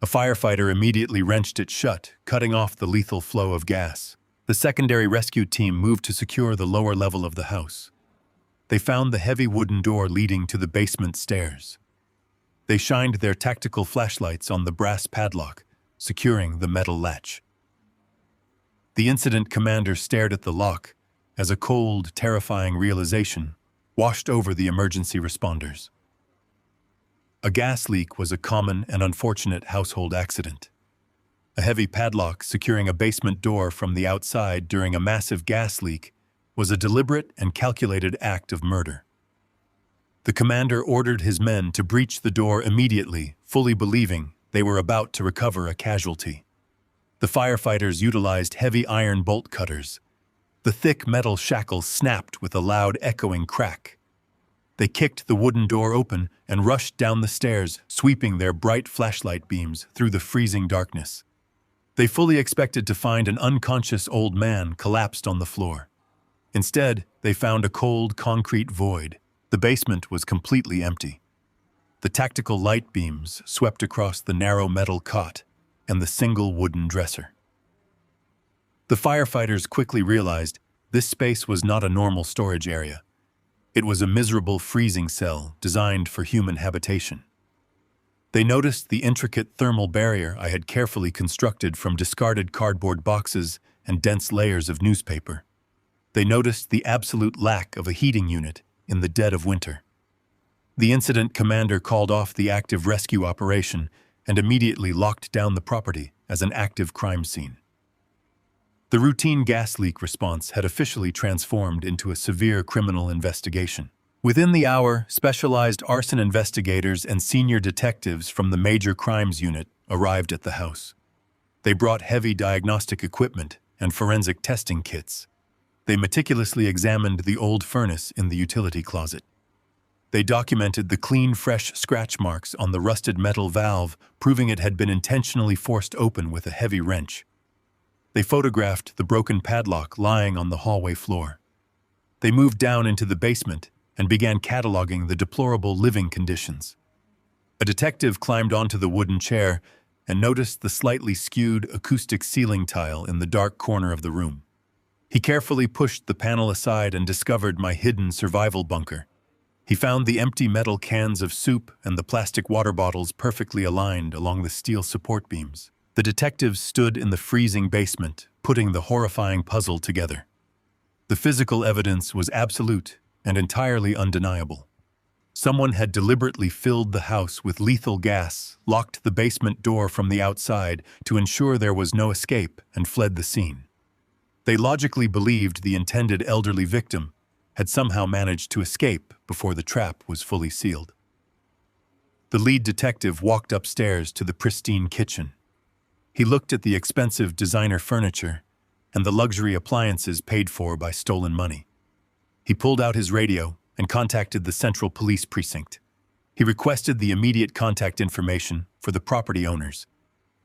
A firefighter immediately wrenched it shut, cutting off the lethal flow of gas. The secondary rescue team moved to secure the lower level of the house. They found the heavy wooden door leading to the basement stairs. They shined their tactical flashlights on the brass padlock, securing the metal latch. The incident commander stared at the lock as a cold, terrifying realization washed over the emergency responders. A gas leak was a common and unfortunate household accident. A heavy padlock securing a basement door from the outside during a massive gas leak was a deliberate and calculated act of murder. The commander ordered his men to breach the door immediately, fully believing they were about to recover a casualty. The firefighters utilized heavy iron bolt cutters. The thick metal shackles snapped with a loud echoing crack. They kicked the wooden door open and rushed down the stairs, sweeping their bright flashlight beams through the freezing darkness. They fully expected to find an unconscious old man collapsed on the floor. Instead, they found a cold, concrete void. The basement was completely empty. The tactical light beams swept across the narrow metal cot and the single wooden dresser. The firefighters quickly realized this space was not a normal storage area. It was a miserable freezing cell designed for human habitation. They noticed the intricate thermal barrier I had carefully constructed from discarded cardboard boxes and dense layers of newspaper. They noticed the absolute lack of a heating unit in the dead of winter. The incident commander called off the active rescue operation and immediately locked down the property as an active crime scene. The routine gas leak response had officially transformed into a severe criminal investigation. Within the hour, specialized arson investigators and senior detectives from the Major Crimes Unit arrived at the house. They brought heavy diagnostic equipment and forensic testing kits. They meticulously examined the old furnace in the utility closet. They documented the clean, fresh scratch marks on the rusted metal valve, proving it had been intentionally forced open with a heavy wrench. They photographed the broken padlock lying on the hallway floor. They moved down into the basement and began cataloging the deplorable living conditions. A detective climbed onto the wooden chair and noticed the slightly skewed acoustic ceiling tile in the dark corner of the room. He carefully pushed the panel aside and discovered my hidden survival bunker. He found the empty metal cans of soup and the plastic water bottles perfectly aligned along the steel support beams. The detectives stood in the freezing basement, putting the horrifying puzzle together. The physical evidence was absolute and entirely undeniable. Someone had deliberately filled the house with lethal gas, locked the basement door from the outside to ensure there was no escape, and fled the scene. They logically believed the intended elderly victim had somehow managed to escape before the trap was fully sealed. The lead detective walked upstairs to the pristine kitchen. He looked at the expensive designer furniture and the luxury appliances paid for by stolen money. He pulled out his radio and contacted the Central Police Precinct. He requested the immediate contact information for the property owners.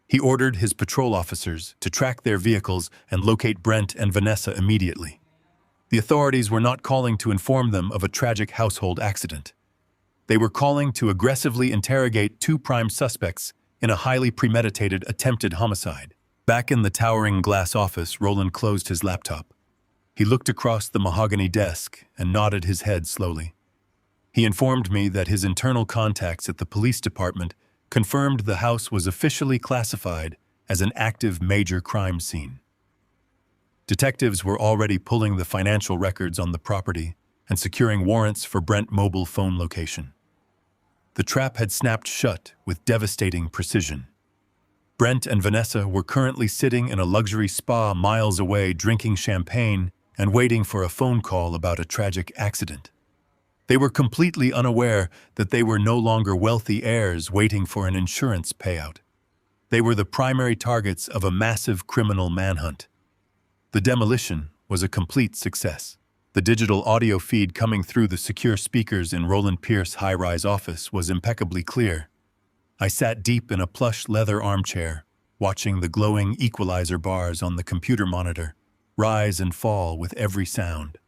He ordered his patrol officers to track their vehicles and locate Brent and Vanessa immediately. The authorities were not calling to inform them of a tragic household accident. They were calling to aggressively interrogate two prime suspects in a highly premeditated attempted homicide. Back in the towering glass office, Roland closed his laptop. He looked across the mahogany desk and nodded his head slowly. He informed me that his internal contacts at the police department confirmed the house was officially classified as an active major crime scene. Detectives were already pulling the financial records on the property and securing warrants for Brent's mobile phone location. The trap had snapped shut with devastating precision. Brent and Vanessa were currently sitting in a luxury spa miles away, drinking champagne and waiting for a phone call about a tragic accident. They were completely unaware that they were no longer wealthy heirs waiting for an insurance payout. They were the primary targets of a massive criminal manhunt. The demolition was a complete success. The digital audio feed coming through the secure speakers in Roland Pierce's high-rise office was impeccably clear. I sat deep in a plush leather armchair, watching the glowing equalizer bars on the computer monitor rise and fall with every sound.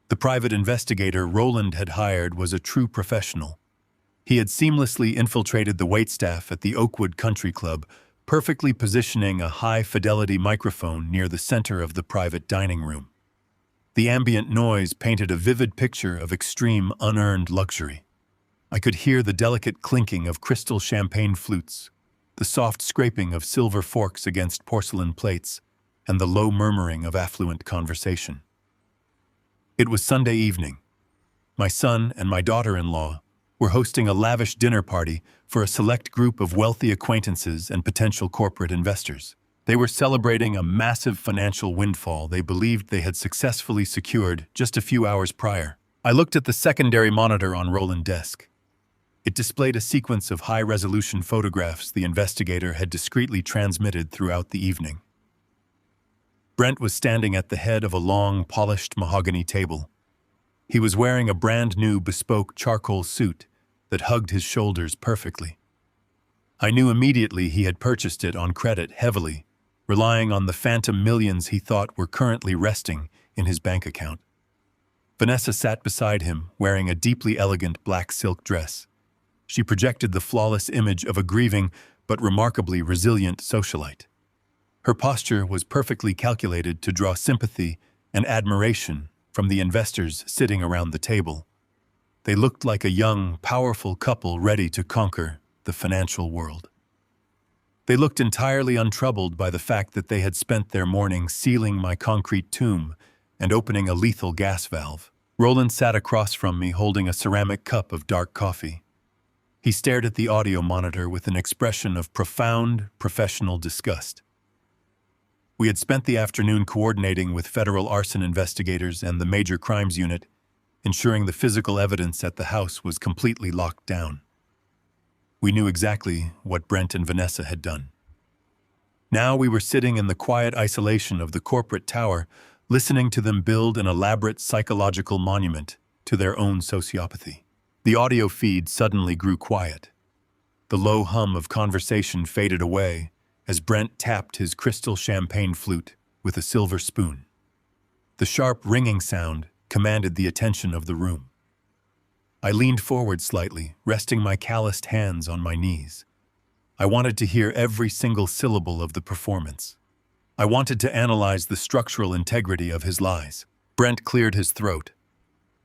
The private investigator Roland had hired was a true professional. He had seamlessly infiltrated the waitstaff at the Oakwood Country Club, perfectly positioning a high-fidelity microphone near the center of the private dining room. The ambient noise painted a vivid picture of extreme, unearned luxury. I could hear the delicate clinking of crystal champagne flutes, the soft scraping of silver forks against porcelain plates, and the low murmuring of affluent conversation. It was Sunday evening. My son and my daughter-in-law were hosting a lavish dinner party for a select group of wealthy acquaintances and potential corporate investors. They were celebrating a massive financial windfall they believed they had successfully secured just a few hours prior. I looked at the secondary monitor on Roland's desk. It displayed a sequence of high-resolution photographs the investigator had discreetly transmitted throughout the evening. Brent was standing at the head of a long, polished mahogany table. He was wearing a brand-new bespoke charcoal suit that hugged his shoulders perfectly. I knew immediately he had purchased it on credit heavily, relying on the phantom millions he thought were currently resting in his bank account. Vanessa sat beside him, wearing a deeply elegant black silk dress. She projected the flawless image of a grieving but remarkably resilient socialite. Her posture was perfectly calculated to draw sympathy and admiration from the investors sitting around the table. They looked like a young, powerful couple ready to conquer the financial world. They looked entirely untroubled by the fact that they had spent their morning sealing my concrete tomb and opening a lethal gas valve. Roland sat across from me holding a ceramic cup of dark coffee. He stared at the audio monitor with an expression of profound, professional disgust. We had spent the afternoon coordinating with federal arson investigators and the Major Crimes Unit, ensuring the physical evidence at the house was completely locked down. We knew exactly what Brent and Vanessa had done. Now we were sitting in the quiet isolation of the corporate tower, listening to them build an elaborate psychological monument to their own sociopathy. The audio feed suddenly grew quiet. The low hum of conversation faded away as Brent tapped his crystal champagne flute with a silver spoon. The sharp ringing sound commanded the attention of the room. I leaned forward slightly, resting my calloused hands on my knees. I wanted to hear every single syllable of the performance. I wanted to analyze the structural integrity of his lies. Brent cleared his throat.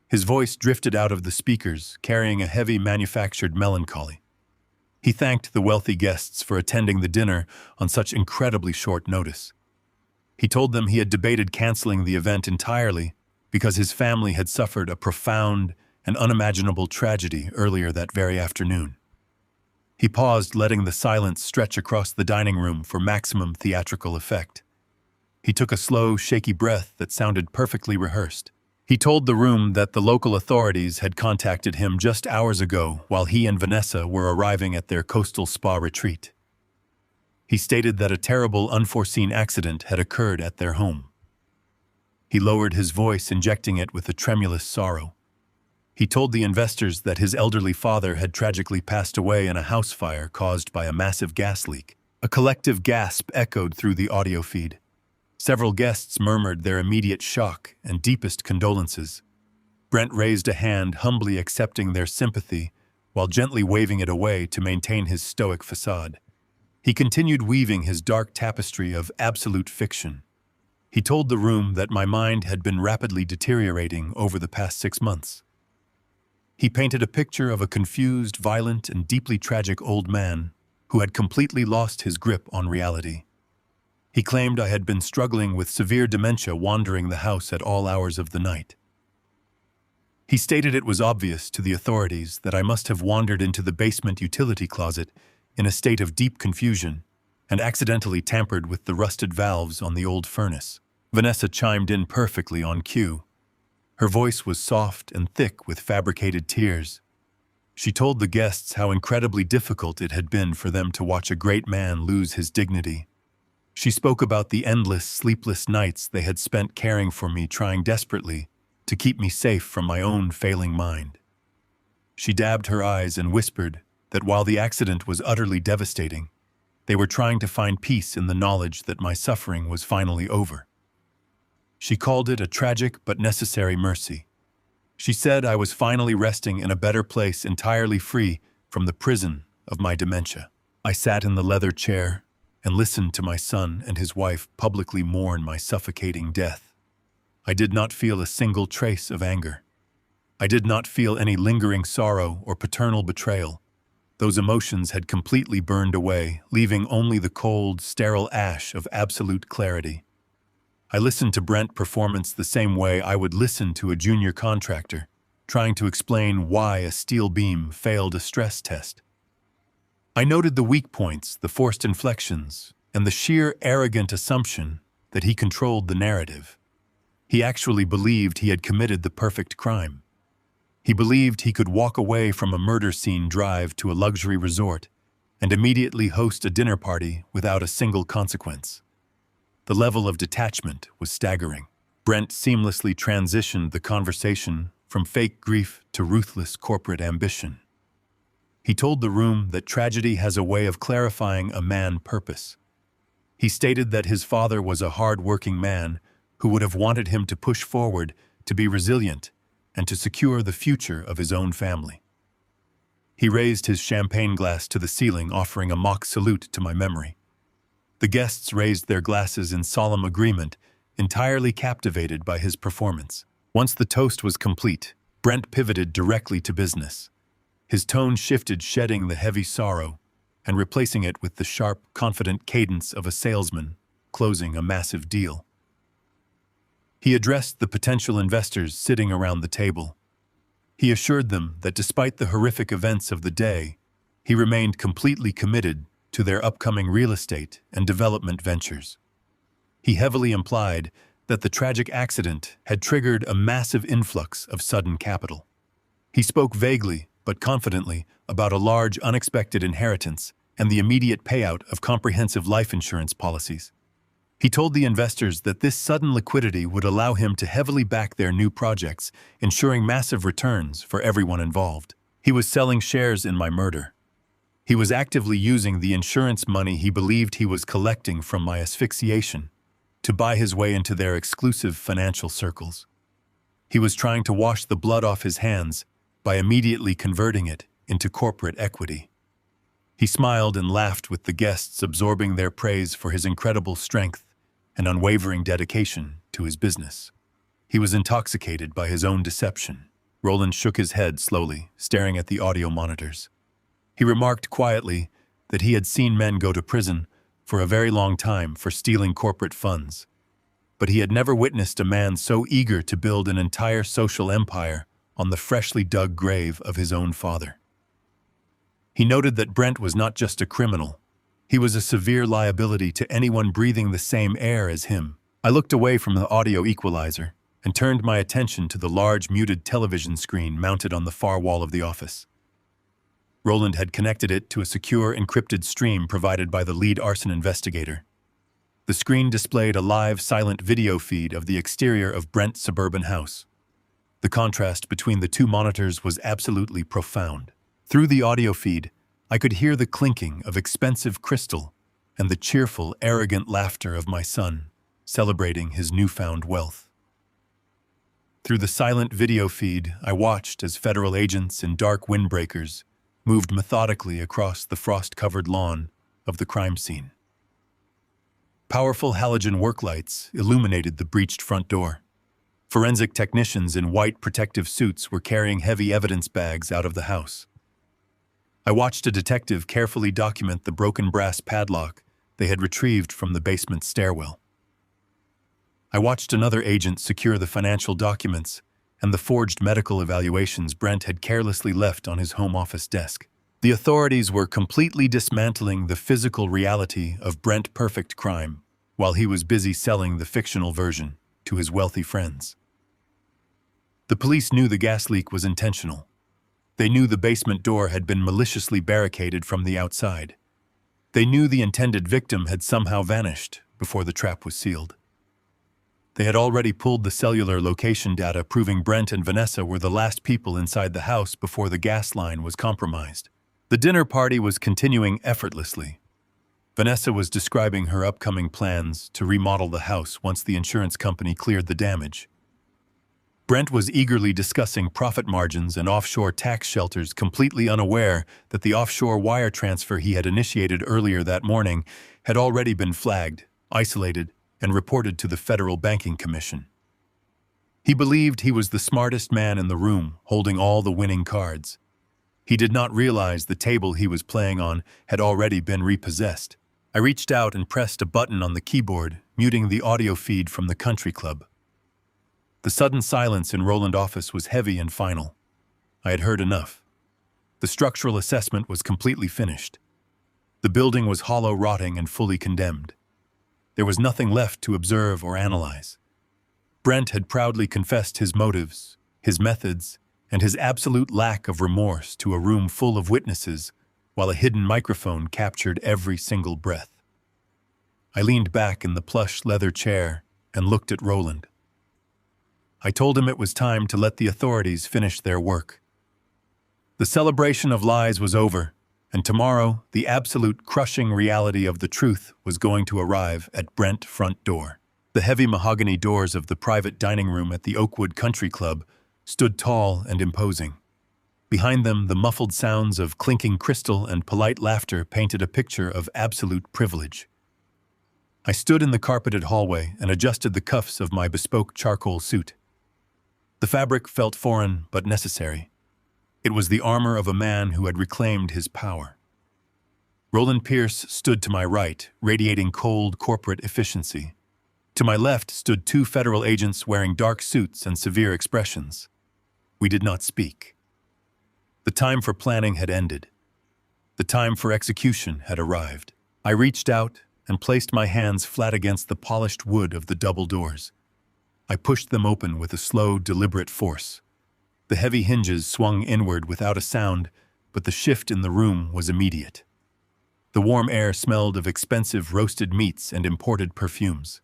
His voice drifted out of the speakers, carrying a heavy manufactured melancholy. He thanked the wealthy guests for attending the dinner on such incredibly short notice. He told them he had debated canceling the event entirely because his family had suffered a profound and unimaginable tragedy earlier that very afternoon. He paused, letting the silence stretch across the dining room for maximum theatrical effect. He took a slow, shaky breath that sounded perfectly rehearsed. He told the room that the local authorities had contacted him just hours ago while he and Vanessa were arriving at their coastal spa retreat. He stated that a terrible, unforeseen accident had occurred at their home. He lowered his voice, injecting it with a tremulous sorrow. He told the investors that his elderly father had tragically passed away in a house fire caused by a massive gas leak. A collective gasp echoed through the audio feed. Several guests murmured their immediate shock and deepest condolences. Brent raised a hand, humbly accepting their sympathy, while gently waving it away to maintain his stoic facade. He continued weaving his dark tapestry of absolute fiction. He told the room that my mind had been rapidly deteriorating over the past 6 months. He painted a picture of a confused, violent, and deeply tragic old man who had completely lost his grip on reality. He claimed I had been struggling with severe dementia, wandering the house at all hours of the night. He stated it was obvious to the authorities that I must have wandered into the basement utility closet in a state of deep confusion and accidentally tampered with the rusted valves on the old furnace. Vanessa chimed in perfectly on cue. Her voice was soft and thick with fabricated tears. She told the guests how incredibly difficult it had been for them to watch a great man lose his dignity. She spoke about the endless, sleepless nights they had spent caring for me, trying desperately to keep me safe from my own failing mind. She dabbed her eyes and whispered that while the accident was utterly devastating, they were trying to find peace in the knowledge that my suffering was finally over. She called it a tragic but necessary mercy. She said I was finally resting in a better place, entirely free from the prison of my dementia. I sat in the leather chair and listened to my son and his wife publicly mourn my suffocating death. I did not feel a single trace of anger. I did not feel any lingering sorrow or paternal betrayal. Those emotions had completely burned away, leaving only the cold, sterile ash of absolute clarity. I listened to Brent's performance the same way I would listen to a junior contractor, trying to explain why a steel beam failed a stress test. I noted the weak points, the forced inflections, and the sheer arrogant assumption that he controlled the narrative. He actually believed he had committed the perfect crime. He believed he could walk away from a murder scene, drive to a luxury resort, and immediately host a dinner party without a single consequence. The level of detachment was staggering. Brent seamlessly transitioned the conversation from fake grief to ruthless corporate ambition. He told the room that tragedy has a way of clarifying a man's purpose. He stated that his father was a hard-working man who would have wanted him to push forward, to be resilient, and to secure the future of his own family. He raised his champagne glass to the ceiling, offering a mock salute to my memory. The guests raised their glasses in solemn agreement, entirely captivated by his performance. Once the toast was complete, Brent pivoted directly to business. His tone shifted, shedding the heavy sorrow and replacing it with the sharp, confident cadence of a salesman closing a massive deal. He addressed the potential investors sitting around the table. He assured them that despite the horrific events of the day, he remained completely committed to their upcoming real estate and development ventures. He heavily implied that the tragic accident had triggered a massive influx of sudden capital. He spoke vaguely but confidently about a large unexpected inheritance and the immediate payout of comprehensive life insurance policies. He told the investors that this sudden liquidity would allow him to heavily back their new projects, ensuring massive returns for everyone involved. He was selling shares in my murder. He was actively using the insurance money he believed he was collecting from my asphyxiation to buy his way into their exclusive financial circles. He was trying to wash the blood off his hands by immediately converting it into corporate equity. He smiled and laughed with the guests, absorbing their praise for his incredible strength and unwavering dedication to his business. He was intoxicated by his own deception. Roland shook his head slowly, staring at the audio monitors. He remarked quietly that he had seen men go to prison for a very long time for stealing corporate funds, but he had never witnessed a man so eager to build an entire social empire on the freshly dug grave of his own father. He noted that Brent was not just a criminal. He was a severe liability to anyone breathing the same air as him. I looked away from the audio equalizer and turned my attention to the large muted television screen mounted on the far wall of the office. Roland had connected it to a secure encrypted stream provided by the lead arson investigator. The screen displayed a live, silent video feed of the exterior of Brent's suburban house. The contrast between the two monitors was absolutely profound. Through the audio feed, I could hear the clinking of expensive crystal and the cheerful, arrogant laughter of my son, celebrating his newfound wealth. Through the silent video feed, I watched as federal agents in dark windbreakers moved methodically across the frost-covered lawn of the crime scene. Powerful halogen work lights illuminated the breached front door. Forensic technicians in white protective suits were carrying heavy evidence bags out of the house. I watched a detective carefully document the broken brass padlock they had retrieved from the basement stairwell. I watched another agent secure the financial documents and the forged medical evaluations Brent had carelessly left on his home office desk. The authorities were completely dismantling the physical reality of Brent Perfect Crime while he was busy selling the fictional version to his wealthy friends. The police knew the gas leak was intentional. They knew the basement door had been maliciously barricaded from the outside. They knew the intended victim had somehow vanished before the trap was sealed. They had already pulled the cellular location data proving Brent and Vanessa were the last people inside the house before the gas line was compromised. The dinner party was continuing effortlessly. Vanessa was describing her upcoming plans to remodel the house once the insurance company cleared the damage. Brent was eagerly discussing profit margins and offshore tax shelters, completely unaware that the offshore wire transfer he had initiated earlier that morning had already been flagged, isolated, and reported to the Federal Banking Commission. He believed he was the smartest man in the room, holding all the winning cards. He did not realize the table he was playing on had already been repossessed. I reached out and pressed a button on the keyboard, muting the audio feed from the country club. The sudden silence in Roland's office was heavy and final. I had heard enough. The structural assessment was completely finished. The building was hollow, rotting, and fully condemned. There was nothing left to observe or analyze. Brent had proudly confessed his motives, his methods, and his absolute lack of remorse to a room full of witnesses, while a hidden microphone captured every single breath. I leaned back in the plush leather chair and looked at Roland. I told him it was time to let the authorities finish their work. The celebration of lies was over, and tomorrow the absolute crushing reality of the truth was going to arrive at Brent's front door. The heavy mahogany doors of the private dining room at the Oakwood Country Club stood tall and imposing. Behind them, the muffled sounds of clinking crystal and polite laughter painted a picture of absolute privilege. I stood in the carpeted hallway and adjusted the cuffs of my bespoke charcoal suit. The fabric felt foreign but necessary. It was the armor of a man who had reclaimed his power. Roland Pierce stood to my right, radiating cold corporate efficiency. To my left stood two federal agents wearing dark suits and severe expressions. We did not speak. The time for planning had ended. The time for execution had arrived. I reached out and placed my hands flat against the polished wood of the double doors. I pushed them open with a slow, deliberate force. The heavy hinges swung inward without a sound, but the shift in the room was immediate. The warm air smelled of expensive roasted meats and imported perfumes.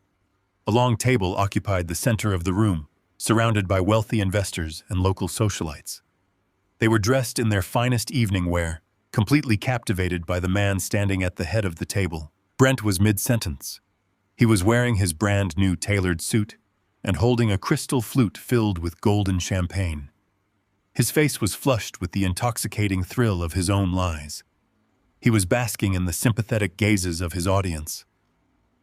A long table occupied the center of the room, surrounded by wealthy investors and local socialites. They were dressed in their finest evening wear, completely captivated by the man standing at the head of the table. Brent was mid-sentence. He was wearing his brand-new tailored suit and holding a crystal flute filled with golden champagne. His face was flushed with the intoxicating thrill of his own lies. He was basking in the sympathetic gazes of his audience.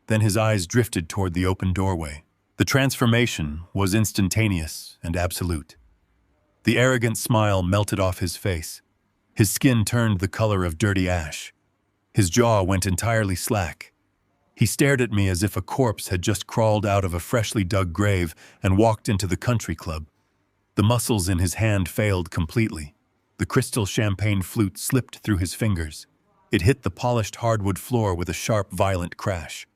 Then his eyes drifted toward the open doorway. The transformation was instantaneous and absolute. The arrogant smile melted off his face. His skin turned the color of dirty ash. His jaw went entirely slack. He stared at me as if a corpse had just crawled out of a freshly dug grave and walked into the country club. The muscles in his hand failed completely. The crystal champagne flute slipped through his fingers. It hit the polished hardwood floor with a sharp, violent crash.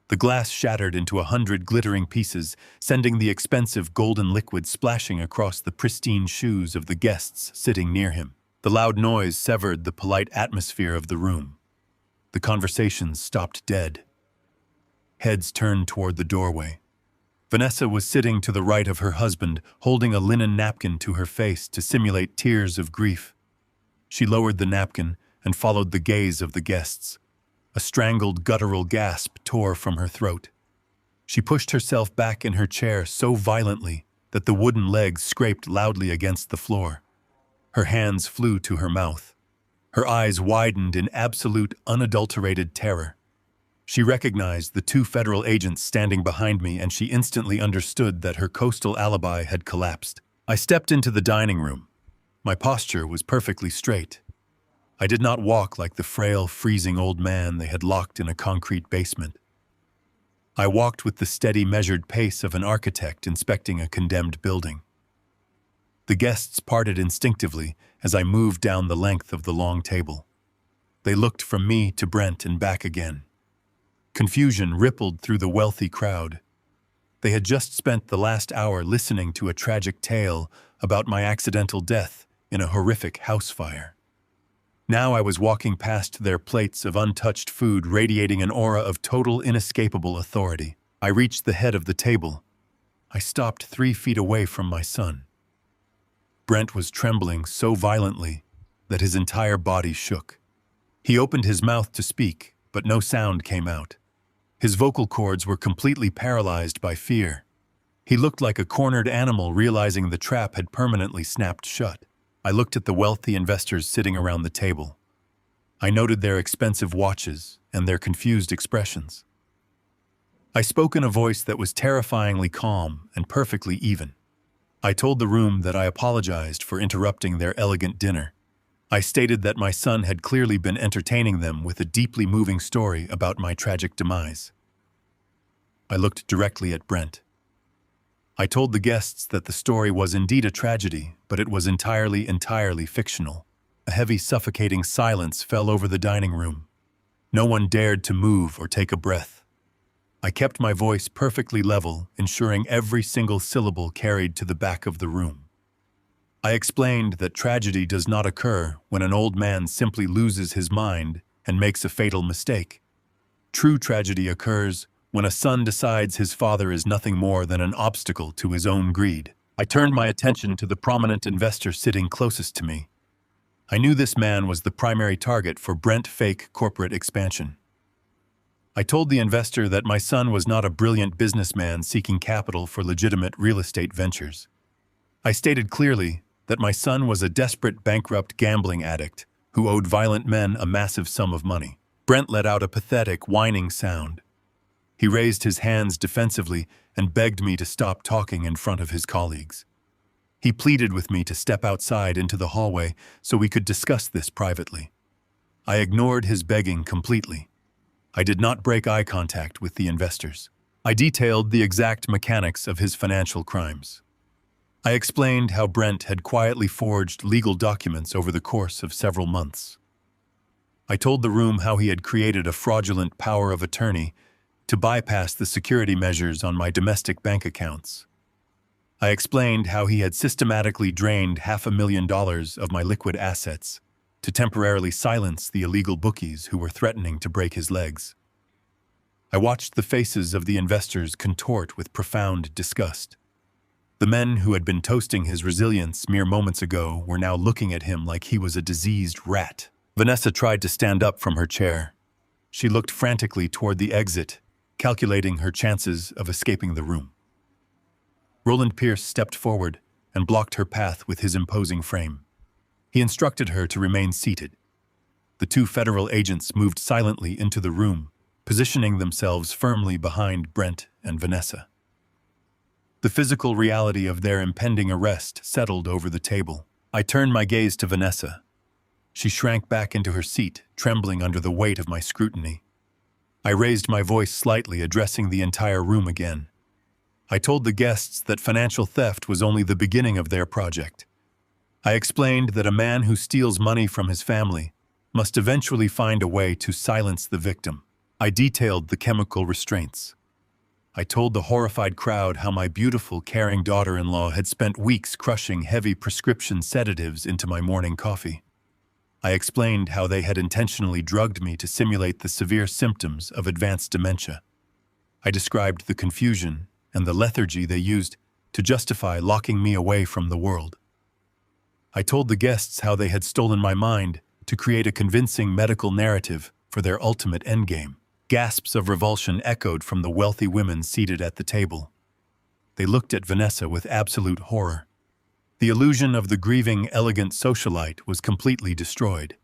The glass shattered into 100 glittering pieces, sending the expensive golden liquid splashing across the pristine shoes of the guests sitting near him. The loud noise severed the polite atmosphere of the room. The conversations stopped dead. Heads turned toward the doorway. Vanessa was sitting to the right of her husband, holding a linen napkin to her face to simulate tears of grief. She lowered the napkin and followed the gaze of the guests. A strangled, guttural gasp tore from her throat. She pushed herself back in her chair so violently that the wooden legs scraped loudly against the floor. Her hands flew to her mouth. Her eyes widened in absolute, unadulterated terror. She recognized the two federal agents standing behind me, and she instantly understood that her coastal alibi had collapsed. I stepped into the dining room. My posture was perfectly straight. I did not walk like the frail, freezing old man they had locked in a concrete basement. I walked with the steady, measured pace of an architect inspecting a condemned building. The guests parted instinctively as I moved down the length of the long table. They looked from me to Brent and back again. Confusion rippled through the wealthy crowd. They had just spent the last hour listening to a tragic tale about my accidental death in a horrific house fire. Now I was walking past their plates of untouched food, radiating an aura of total, inescapable authority. I reached the head of the table. I stopped 3 feet away from my son. Brent was trembling so violently that his entire body shook. He opened his mouth to speak, but no sound came out. His vocal cords were completely paralyzed by fear. He looked like a cornered animal realizing the trap had permanently snapped shut. I looked at the wealthy investors sitting around the table. I noted their expensive watches and their confused expressions. I spoke in a voice that was terrifyingly calm and perfectly even. I told the room that I apologized for interrupting their elegant dinner. I stated that my son had clearly been entertaining them with a deeply moving story about my tragic demise. I looked directly at Brent. I told the guests that the story was indeed a tragedy, but it was entirely fictional. A heavy, suffocating silence fell over the dining room. No one dared to move or take a breath. I kept my voice perfectly level, ensuring every single syllable carried to the back of the room. I explained that tragedy does not occur when an old man simply loses his mind and makes a fatal mistake. True tragedy occurs when a son decides his father is nothing more than an obstacle to his own greed. I turned my attention to the prominent investor sitting closest to me. I knew this man was the primary target for Brent fake corporate expansion. I told the investor that my son was not a brilliant businessman seeking capital for legitimate real estate ventures. I stated clearly that my son was a desperate, bankrupt gambling addict who owed violent men a massive sum of money. Brent let out a pathetic, whining sound. He raised his hands defensively and begged me to stop talking in front of his colleagues. He pleaded with me to step outside into the hallway so we could discuss this privately. I ignored his begging completely. I did not break eye contact with the investors. I detailed the exact mechanics of his financial crimes. I explained how Brent had quietly forged legal documents over the course of several months. I told the room how he had created a fraudulent power of attorney to bypass the security measures on my domestic bank accounts. I explained how he had systematically drained $500,000 of my liquid assets to temporarily silence the illegal bookies who were threatening to break his legs. I watched the faces of the investors contort with profound disgust. The men who had been toasting his resilience mere moments ago were now looking at him like he was a diseased rat. Vanessa tried to stand up from her chair. She looked frantically toward the exit, calculating her chances of escaping the room. Roland Pierce stepped forward and blocked her path with his imposing frame. He instructed her to remain seated. The two federal agents moved silently into the room, positioning themselves firmly behind Brent and Vanessa. The physical reality of their impending arrest settled over the table. I turned my gaze to Vanessa. She shrank back into her seat, trembling under the weight of my scrutiny. I raised my voice slightly, addressing the entire room again. I told the guests that financial theft was only the beginning of their project. I explained that a man who steals money from his family must eventually find a way to silence the victim. I detailed the chemical restraints. I told the horrified crowd how my beautiful, caring daughter-in-law had spent weeks crushing heavy prescription sedatives into my morning coffee. I explained how they had intentionally drugged me to simulate the severe symptoms of advanced dementia. I described the confusion and the lethargy they used to justify locking me away from the world. I told the guests how they had stolen my mind to create a convincing medical narrative for their ultimate endgame. Gasps of revulsion echoed from the wealthy women seated at the table. They looked at Vanessa with absolute horror. The illusion of the grieving, elegant socialite was completely destroyed.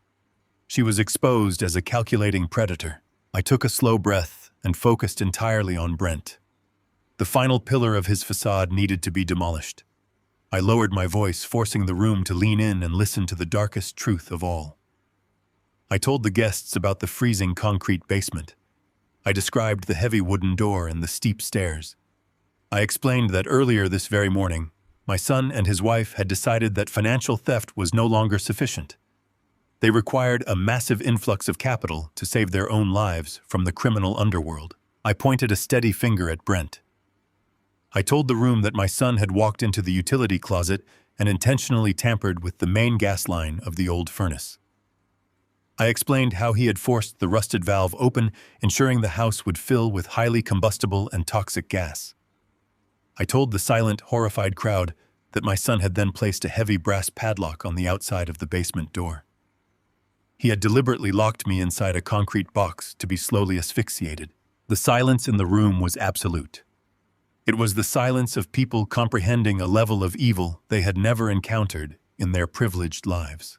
She was exposed as a calculating predator. I took a slow breath and focused entirely on Brent. The final pillar of his facade needed to be demolished. I lowered my voice, forcing the room to lean in and listen to the darkest truth of all. I told the guests about the freezing concrete basement. I described the heavy wooden door and the steep stairs. I explained that earlier this very morning, my son and his wife had decided that financial theft was no longer sufficient. They required a massive influx of capital to save their own lives from the criminal underworld. I pointed a steady finger at Brent. I told the room that my son had walked into the utility closet and intentionally tampered with the main gas line of the old furnace. I explained how he had forced the rusted valve open, ensuring the house would fill with highly combustible and toxic gas. I told the silent, horrified crowd that my son had then placed a heavy brass padlock on the outside of the basement door. He had deliberately locked me inside a concrete box to be slowly asphyxiated. The silence in the room was absolute. It was the silence of people comprehending a level of evil they had never encountered in their privileged lives.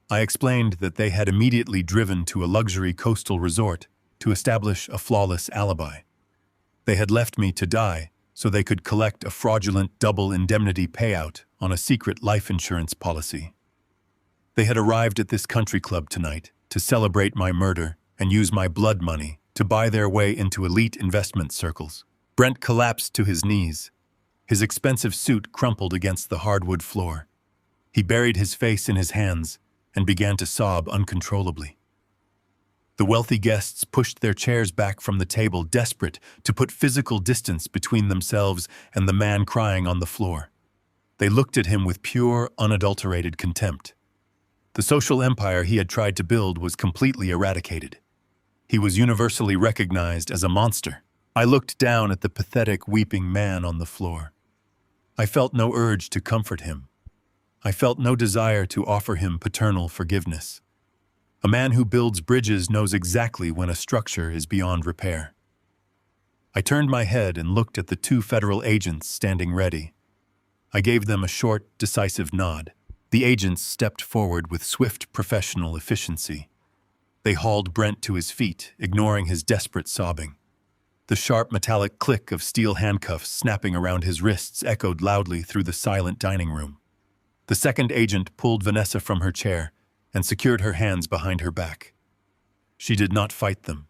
I explained that they had immediately driven to a luxury coastal resort to establish a flawless alibi. They had left me to die so they could collect a fraudulent double indemnity payout on a secret life insurance policy. They had arrived at this country club tonight to celebrate my murder and use my blood money to buy their way into elite investment circles. Brent collapsed to his knees. His expensive suit crumpled against the hardwood floor. He buried his face in his hands and began to sob uncontrollably. The wealthy guests pushed their chairs back from the table, desperate to put physical distance between themselves and the man crying on the floor. They looked at him with pure, unadulterated contempt. The social empire he had tried to build was completely eradicated. He was universally recognized as a monster. I looked down at the pathetic, weeping man on the floor. I felt no urge to comfort him. I felt no desire to offer him paternal forgiveness. A man who builds bridges knows exactly when a structure is beyond repair. I turned my head and looked at the two federal agents standing ready. I gave them a short, decisive nod. The agents stepped forward with swift professional efficiency. They hauled Brent to his feet, ignoring his desperate sobbing. The sharp metallic click of steel handcuffs snapping around his wrists echoed loudly through the silent dining room. The second agent pulled Vanessa from her chair and secured her hands behind her back. She did not fight them.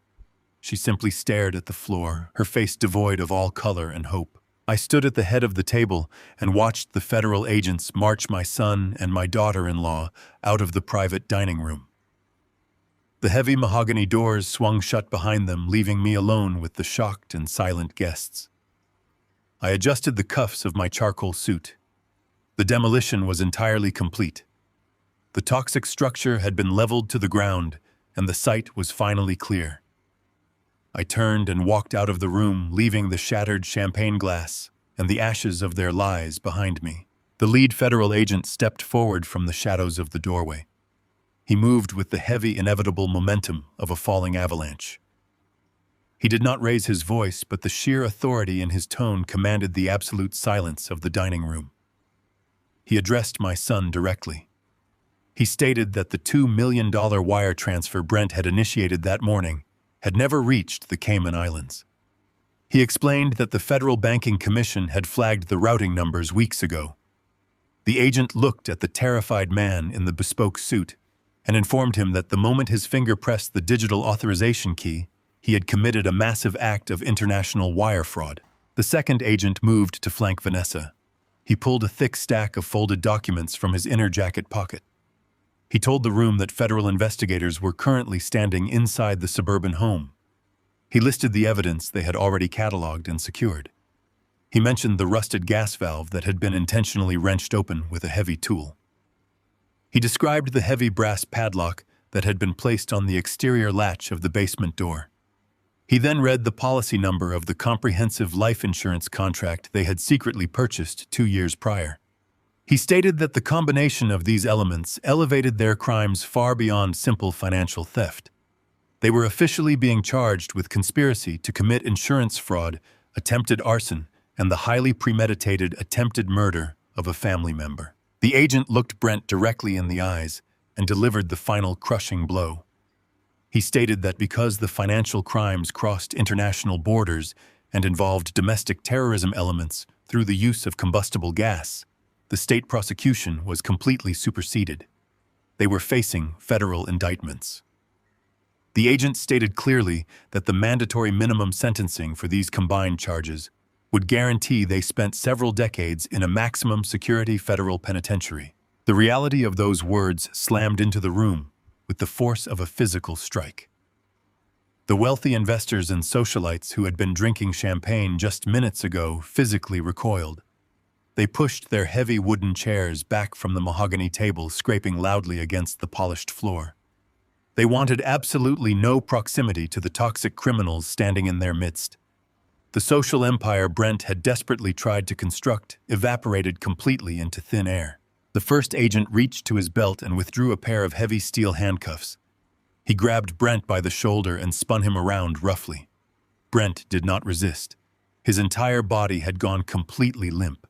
She simply stared at the floor, her face devoid of all color and hope. I stood at the head of the table and watched the federal agents march my son and my daughter-in-law out of the private dining room. The heavy mahogany doors swung shut behind them, leaving me alone with the shocked and silent guests. I adjusted the cuffs of my charcoal suit. The demolition was entirely complete. The toxic structure had been leveled to the ground, and the site was finally clear. I turned and walked out of the room, leaving the shattered champagne glass and the ashes of their lies behind me. The lead federal agent stepped forward from the shadows of the doorway. He moved with the heavy, inevitable momentum of a falling avalanche. He did not raise his voice, but the sheer authority in his tone commanded the absolute silence of the dining room. He addressed my son directly. He stated that the $2 million wire transfer Brent had initiated that morning had never reached the Cayman Islands. He explained that the Federal Banking Commission had flagged the routing numbers weeks ago. The agent looked at the terrified man in the bespoke suit and informed him that the moment his finger pressed the digital authorization key, he had committed a massive act of international wire fraud. The second agent moved to flank Vanessa. He pulled a thick stack of folded documents from his inner jacket pocket. He told the room that federal investigators were currently standing inside the suburban home. He listed the evidence they had already cataloged and secured. He mentioned the rusted gas valve that had been intentionally wrenched open with a heavy tool. He described the heavy brass padlock that had been placed on the exterior latch of the basement door. He then read the policy number of the comprehensive life insurance contract they had secretly purchased 2 years prior. He stated that the combination of these elements elevated their crimes far beyond simple financial theft. They were officially being charged with conspiracy to commit insurance fraud, attempted arson, and the highly premeditated attempted murder of a family member. The agent looked Brent directly in the eyes and delivered the final crushing blow. He stated that because the financial crimes crossed international borders and involved domestic terrorism elements through the use of combustible gas, the state prosecution was completely superseded. They were facing federal indictments. The agent stated clearly that the mandatory minimum sentencing for these combined charges would guarantee they spent several decades in a maximum security federal penitentiary. The reality of those words slammed into the room with the force of a physical strike. The wealthy investors and socialites who had been drinking champagne just minutes ago physically recoiled. They pushed their heavy wooden chairs back from the mahogany table, scraping loudly against the polished floor. They wanted absolutely no proximity to the toxic criminals standing in their midst. The social empire Brent had desperately tried to construct evaporated completely into thin air. The first agent reached to his belt and withdrew a pair of heavy steel handcuffs. He grabbed Brent by the shoulder and spun him around roughly. Brent did not resist. His entire body had gone completely limp.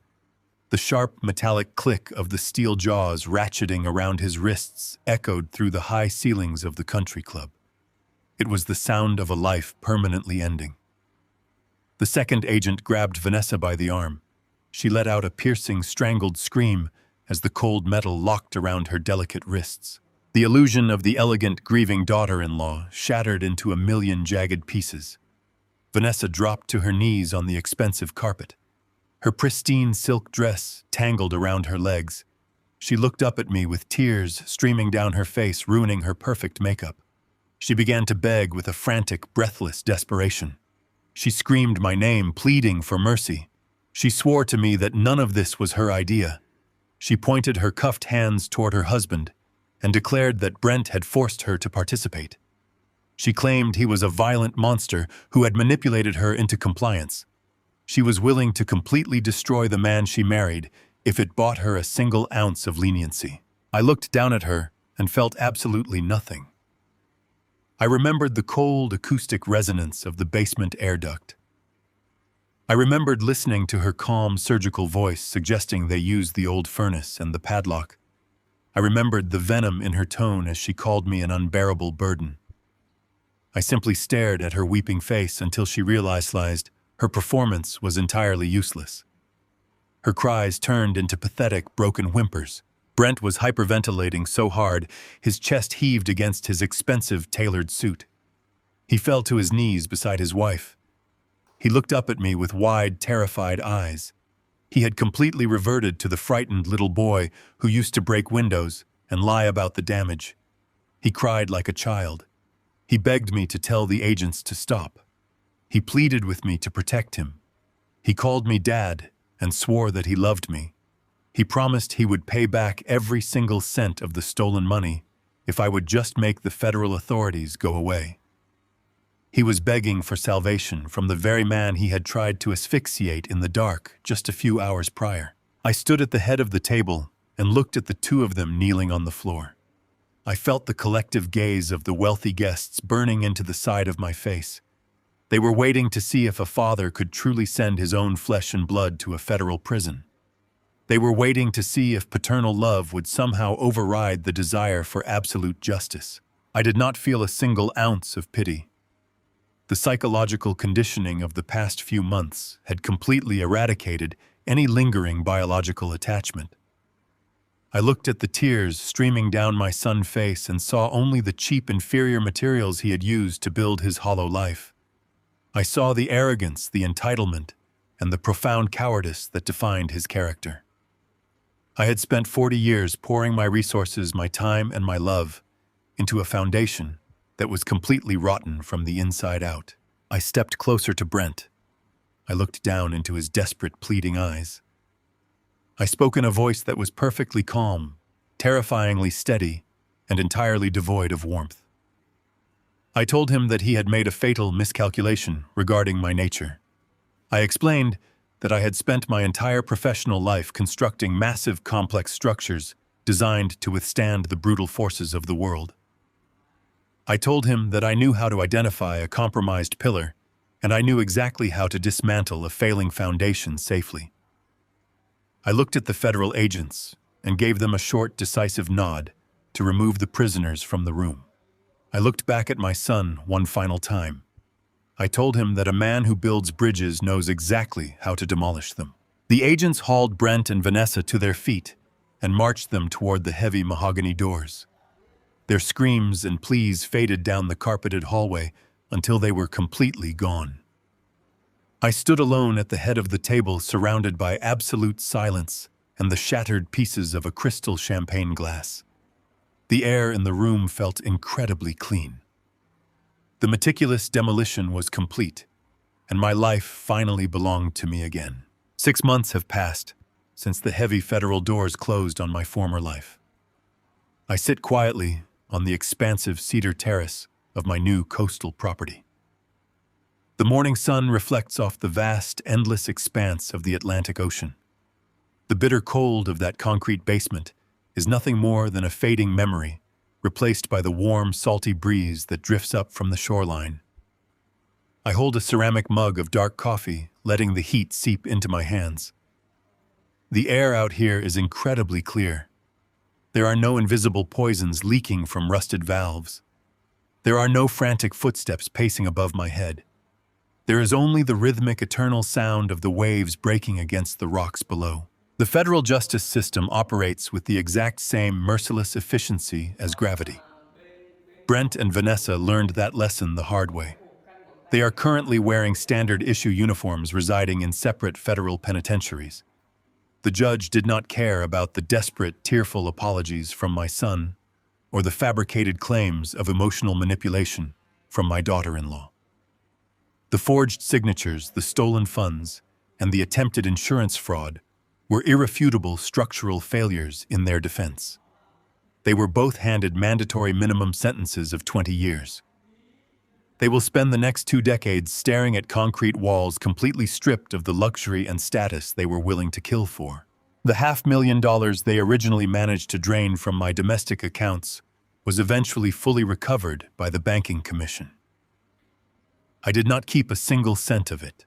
The sharp, metallic click of the steel jaws ratcheting around his wrists echoed through the high ceilings of the country club. It was the sound of a life permanently ending. The second agent grabbed Vanessa by the arm. She let out a piercing, strangled scream as the cold metal locked around her delicate wrists. The illusion of the elegant, grieving daughter-in-law shattered into a million jagged pieces. Vanessa dropped to her knees on the expensive carpet. Her pristine silk dress tangled around her legs. She looked up at me with tears streaming down her face, ruining her perfect makeup. She began to beg with a frantic, breathless desperation. She screamed my name, pleading for mercy. She swore to me that none of this was her idea. She pointed her cuffed hands toward her husband and declared that Brent had forced her to participate. She claimed he was a violent monster who had manipulated her into compliance. She was willing to completely destroy the man she married if it bought her a single ounce of leniency. I looked down at her and felt absolutely nothing. I remembered the cold, acoustic resonance of the basement air duct. I remembered listening to her calm, surgical voice suggesting they use the old furnace and the padlock. I remembered the venom in her tone as she called me an unbearable burden. I simply stared at her weeping face until she realized her performance was entirely useless. Her cries turned into pathetic, broken whimpers. Brent was hyperventilating so hard, his chest heaved against his expensive, tailored suit. He fell to his knees beside his wife. He looked up at me with wide, terrified eyes. He had completely reverted to the frightened little boy who used to break windows and lie about the damage. He cried like a child. He begged me to tell the agents to stop. He pleaded with me to protect him. He called me Dad and swore that he loved me. He promised he would pay back every single cent of the stolen money if I would just make the federal authorities go away. He was begging for salvation from the very man he had tried to asphyxiate in the dark just a few hours prior. I stood at the head of the table and looked at the two of them kneeling on the floor. I felt the collective gaze of the wealthy guests burning into the side of my face. They were waiting to see if a father could truly send his own flesh and blood to a federal prison. They were waiting to see if paternal love would somehow override the desire for absolute justice. I did not feel a single ounce of pity. The psychological conditioning of the past few months had completely eradicated any lingering biological attachment. I looked at the tears streaming down my son's face and saw only the cheap, inferior materials he had used to build his hollow life. I saw the arrogance, the entitlement, and the profound cowardice that defined his character. I had spent 40 years pouring my resources, my time, and my love into a foundation that was completely rotten from the inside out. I stepped closer to Brent. I looked down into his desperate, pleading eyes. I spoke in a voice that was perfectly calm, terrifyingly steady, and entirely devoid of warmth. I told him that he had made a fatal miscalculation regarding my nature. I explained that I had spent my entire professional life constructing massive, complex structures designed to withstand the brutal forces of the world. I told him that I knew how to identify a compromised pillar, and I knew exactly how to dismantle a failing foundation safely. I looked at the federal agents and gave them a short, decisive nod to remove the prisoners from the room. I looked back at my son one final time. I told him that a man who builds bridges knows exactly how to demolish them. The agents hauled Brent and Vanessa to their feet and marched them toward the heavy mahogany doors. Their screams and pleas faded down the carpeted hallway until they were completely gone. I stood alone at the head of the table, surrounded by absolute silence and the shattered pieces of a crystal champagne glass. The air in the room felt incredibly clean. The meticulous demolition was complete, and my life finally belonged to me again. 6 months have passed since the heavy federal doors closed on my former life. I sit quietly on the expansive cedar terrace of my new coastal property. The morning sun reflects off the vast, endless expanse of the Atlantic Ocean. The bitter cold of that concrete basement is nothing more than a fading memory, replaced by the warm, salty breeze that drifts up from the shoreline. I hold a ceramic mug of dark coffee, letting the heat seep into my hands. The air out here is incredibly clear. There are no invisible poisons leaking from rusted valves. There are no frantic footsteps pacing above my head. There is only the rhythmic, eternal sound of the waves breaking against the rocks below. The federal justice system operates with the exact same merciless efficiency as gravity. Brent and Vanessa learned that lesson the hard way. They are currently wearing standard-issue uniforms residing in separate federal penitentiaries. The judge did not care about the desperate, tearful apologies from my son or the fabricated claims of emotional manipulation from my daughter-in-law. The forged signatures, the stolen funds, and the attempted insurance fraud were irrefutable structural failures in their defense. They were both handed mandatory minimum sentences of 20 years. They will spend the next 2 decades staring at concrete walls completely stripped of the luxury and status they were willing to kill for. The $500,000 they originally managed to drain from my domestic accounts was eventually fully recovered by the banking commission. I did not keep a single cent of it.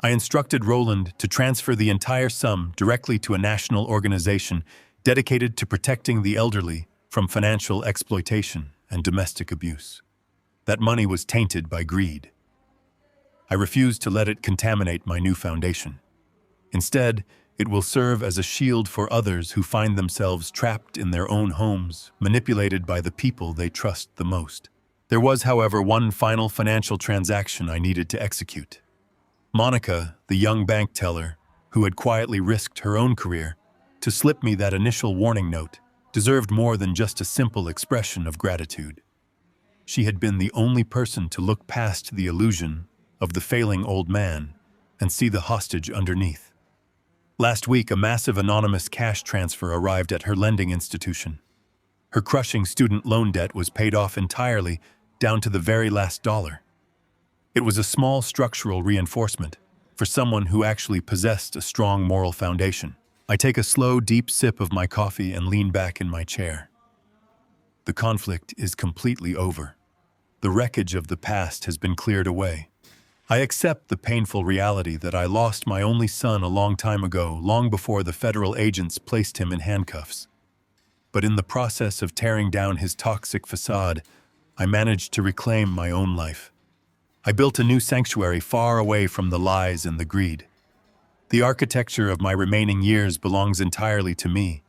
I instructed Roland to transfer the entire sum directly to a national organization dedicated to protecting the elderly from financial exploitation and domestic abuse. That money was tainted by greed. I refuse to let it contaminate my new foundation. Instead, it will serve as a shield for others who find themselves trapped in their own homes, manipulated by the people they trust the most. There was, however, one final financial transaction I needed to execute. Monica, the young bank teller, who had quietly risked her own career to slip me that initial warning note, deserved more than just a simple expression of gratitude. She had been the only person to look past the illusion of the failing old man and see the hostage underneath. Last week, a massive anonymous cash transfer arrived at her lending institution. Her crushing student loan debt was paid off entirely, down to the very last dollar. It was a small structural reinforcement for someone who actually possessed a strong moral foundation. I take a slow, deep sip of my coffee and lean back in my chair. The conflict is completely over. The wreckage of the past has been cleared away. I accept the painful reality that I lost my only son a long time ago, long before the federal agents placed him in handcuffs. But in the process of tearing down his toxic facade, I managed to reclaim my own life. I built a new sanctuary far away from the lies and the greed. The architecture of my remaining years belongs entirely to me,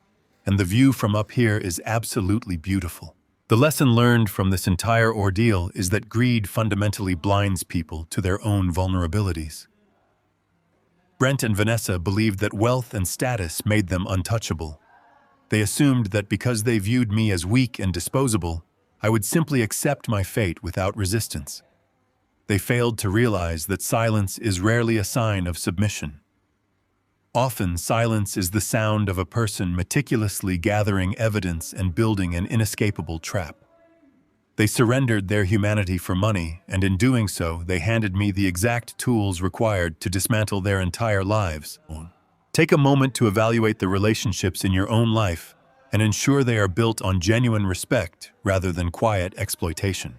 and the view from up here is absolutely beautiful. The lesson learned from this entire ordeal is that greed fundamentally blinds people to their own vulnerabilities. Brent and Vanessa believed that wealth and status made them untouchable. They assumed that because they viewed me as weak and disposable, I would simply accept my fate without resistance. They failed to realize that silence is rarely a sign of submission. Often, silence is the sound of a person meticulously gathering evidence and building an inescapable trap. They surrendered their humanity for money, and in doing so, they handed me the exact tools required to dismantle their entire lives. Take a moment to evaluate the relationships in your own life and ensure they are built on genuine respect rather than quiet exploitation.